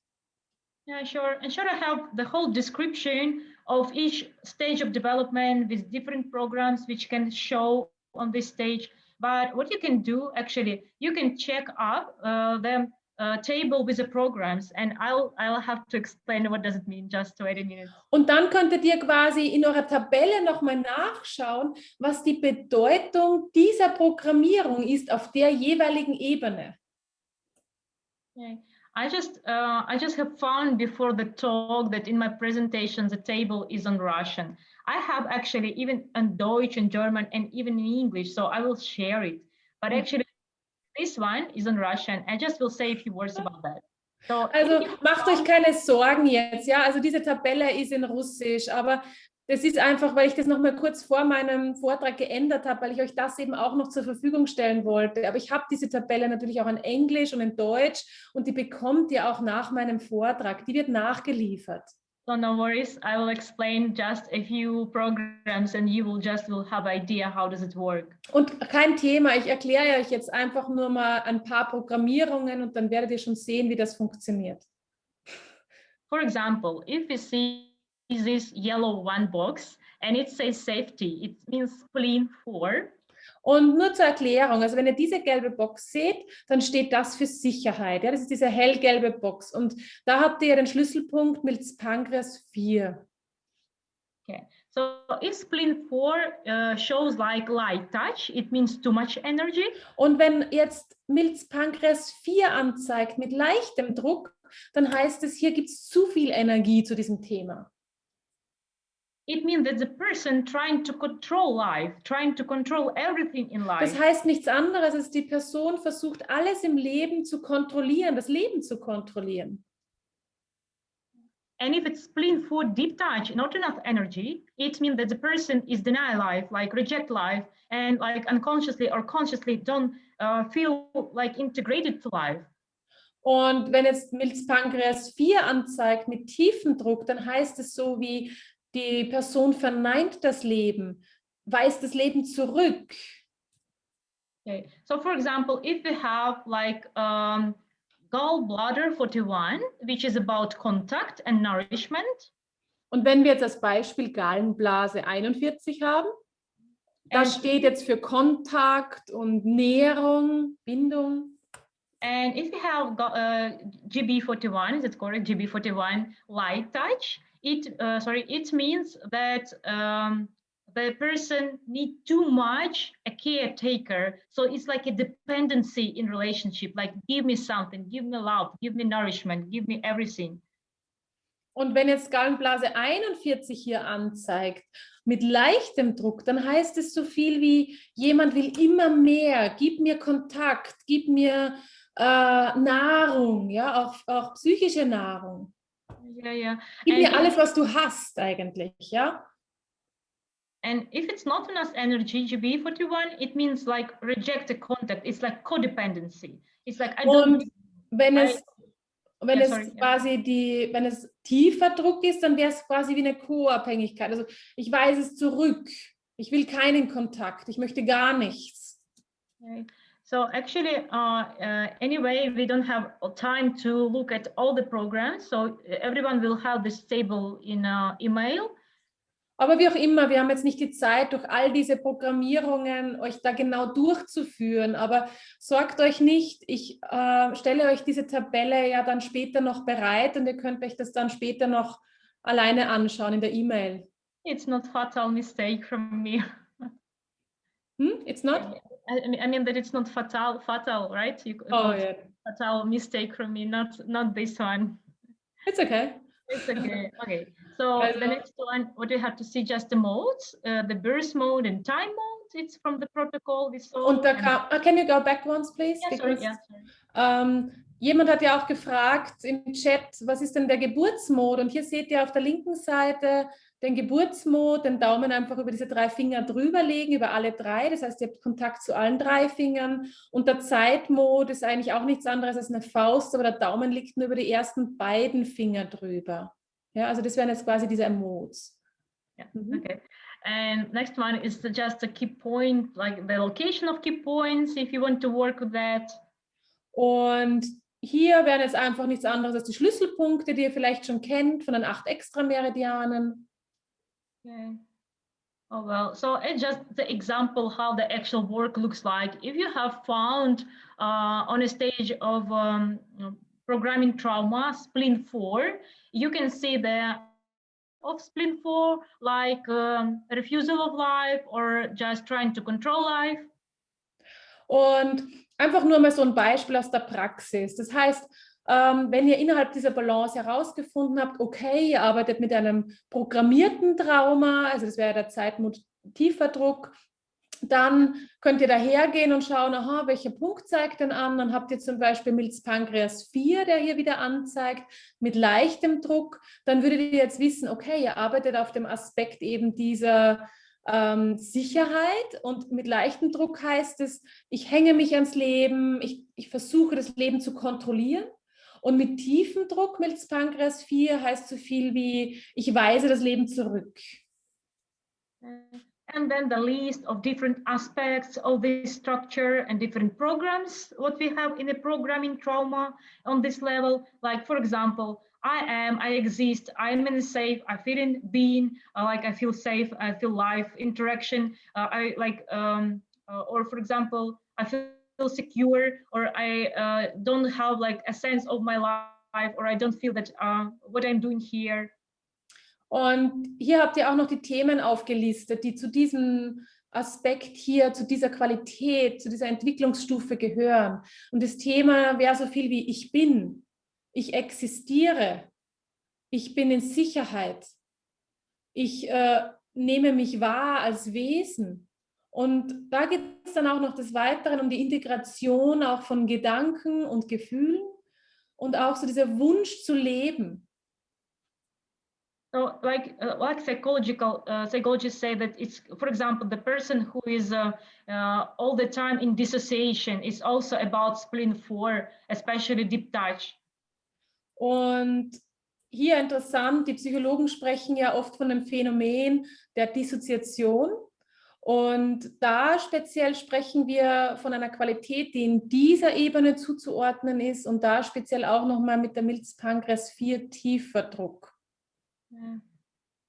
Yeah, sure. And sure, I have the whole description of each stage of development with different programs which can show on this stage. But what you can do, actually, you can check up the table with the programs, and I'll have to explain what does it mean. Just wait a minute. Und dann könntet ihr quasi in eurer Tabelle nochmal nachschauen, was die Bedeutung dieser Programmierung ist auf der jeweiligen Ebene. Okay. I just have found before the talk that in my presentation the table is on Russian. I have actually even in Deutsch and German and even in English, so I will share it. But actually, this one is in Russian. I just will say a few words about that. So, also macht euch keine Sorgen jetzt, ja. Also diese Tabelle ist in Russisch, aber das ist einfach, weil ich das noch mal kurz vor meinem Vortrag geändert habe, weil ich euch das eben auch noch zur Verfügung stellen wollte. Aber ich habe diese Tabelle natürlich auch in Englisch und in Deutsch und die bekommt ihr auch nach meinem Vortrag. Die wird nachgeliefert. So no worries, I will explain just a few programs and you will have idea how does it work. Und kein Thema, ich erkläre euch jetzt einfach nur mal ein paar Programmierungen und dann werdet ihr schon sehen, wie das funktioniert. For example, if we see this yellow one box and it says safety, it means spleen 4. Und nur zur Erklärung, also wenn ihr diese gelbe Box seht, dann steht das für Sicherheit. Ja, das ist diese hellgelbe Box. Und da habt ihr den Schlüsselpunkt Milz-Pankreas 4. Okay, so if spleen 4 shows like light touch, it means too much energy. Und wenn jetzt Milz-Pankreas 4 anzeigt mit leichtem Druck, dann heißt es, hier gibt es zu viel Energie zu diesem Thema. It means that the person trying to control life, trying to control everything in life. Das heißt nichts anderes, als die Person versucht, alles im Leben zu kontrollieren, das Leben zu kontrollieren. And if it's spleen 4 deep touch, not enough energy, it means that the person is deny life, like reject life, and like unconsciously or consciously don't feel like integrated to life. Und wenn jetzt Milz-Pankreas 4 anzeigt mit tiefem Druck, dann heißt es so wie, die Person verneint das Leben, weist das Leben zurück. Okay, so for example, if we have like gallbladder 41, which is about contact and nourishment. Und wenn wir jetzt als Beispiel Gallenblase 41 haben, das steht jetzt für Kontakt und Nährung, Bindung. And if we have GB41, is it correct? GB41 light touch. It means that the person needs too much a caretaker. So it's like a dependency in relationship. Like give me something, give me love, give me nourishment, give me everything. Und wenn jetzt Gallenblase 41 hier anzeigt, mit leichtem Druck, dann heißt es so viel wie, jemand will immer mehr, gib mir Kontakt, gib mir Nahrung, ja, auch psychische Nahrung. Yeah. Gib mir alles, was du hast eigentlich, ja. And if it's not enough energy, GB41, it means like reject the contact. It's like codependency. It's like I don't. Und wenn es wenn es tiefer Druck ist, dann wäre es quasi wie eine Co-Abhängigkeit. Also ich weise es zurück. Ich will keinen Kontakt. Ich möchte gar nichts. Okay. So actually, anyway, we don't have time to look at all the programs. So everyone will have this table in email. Aber wie auch immer, wir haben jetzt nicht die Zeit, durch all diese Programmierungen euch da genau durchzuführen. Aber sorgt euch nicht, ich stelle euch diese Tabelle ja dann später noch bereit und ihr könnt euch das dann später noch alleine anschauen in der E-Mail. It's not fatal mistake from me. It's not? I mean that it's not fatal, right? Yeah. Fatal mistake from me, not this one. It's okay. It's okay. Okay. So the next one, what you have to see, just the modes, the burst mode and time mode. It's from the protocol. Und da can you go back once, please? Yeah, sorry. Jemand hat ja auch gefragt im Chat, was ist denn der Geburtsmod? Und hier seht ihr auf der linken Seite den Geburtsmod, den Daumen einfach über diese 3 Finger drüber legen, über alle 3. Das heißt, ihr habt Kontakt zu allen 3 Fingern. Und der Zeitmod ist eigentlich auch nichts anderes als eine Faust, aber der Daumen liegt nur über die ersten beiden Finger drüber. Ja, also das wären jetzt quasi diese Modes. Yeah, okay. And next one is just a key point, like the location of key points, if you want to work with that. Und hier wären jetzt einfach nichts anderes als die Schlüsselpunkte, die ihr vielleicht schon kennt, von den 8 Extrameridianen. Okay. Oh, well, so it's just the example how the actual work looks like. If you have found on a stage of programming trauma, spleen 4, you can see the of spleen 4, like refusal of life or just trying to control life. Und einfach nur mal so ein Beispiel aus der Praxis. Das heißt, wenn ihr innerhalb dieser Balance herausgefunden habt, okay, ihr arbeitet mit einem programmierten Trauma, also das wäre der Zeitmod tiefer Druck, dann könnt ihr dahergehen und schauen, aha, welcher Punkt zeigt denn an? Dann habt ihr zum Beispiel Milz-Pankreas 4, der hier wieder anzeigt, mit leichtem Druck. Dann würdet ihr jetzt wissen, okay, ihr arbeitet auf dem Aspekt eben dieser Sicherheit, und mit leichtem Druck heißt es, ich hänge mich ans Leben, ich versuche das Leben zu kontrollieren. Und mit tiefem Druck, Milz-Pankreas 4, heißt so viel wie, ich weise das Leben zurück. And then the list of different aspects of this structure and different programs, what we have in the programming trauma on this level, like for example, I exist, I'm in safe, I feel in being, like I feel safe, I feel life, interaction, or for example, I feel secure, or I don't have like a sense of my life, or I don't feel that what I'm doing here. Und hier habt ihr auch noch die Themen aufgelistet, die zu diesem Aspekt hier, zu dieser Qualität, zu dieser Entwicklungsstufe gehören. Und das Thema wäre so viel wie ich bin, ich existiere, ich bin in Sicherheit, ich nehme mich wahr als Wesen. Und da geht es dann auch noch des Weiteren um die Integration auch von Gedanken und Gefühlen und auch so dieser Wunsch zu leben. So, like psychologists say that it's, for example, the person who is all the time in dissociation is also about spleen 4, especially deep touch. Und hier interessant, die Psychologen sprechen ja oft von dem Phänomen der Dissoziation. Und da speziell sprechen wir von einer Qualität, die in dieser Ebene zuzuordnen ist und da speziell auch nochmal mit der Milz-Pankreas 4 tiefer Druck. Yeah.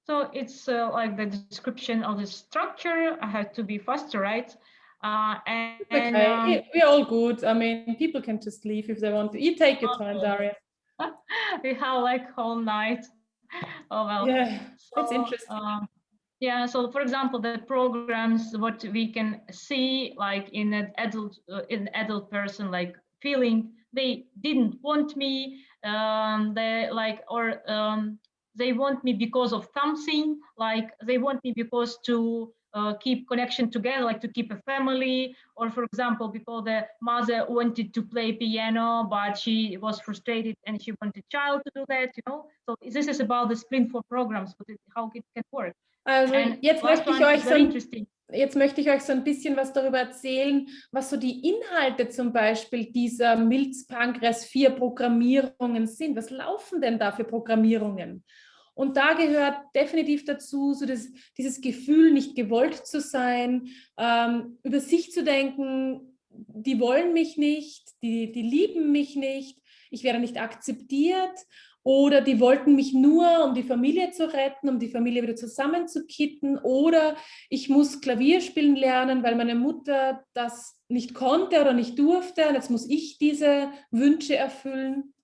So it's like the description of the structure. I have to be faster, right? Okay, we're all good. I mean, people can just leave if they want to. You take your time, Daria. We have like whole night. Oh well. Yeah, so, it's interesting. Yeah, so for example, the programs, what we can see like in an adult person, like feeling they didn't want me, they like, or they want me because of something, like they want me because to keep connection together, like to keep a family, or for example, because the mother wanted to play piano, but she was frustrated and she wanted child to do that, you know. So this is about the sprint for programs, but how it can work. Also jetzt möchte ich euch so ein bisschen was darüber erzählen, was so die Inhalte zum Beispiel dieser Milz-Pankreas 4 Programmierungen sind. Was laufen denn da für Programmierungen? Und da gehört definitiv dazu, so dieses Gefühl, nicht gewollt zu sein, über sich zu denken, die wollen mich nicht, die lieben mich nicht, ich werde nicht akzeptiert. Oder die wollten mich nur, um die Familie zu retten, um die Familie wieder zusammenzukitten. Oder ich muss Klavier spielen lernen, weil meine Mutter das nicht konnte oder nicht durfte. Und jetzt muss ich diese Wünsche erfüllen.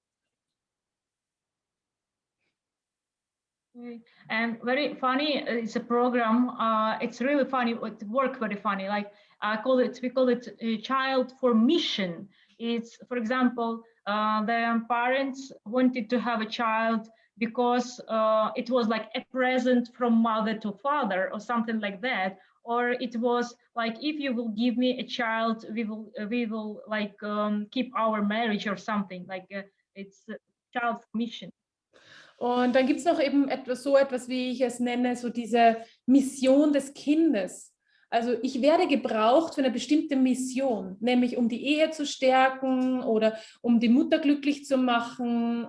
And very funny, it's a program. It's really funny. It works very funny. Like we call it a child for mission. It's, for example, the parents wanted to have a child because it was like a present from mother to father or something like that. Or it was like, if you will give me a child, we will like keep our marriage or something. Like it's a child for mission. Und dann gibt es noch eben etwas, wie ich es nenne, so diese Mission des Kindes. Also ich werde gebraucht für eine bestimmte Mission, nämlich um die Ehe zu stärken oder um die Mutter glücklich zu machen.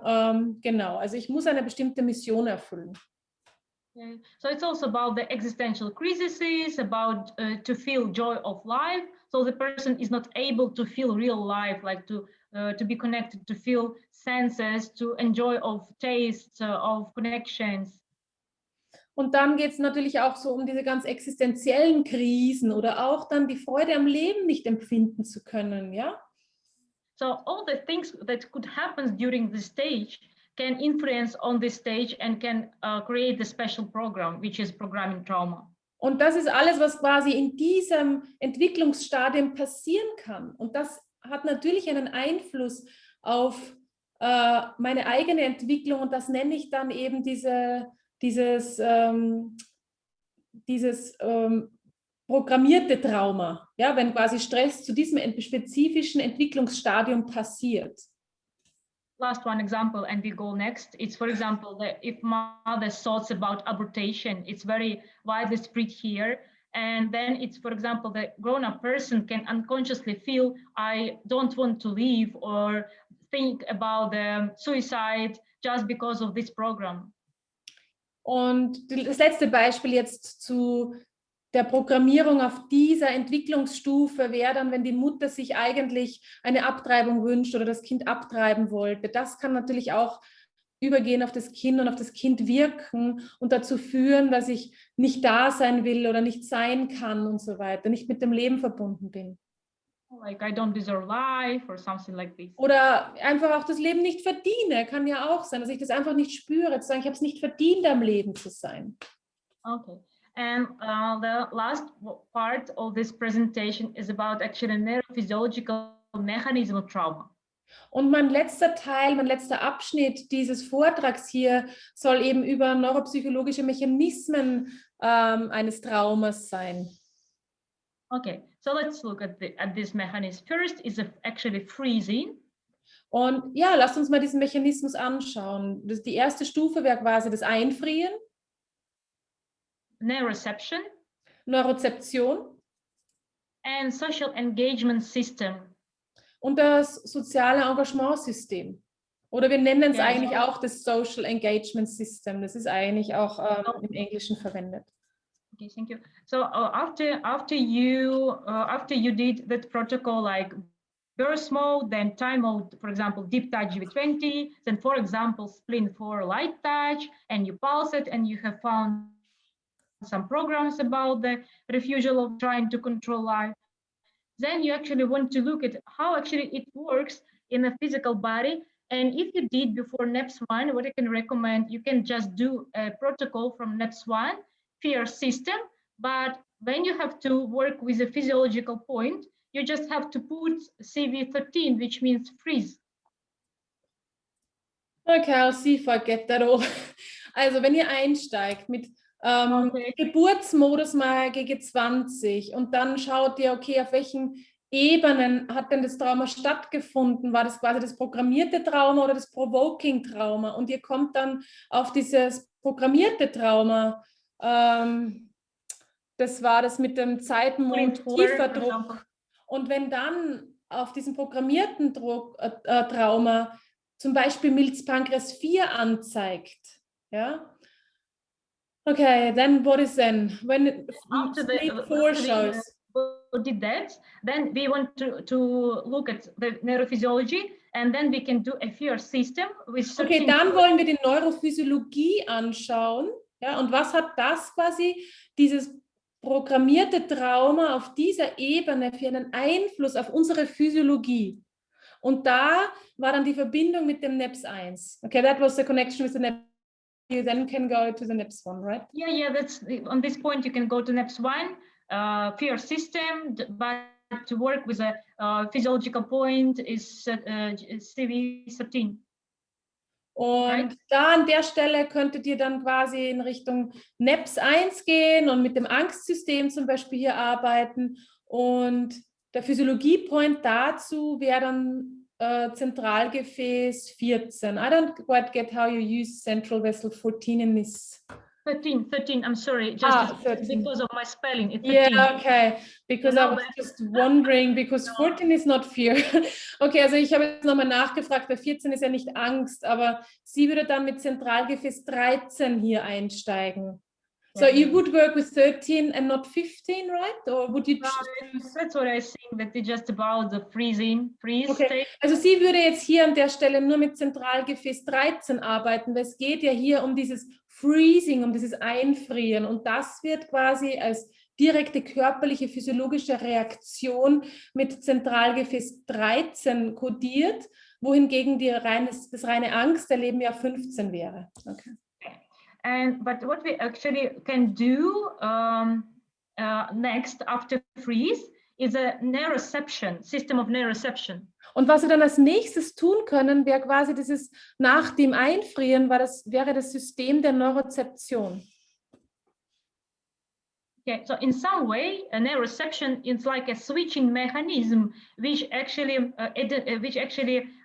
Genau, also ich muss eine bestimmte Mission erfüllen. Yeah. So it's also about the existential crises, about to feel joy of life. So the person is not able to feel real life, like to be connected, to feel senses, to enjoy of taste, of connections. Und dann geht es natürlich auch so um diese ganz existenziellen Krisen oder auch dann die Freude am Leben nicht empfinden zu können, ja? So all the things that could happen during this stage can influence on this stage and can create the special program, which is programming trauma. Und das ist alles, was quasi in diesem Entwicklungsstadium passieren kann. Und das hat natürlich einen Einfluss auf meine eigene Entwicklung und das nenne ich dann eben dieses programmierte Trauma, ja, wenn quasi Stress zu diesem spezifischen Entwicklungsstadium passiert. Last one example and we go next. It's, for example, if mother's thoughts about abortion, it's very widely spread here. And then it's, for example, the grown-up person can unconsciously feel, I don't want to leave or think about the suicide just because of this program. Und das letzte Beispiel jetzt zu der Programmierung auf dieser Entwicklungsstufe wäre dann, wenn die Mutter sich eigentlich eine Abtreibung wünscht oder das Kind abtreiben wollte. Das kann natürlich auch übergehen auf das Kind und auf das Kind wirken und dazu führen, dass ich nicht da sein will oder nicht sein kann und so weiter, nicht mit dem Leben verbunden bin. Like I don't deserve life or something like this. Oder einfach auch das Leben nicht verdiene, kann ja auch sein, dass ich das einfach nicht spüre, zu sagen, ich habe es nicht verdient, am Leben zu sein. Okay. And the last part of this presentation is about actually neurophysiological mechanism of trauma. Und mein letzter Abschnitt dieses Vortrags hier soll eben über neuropsychologische Mechanismen eines Traumas sein. Okay, so let's look at this mechanism. First is actually freezing. Und ja, lasst uns mal diesen Mechanismus anschauen. Die erste Stufe wäre quasi das Einfrieren. Neuroception. Neurozeption. And social engagement system. Und das soziale Engagementsystem. Oder wir nennen es eigentlich auch das Social Engagement System. Das ist eigentlich auch im Englischen verwendet. Okay, thank you. So after you did that protocol, like burst mode, then time mode, for example, deep touch V20, then for example, spleen 4 light touch, and you pulse it, and you have found some programs about the refusal of trying to control life. Then you actually want to look at how actually it works in a physical body. And if you did before NEPS1, what I can recommend, you can just do a protocol from NEPS1, fear system. But when you have to work with a physiological point, you just have to put CV13, which means freeze. Okay, I'll see if I get that all. Also wenn ihr einsteigt mit Geburtsmodus mal GG20 und dann schaut ihr, okay, auf welchen Ebenen hat denn das Trauma stattgefunden? War das quasi das programmierte Trauma oder das Provoking Trauma? Und ihr kommt dann auf dieses programmierte Trauma. Das war das mit dem Zeitmond, tiefer Druck. Und wenn dann auf diesen programmierten Trauma zum Beispiel Milz-Pankreas 4 anzeigt, ja? Okay, then what is then? When after the 4 shows. Did that, then we want to look at the neurophysiology, and then we can do a fear system. Okay, dann wollen wir die Neurophysiologie anschauen. Ja, und was hat das quasi, dieses programmierte Trauma auf dieser Ebene für einen Einfluss auf unsere Physiologie? Und da war dann die Verbindung mit dem NEPS1. Okay, that was the connection with the NEPS. You then can go to the NEPS1, right? Yeah, that's on this point you can go to NEPS1, fear system, but to work with a physiological point is CV13. Und right? Da an der Stelle könntet ihr dann quasi in Richtung NEPS1 gehen und mit dem Angstsystem zum Beispiel hier arbeiten. Und der Physiologie-Point dazu wäre dann Zentralgefäß 14. I don't quite get how you use central vessel 14 in this. 13, I'm sorry, just because of my spelling. It's 13. Yeah, okay, because I was just wondering, because 14 is not fear. Okay, also ich habe jetzt nochmal nachgefragt, weil 14 ist ja nicht Angst, aber sie würde dann mit Zentralgefäß 13 hier einsteigen. So you would work with 13 and not 15, right? Or would you choose? That's what I think, that it's just about the freeze okay. state. Also sie würde jetzt hier an der Stelle nur mit Zentralgefäß 13 arbeiten, weil es geht ja hier um dieses Freezing, um dieses Einfrieren, und das wird quasi als direkte körperliche physiologische Reaktion mit Zentralgefäß 13 kodiert, wohingegen das reine Angsterleben ja 15 wäre. Okay. But what we actually can do next after freeze is a neuroception, system of neuroception. Und was wir dann als nächstes tun können, wäre quasi dieses nach dem Einfrieren, wäre das System der Neurozeption. Okay, so in some way, a neuroception is like a switching mechanism, which actually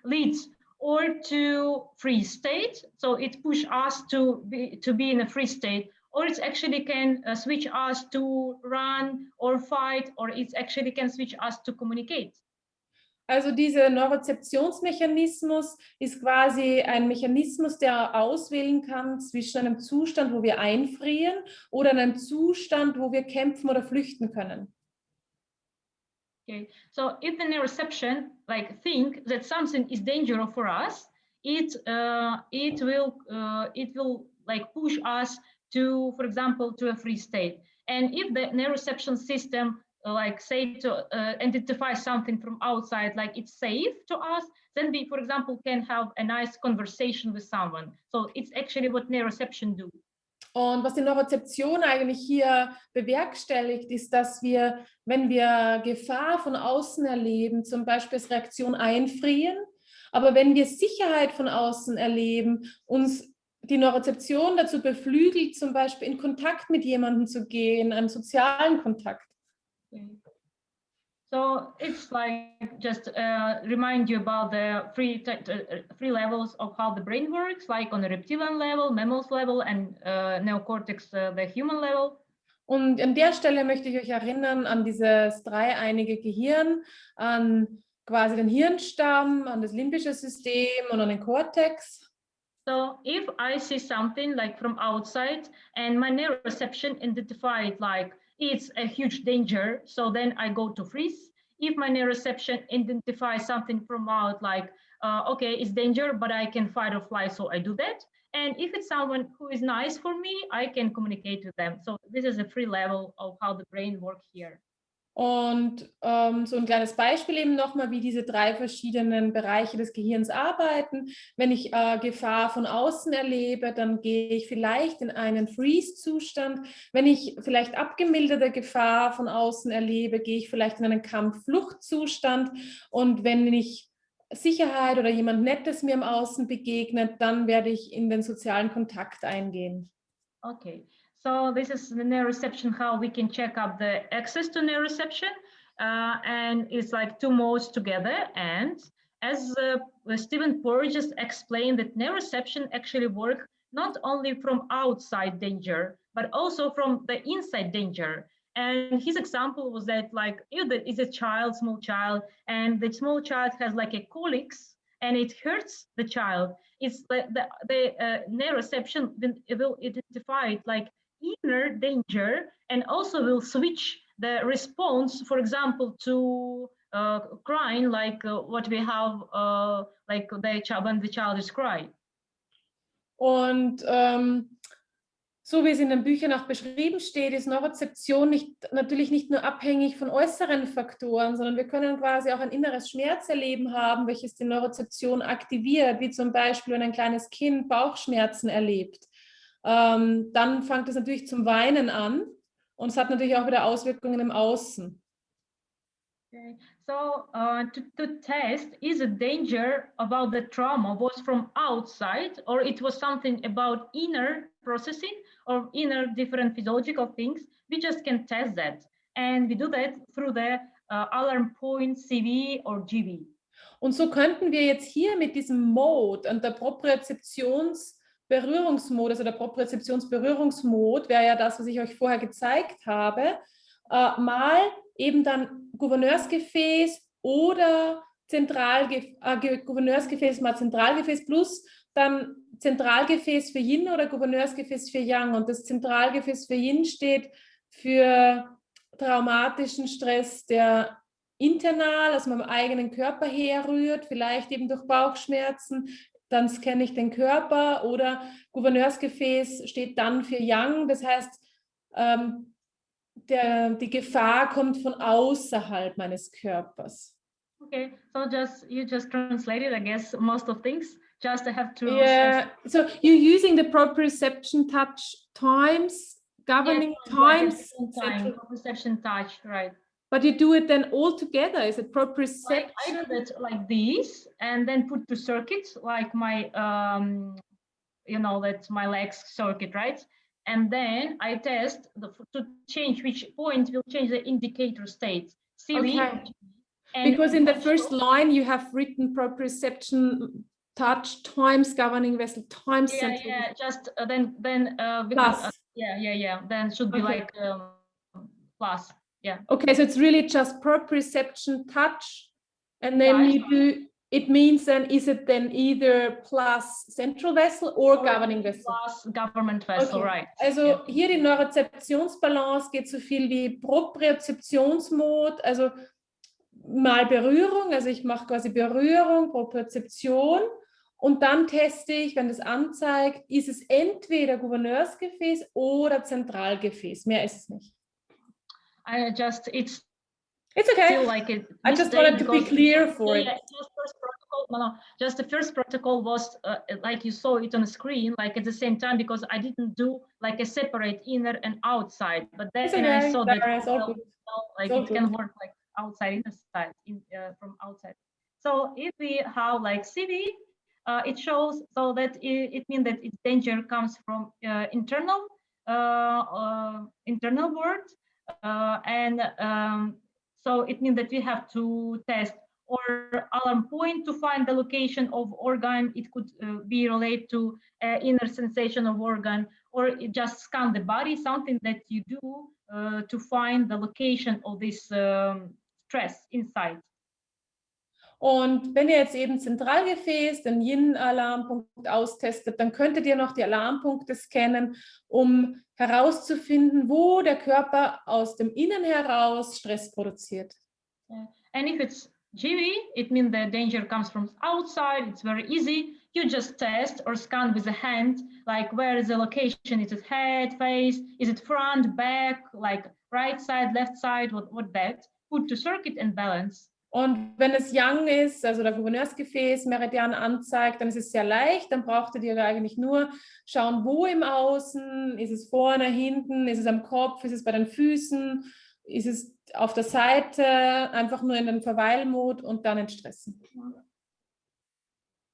leads or to freeze state, so it pushes us to be in a freeze state, or it actually can switch us to run or fight, or it actually can switch us to communicate. Also dieser Neurozeptionsmechanismus ist quasi ein Mechanismus, der auswählen kann zwischen einem Zustand, wo wir einfrieren, oder einem Zustand, wo wir kämpfen oder flüchten können. Okay, so if the neuroception think that something is dangerous for us, it will push us to, for example, to a freeze state. And if the neuroception system say to identify something from outside, like it's safe to us, then we, for example, can have a nice conversation with someone. So it's actually what neuroception do. Und was die Neurozeption eigentlich hier bewerkstelligt, ist, dass wir, wenn wir Gefahr von außen erleben, zum Beispiel als Reaktion einfrieren, aber wenn wir Sicherheit von außen erleben, uns die Neurozeption dazu beflügelt, zum Beispiel in Kontakt mit jemandem zu gehen, einen sozialen Kontakt. Okay. So it's like just remind you about the three levels of how the brain works, like on the reptilian level, mammals level, and neocortex, the human level. Und an der Stelle möchte ich euch erinnern an dieses dreieinige Gehirn, an quasi den Hirnstamm, an das limbische System und an den Kortex. So if I see something like from outside and my neuroception identified like it's a huge danger, so then I go to freeze. If my neuroception identifies something from out like, okay, it's danger, but I can fight or fly, so I do that. And if it's someone who is nice for me, I can communicate with them. So this is a free level of how the brain works here. Und so ein kleines Beispiel eben nochmal, wie diese 3 verschiedenen Bereiche des Gehirns arbeiten. Wenn ich Gefahr von außen erlebe, dann gehe ich vielleicht in einen Freeze-Zustand. Wenn ich vielleicht abgemilderte Gefahr von außen erlebe, gehe ich vielleicht in einen Kampf-Flucht-Zustand. Und wenn ich Sicherheit oder jemand Nettes mir im Außen begegnet, dann werde ich in den sozialen Kontakt eingehen. Okay. So this is the neuroception, how we can check up the access to neuroception. And it's like 2 modes together. And as Stephen Poore just explained, that neuroception actually work not only from outside danger, but also from the inside danger. And his example was that like, if there is a child, small child, and the small child has like a colics and it hurts the child, it's the neuroception will identify it like inner danger and also will switch the response, for example, to crying, like what we have, like when the child is crying. Und so wie es in den Büchern auch beschrieben steht, ist Neurozeption natürlich nicht nur abhängig von äußeren Faktoren, sondern wir können quasi auch ein inneres Schmerzerleben haben, welches die Neurozeption aktiviert, wie zum Beispiel, wenn ein kleines Kind Bauchschmerzen erlebt. Dann fängt es natürlich zum Weinen an und es hat natürlich auch wieder Auswirkungen im Außen. Okay. So to test, is a danger about the trauma was from outside or it was something about inner processing or inner different physiological things, we just can test that. And we do that through the alarm point, CV or GV. Und so könnten wir jetzt hier mit diesem Mode und der Propriozeptionsberührungsmode, also der Propriozeptionsberührungsmode wäre ja das, was ich euch vorher gezeigt habe, mal eben dann Gouverneursgefäß oder Gouverneursgefäß mal Zentralgefäß plus dann Zentralgefäß für Yin oder Gouverneursgefäß für Yang. Und das Zentralgefäß für Yin steht für traumatischen Stress, der internal aus meinem eigenen Körper herrührt, vielleicht eben durch Bauchschmerzen. Dann scanne ich den Körper oder Gouverneursgefäß steht dann für Yang. Das heißt, die Gefahr kommt von außerhalb meines Körpers. Okay, so you just translated, I guess, most of things. Just I have to. Yeah, so you're using the proprioception touch times, governing times. Time, proprioception touch, right. But you do it then all together. Is it proprioception? I do that like this, and then put the circuits, like my, that's my legs circuit, right? And then I test to change which point will change the indicator state. CV. Okay. Because in the first line you have written proprioception touch times governing vessel times central. Yeah. Just then plus. Then should be like plus. Yeah. Okay, so it's really just proprioception touch, and then you do. It means then is it then either plus central vessel or governing vessel? Plus government vessel, okay. Right. Also hier die Neurozeptionsbalance geht so viel wie Propriozeptionsmod, also mal Berührung, also ich mache quasi Berührung, Propriozeption und dann teste ich, wenn das anzeigt, ist es entweder Gouverneursgefäß oder Zentralgefäß, mehr ist es nicht. It's okay. Like I just wanted to be clear for it. Just the first protocol was like you saw it on the screen, like at the same time, because I didn't do like a separate inner and outside. But then I saw that it can work like outside, inside, from outside. So if we have like CV, it shows so that it means that its danger comes from internal world, and so it means that we have to test or alarm point to find the location of organ. It could be related to inner sensation of organ, or it just scan the body, something that you do to find the location of this stress inside. Und wenn ihr jetzt eben Zentralgefäß, den Yin-Alarmpunkt austestet, dann könntet ihr noch die Alarmpunkte scannen, um herauszufinden, wo der Körper aus dem Innen heraus Stress produziert. And if it's GV, it means the danger comes from outside. It's very easy. You just test or scan with the hand, like where is the location? Is it head, face? Is it front, back, like right side, left side? What that? Put to circuit and balance. Und wenn es Yang ist, also der Gouverneursgefäß, Meridian anzeigt, dann ist es sehr leicht. Dann brauchtet ihr eigentlich nur schauen, wo im Außen, ist es vorne, hinten, ist es am Kopf, ist es bei den Füßen, ist es auf der Seite, einfach nur in den Verweilmod und dann entstressen.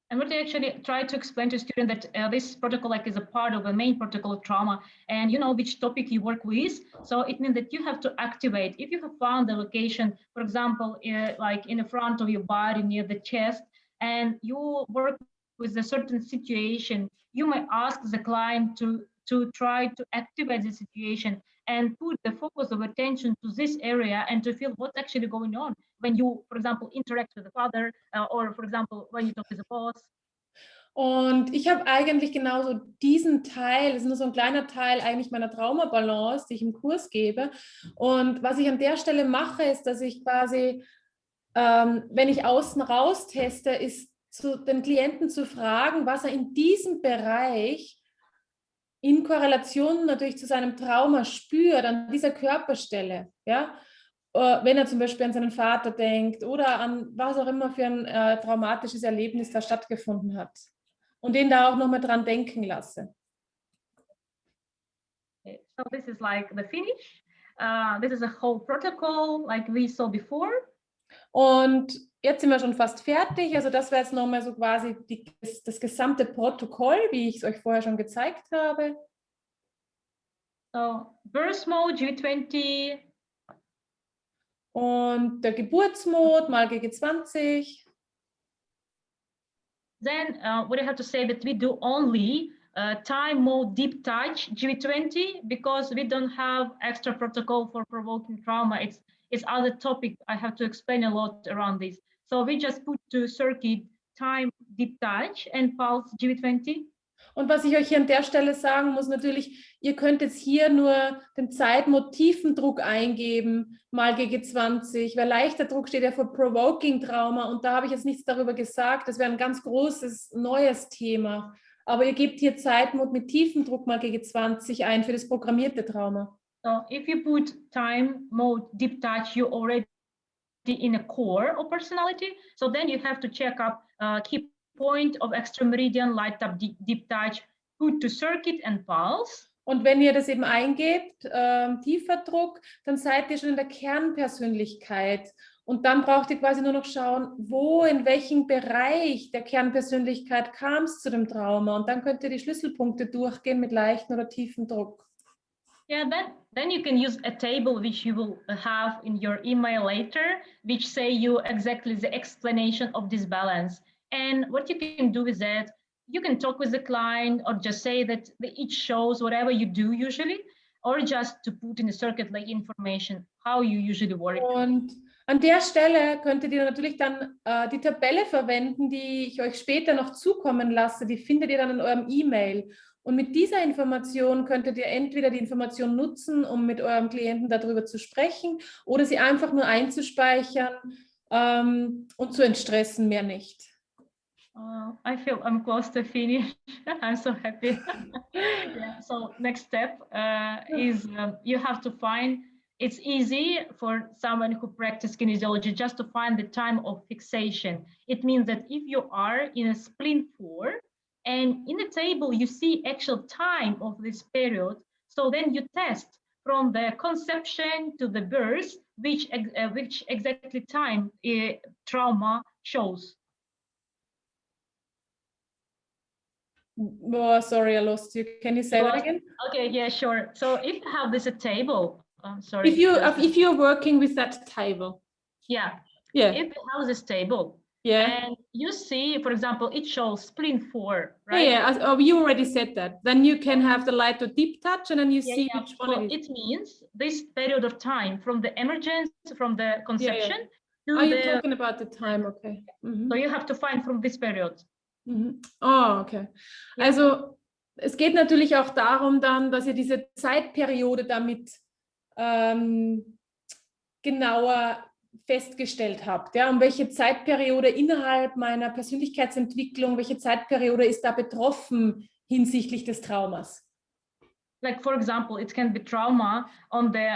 And what I actually try to explain to students that this protocol is a part of a main protocol of trauma, and you know which topic you work with. So it means that you have to activate. If you have found the location, for example, like in the front of your body near the chest, and you work with a certain situation, you may ask the client to try to activate the situation and put the focus of attention to this area and to feel what's actually going on when you, for example, interact with the father or, for example, when you talk with the boss. Und ich habe eigentlich genauso diesen Teil, das ist nur so ein kleiner Teil eigentlich meiner Traumabalance, die ich im Kurs gebe. Und was ich an der Stelle mache, ist, dass ich quasi, wenn ich außen raus teste, ist den Klienten zu fragen, was er in diesem Bereich in Korrelation natürlich zu seinem Trauma spürt, an dieser Körperstelle, ja, wenn er zum Beispiel an seinen Vater denkt oder an was auch immer für ein traumatisches Erlebnis da stattgefunden hat und den da auch nochmal dran denken lasse. Okay, so this is like the finish. This is a whole protocol like we saw before. Und jetzt sind wir schon fast fertig. Also das wäre jetzt nochmal so quasi das gesamte Protokoll, wie ich es euch vorher schon gezeigt habe. So Birth Mode, G20. Und der Geburtsmod mal GG20. Then what I have to say that we do only time mode deep touch G20 because we don't have extra protocol for provoking trauma. It's other topic. I have to explain a lot around this. So we just put to circuit time deep touch and pulse G20. Und was ich euch hier an der Stelle sagen muss, natürlich, ihr könnt jetzt hier nur den Zeitmod Tiefendruck eingeben, mal GG20, weil leichter Druck steht ja für Provoking Trauma und da habe ich jetzt nichts darüber gesagt, das wäre ein ganz großes, neues Thema. Aber ihr gebt hier Zeitmod mit Tiefendruck mal GG20 ein für das programmierte Trauma. So if you put time mode deep touch, you already in a core of personality. So then you have to check up key point of extra meridian, light up deep touch, put to circuit and pulse. Und wenn ihr das eben eingebt, tiefer Druck, dann seid ihr schon in der Kernpersönlichkeit. Und dann braucht ihr quasi nur noch schauen, wo, in welchem Bereich der Kernpersönlichkeit kam es zu dem Trauma. Und dann könnt ihr die Schlüsselpunkte durchgehen mit leichten oder tiefen Druck. Yeah, then you can use a table which you will have in your email later, which say you exactly the explanation of this balance. And what you can do with that, you can talk with the client or just say that it shows whatever you do usually, or just to put in the circuit like information, how you usually work. Und an der Stelle könntet ihr natürlich dann die Tabelle verwenden, die ich euch später noch zukommen lasse. Die findet ihr dann in eurem E-Mail. Und mit dieser Information könntet ihr entweder die Information nutzen, um mit eurem Klienten darüber zu sprechen, oder sie einfach nur einzuspeichern und zu entstressen, mehr nicht. I feel I'm close to finish. I'm so happy. Yeah, so next step is you have to find, it's easy for someone who practices kinesiology just to find the time of fixation. It means that if you are in a spleen 4 and in the table you see actual time of this period, so then you test from the conception to the birth which exactly time trauma shows. Oh, sorry, I lost you. Can you say that again? Okay, yeah, sure. So if you have this a table, sorry. If you're working with that table. Yeah. Yeah. If you have this table. Yeah. And you see, for example, it shows spleen 4, right? Yeah, oh, you already said that. Then you can have the light or deep touch and then you see which one so it is. It means this period of time from the emergence, from the conception to you're talking about the time, okay. So you have to find from this period. Oh, okay. Ja. Also es geht natürlich auch darum dann, dass ihr diese Zeitperiode damit genauer festgestellt habt. Ja? Um welche Zeitperiode innerhalb meiner Persönlichkeitsentwicklung, welche Zeitperiode ist da betroffen hinsichtlich des Traumas? Like for example, it can be trauma on the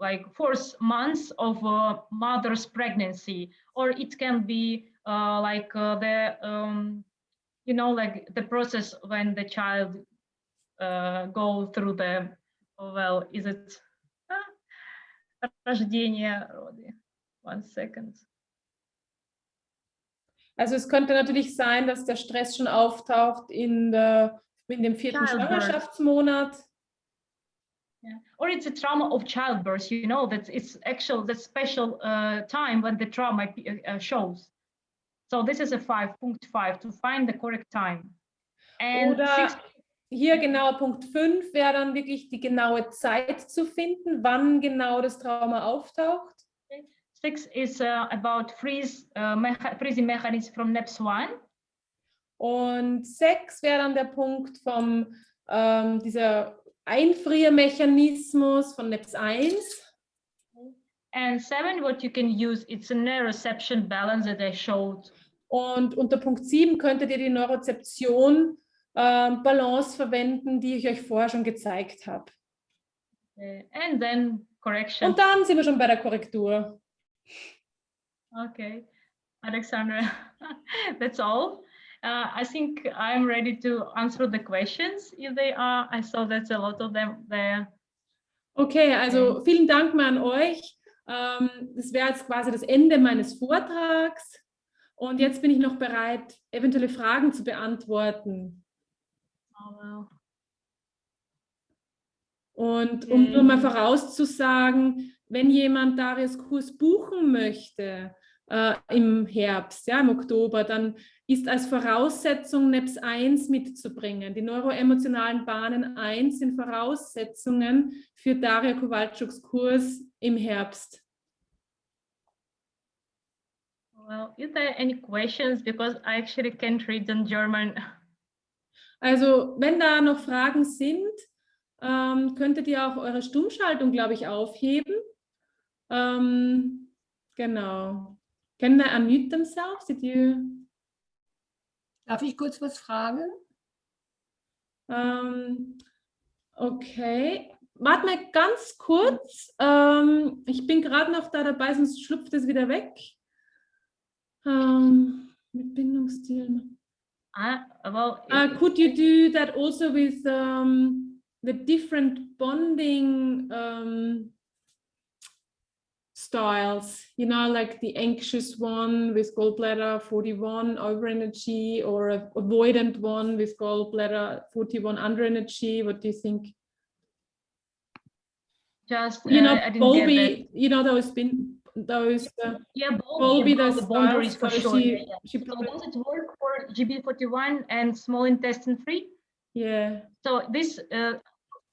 like 4 months of mother's pregnancy, or it can be you know, like the process when the child go through the, well, is it рождение роды? 1 second. Also es könnte natürlich sein, dass der Stress schon auftaucht in dem 4. Schwangerschaftsmonat. Yeah. Or it's a trauma of childbirth, you know, that it's actual the special time when the trauma shows. So this is a 5.5 to find the correct time. And Oder hier genau Punkt 5 wäre dann wirklich die genaue Zeit zu finden, wann genau das Trauma auftaucht. 6 is about freezing mechanism from NEPS 1. Und 6 wäre dann der Punkt vom dieser Einfriermechanismus von NEPS 1. And 7, what you can use, it's a neuroception balance that I showed. Und unter Punkt 7 könntet ihr die Neurozeption Balance verwenden, die ich euch vorher schon gezeigt habe. And then correction. Und dann sind wir schon bei der Korrektur. Okay, Alexandra, that's all. I think I'm ready to answer the questions if they are. I saw that's a lot of them there. Okay, also vielen Dank mal an euch. Das wäre jetzt quasi das Ende meines Vortrags. Und jetzt bin ich noch bereit, eventuelle Fragen zu beantworten. Oh, wow. Und um nur mal vorauszusagen, wenn jemand Darius Kurs buchen möchte im Herbst, ja, im Oktober, dann ist als Voraussetzung NEPS 1 mitzubringen. Die neuroemotionalen Bahnen 1 sind Voraussetzungen für Daria Kowalczuks Kurs im Herbst. Well, is there any questions? Because I actually can't read in German. Also, wenn da noch Fragen sind, könntet ihr auch eure Stummschaltung, glaube ich, aufheben. Genau. Can they unmute themselves? Darf ich kurz was fragen? Okay. Warte mal ganz kurz. Ich bin gerade noch da dabei, sonst schlüpft es wieder weg. Mit Bindungsstilen. Could you do that also with the different bonding styles? You know, like the anxious one with gallbladder 41 over energy, or a avoidant one with gallbladder 41 under energy. What do you think? Just you know, I didn't Bowlby, get that. you know, those yeah, Bowlby, the those boundaries styles, for so sure. she So probably, does it work for GB41 and small intestine 3? yeah. So this, yeah.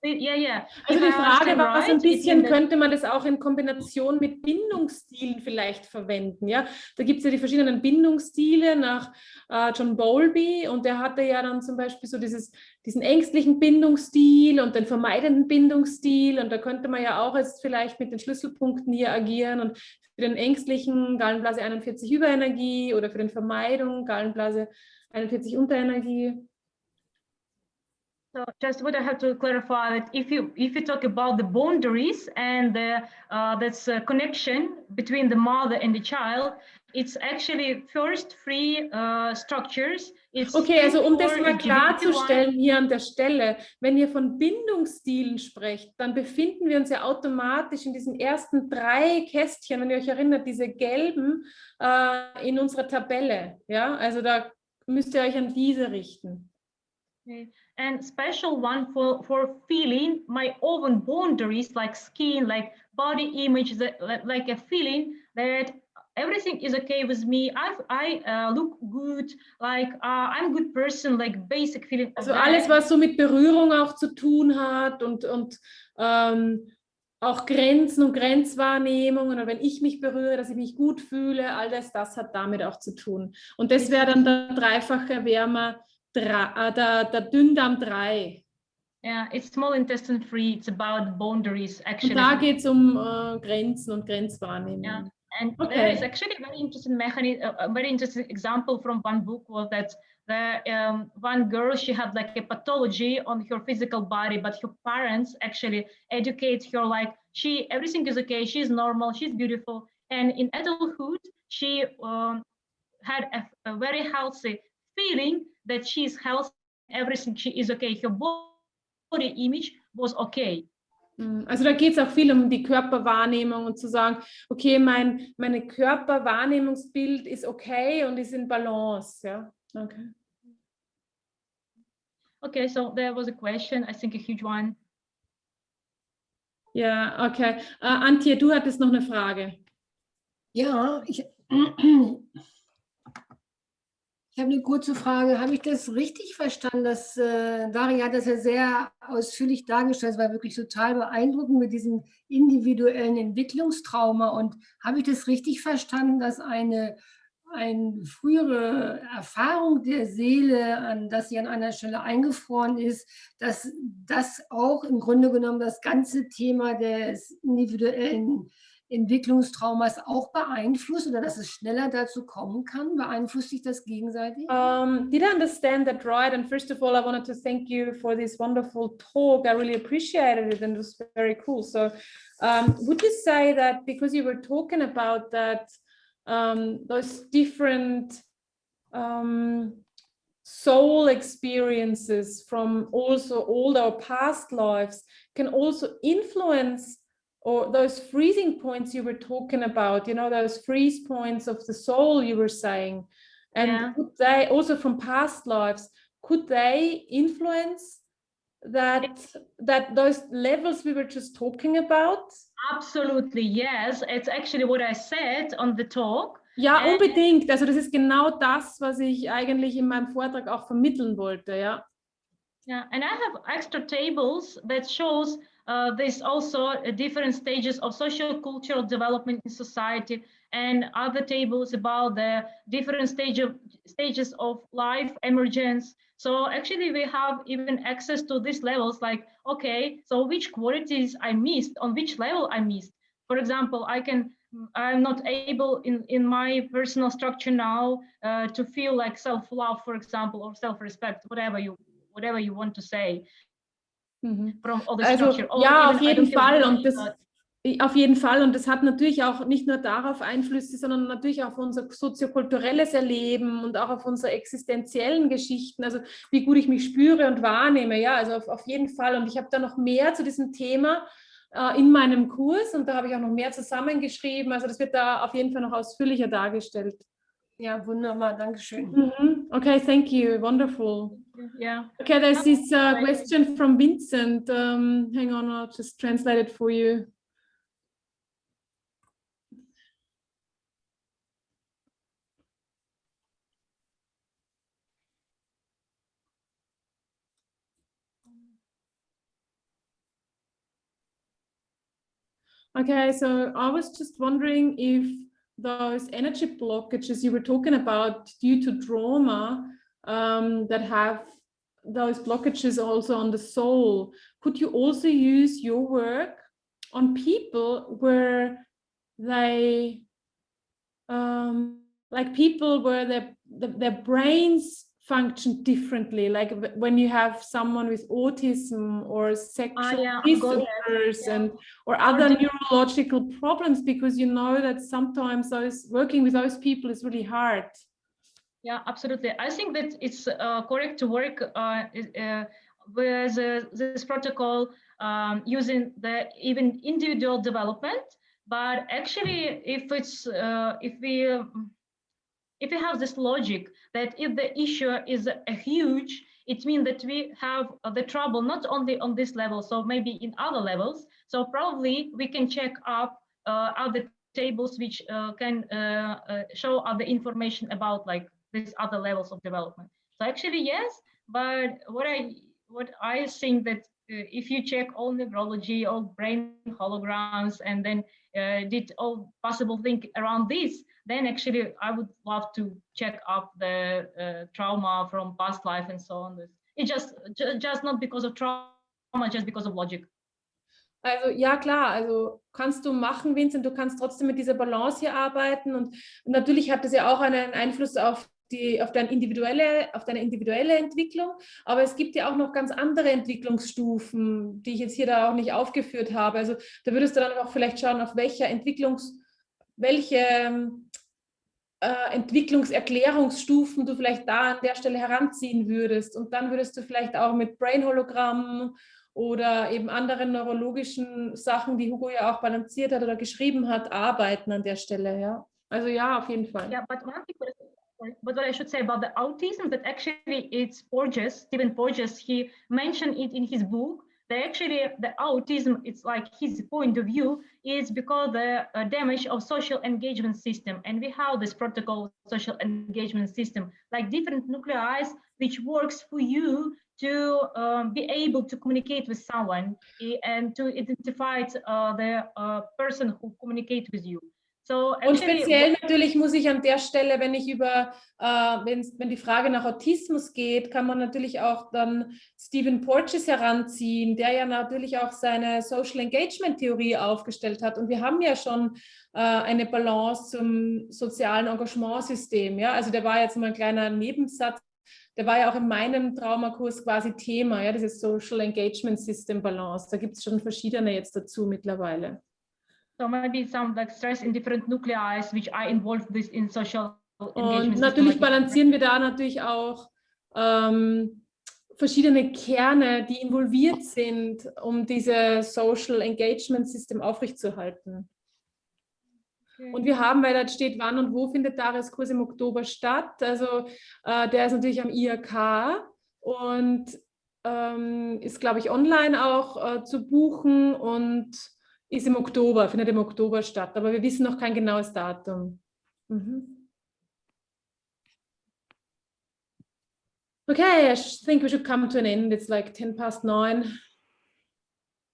Also If die I Frage understand war so ein right, bisschen, könnte man das auch in Kombination mit Bindungsstilen vielleicht verwenden? Ja, da gibt es ja die verschiedenen Bindungsstile nach John Bowlby, und der hatte ja dann zum Beispiel so diesen ängstlichen Bindungsstil und den vermeidenden Bindungsstil, und da könnte man ja auch jetzt vielleicht mit den Schlüsselpunkten hier agieren, und für den ängstlichen Gallenblase 41 Überenergie oder für den Vermeidung Gallenblase 41 Unterenergie. So just what I have to clarify, that if you talk about the boundaries and that's a connection between the mother and the child, it's actually first 3 structures. It's okay, also um das mal GB41. klarzustellen hier an der Stelle, wenn ihr von Bindungsstilen sprecht, dann befinden wir uns ja automatisch in diesen ersten 3 Kästchen, wenn ihr euch erinnert, diese gelben in unserer Tabelle. Ja, also da müsst ihr euch an diese richten. Okay. And special one for feeling my own boundaries, like skin, like body image, like a feeling that everything is okay with me. I look good, like I'm a good person, like basic feeling. Also alles, was so mit Berührung auch zu tun hat und auch Grenzen und Grenzwahrnehmung oder wenn ich mich berühre, dass ich mich gut fühle, all das hat damit auch zu tun. Und das wäre dann der dreifache Wärmer, der Dünndarm 3. Yeah, it's small intestine free. It's about boundaries, actually. Und da geht es um Grenzen und Grenzwahrnehmung. Yeah, and okay. there is actually a very interesting mechanism. A very interesting example from one book was that one girl, she had like a pathology on her physical body, but her parents actually educate her like everything is okay, she's normal, she's beautiful, and in adulthood she had a very healthy feeling that she's healthy, everything she is okay, her body image was okay. Also da geht es auch viel um die Körperwahrnehmung und zu sagen, okay, meine Körperwahrnehmungsbild ist okay und ist in Balance. Ja? Okay. Okay, so there was a question, I think a huge one. Ja, okay. Antje, du hattest noch eine Frage. Ja, ich habe eine kurze Frage. Habe ich das richtig verstanden? Dass Daria hat das ja sehr ausführlich dargestellt. Es war wirklich total beeindruckend mit diesem individuellen Entwicklungstrauma. Und habe ich das richtig verstanden, dass eine frühere Erfahrung der Seele, dass sie an einer Stelle eingefroren ist, dass das auch im Grunde genommen das ganze Thema des individuellen Entwicklungstraumas auch beeinflusst oder dass es schneller dazu kommen kann? Beeinflusst sich das gegenseitig? Did I understand that right? And first of all, I wanted to thank you for this wonderful talk. I really appreciated it and it was very cool. So would you say that because you were talking about that, those different soul experiences from also all our past lives can also influence, or those freezing points you were talking about, you know, those freeze points of the soul you were saying, and could they also from past lives, could they influence that those levels we were just talking about? Absolutely, yes. It's actually what I said on the talk. Ja, unbedingt. Also das ist genau das, was ich eigentlich in meinem Vortrag auch vermitteln wollte, ja. Yeah, and I have extra tables that shows there's also different stages of social cultural development in society, and other tables about the different stages of life emergence. So actually we have even access to these levels, like, okay, so which qualities I missed, on which level I missed. For example, I'm not able in my personal structure now to feel like self-love, for example, or self-respect, whatever you want to say. From all the structure. Also, ja, auf jeden Fall. Und auf jeden Fall. Und das hat natürlich auch nicht nur darauf Einflüsse, sondern natürlich auf unser soziokulturelles Erleben und auch auf unsere existenziellen Geschichten. Also wie gut ich mich spüre und wahrnehme. Ja, also auf jeden Fall. Und ich habe da noch mehr zu diesem Thema in meinem Kurs und da habe ich auch noch mehr zusammengeschrieben. Also das wird da auf jeden Fall noch ausführlicher dargestellt. Ja, wunderbar, danke schön. Okay, thank you, wonderful. Yeah. Okay, there's this question from Vincent. Hang on, I'll just translate it for you. Okay, so I was just wondering if those energy blockages you were talking about due to trauma that have those blockages also on the soul, could you also use your work on people where they like people where their brains function differently, like when you have someone with autism or sexual disorders or other neurological problems, because you know that sometimes working with those people is really hard. Yeah, absolutely. I think that it's correct to work with this protocol using the even individual development. But actually, if we have this logic that if the issue is a huge, it means that we have the trouble not only on this level, so maybe in other levels. So probably we can check up other tables which can show other information about like these other levels of development. So actually, yes, but what I think that if you check all neurology, all brain holograms, and then did all possible things around this, then actually I would love to check up the trauma from past life and so on. It's just not because of trauma, just because of logic. Also ja, klar, also kannst du machen, Vincent, du kannst trotzdem mit dieser Balance hier arbeiten und natürlich hat das ja auch einen Einfluss auf deine individuelle Entwicklung, aber es gibt ja auch noch ganz andere Entwicklungsstufen, die ich jetzt hier da auch nicht aufgeführt habe. Also da würdest du dann auch vielleicht schauen, auf welche Entwicklungserklärungsstufen du vielleicht da an der Stelle heranziehen würdest und dann würdest du vielleicht auch mit Brain-Hologrammen oder eben anderen neurologischen Sachen, die Hugo ja auch balanciert hat oder geschrieben hat, arbeiten an der Stelle, ja. Also ja, auf jeden Fall. Yeah, but what I should say about the autism, that actually it's Porges, Stephen Porges, he mentioned it in his book, that actually the autism, it's like his point of view, is because the damage of social engagement system. And we have this protocol social engagement system, like different nuclei, which works for you to be able to communicate with someone and to identify the person who communicates with you. So und speziell natürlich muss ich an der Stelle, wenn die Frage nach Autismus geht, kann man natürlich auch dann Stephen Porges heranziehen, der ja natürlich auch seine Social Engagement Theorie aufgestellt hat. Und wir haben ja schon eine Balance zum sozialen Engagementsystem. Ja? Also der war jetzt mal ein kleiner Nebensatz. Der war ja auch in meinem Traumakurs quasi Thema, ja, dieses Social Engagement System Balance. Da gibt es schon verschiedene jetzt dazu mittlerweile. So maybe some like stress in different nuclei which are involved in social engagement. Und natürlich balancieren wir da natürlich auch verschiedene Kerne, die involviert sind, um diese Social Engagement System aufrechtzuerhalten. Okay. Und wir haben, weil da steht, wann und wo findet Darius Kurs im Oktober statt. Also der ist natürlich am IHK und ist, glaube ich, online auch zu buchen und ist im Oktober, findet im Oktober statt, aber wir wissen noch kein genaues Datum. Okay, I think we should come to an end. It's like 9:10.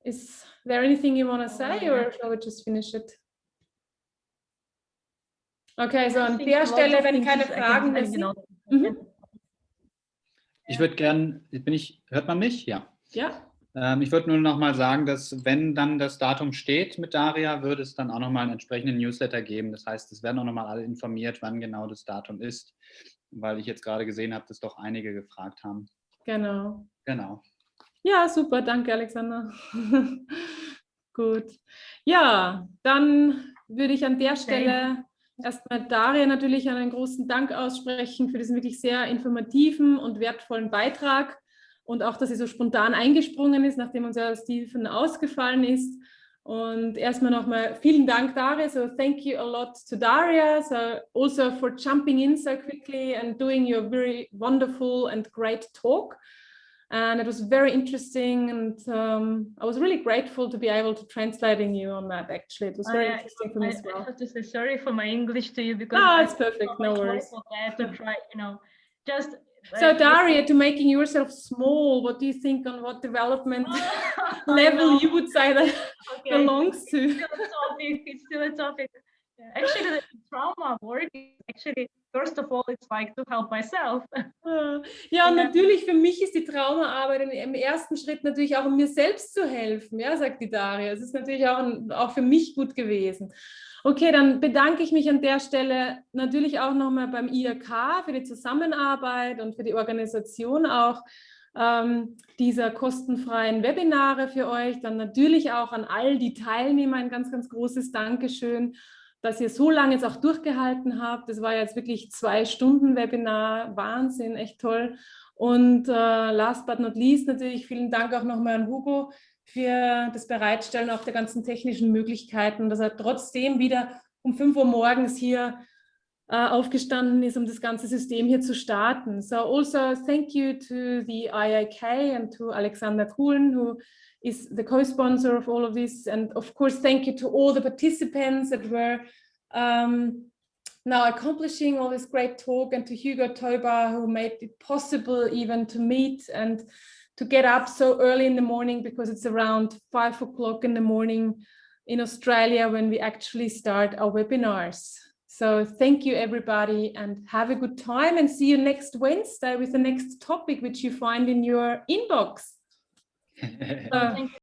Is there anything you want to say or shall we just finish it? Okay, so an der Stelle, wenn keine Fragen mehr sind. Ich würde gern, hört man mich? Ja. Ja. Ich würde nur noch mal sagen, dass wenn dann das Datum steht mit Daria, würde es dann auch noch mal einen entsprechenden Newsletter geben. Das heißt, es werden auch noch mal alle informiert, wann genau das Datum ist, weil ich jetzt gerade gesehen habe, dass doch einige gefragt haben. Genau. Genau. Ja, super, danke Alexander. Gut. Ja, dann würde ich an der Stelle erstmal Daria natürlich einen großen Dank aussprechen für diesen wirklich sehr informativen und wertvollen Beitrag. Und auch, dass sie so spontan eingesprungen ist, nachdem uns ja Stephen ausgefallen ist. Und erstmal nochmal vielen Dank, Daria. So thank you a lot to Daria. So also for jumping in so quickly and doing your very wonderful and great talk. And it was very interesting. And I was really grateful to be able to translating you on that, actually. It was very interesting for me as well. I have to say sorry for my English to you because no, it's perfect. No worries. I have to try, just... So Daria, to making yourself small, what do you think on what development level you would say that belongs to? It's still a topic. Actually, the trauma work is actually, first of all, it's like to help myself. Ja, und natürlich für mich ist die Traumaarbeit im ersten Schritt natürlich auch, um mir selbst zu helfen, ja, sagt die Daria. Es ist natürlich auch für mich gut gewesen. Okay, dann bedanke ich mich an der Stelle natürlich auch nochmal beim IHK für die Zusammenarbeit und für die Organisation auch dieser kostenfreien Webinare für euch. Dann natürlich auch an all die Teilnehmer ein ganz, ganz großes Dankeschön, dass ihr so lange jetzt auch durchgehalten habt. Das war jetzt wirklich 2 Stunden Webinar, Wahnsinn, echt toll. Und last but not least natürlich vielen Dank auch nochmal an Hugo für das Bereitstellen auch der ganzen technischen Möglichkeiten, dass er trotzdem wieder um 5 Uhr morgens hier aufgestanden ist, um das ganze System hier zu starten. So also thank you to the IIK and to Alexander Kuhn, who is the co-sponsor of all of this. And of course, thank you to all the participants that were now accomplishing all this great talk, and to Hugo Teuber, who made it possible even to meet and to get up so early in the morning, because it's around 5 o'clock in the morning in Australia when we actually start our webinars. So thank you, everybody, and have a good time, and see you next Wednesday with the next topic, which you find in your inbox. Thank you.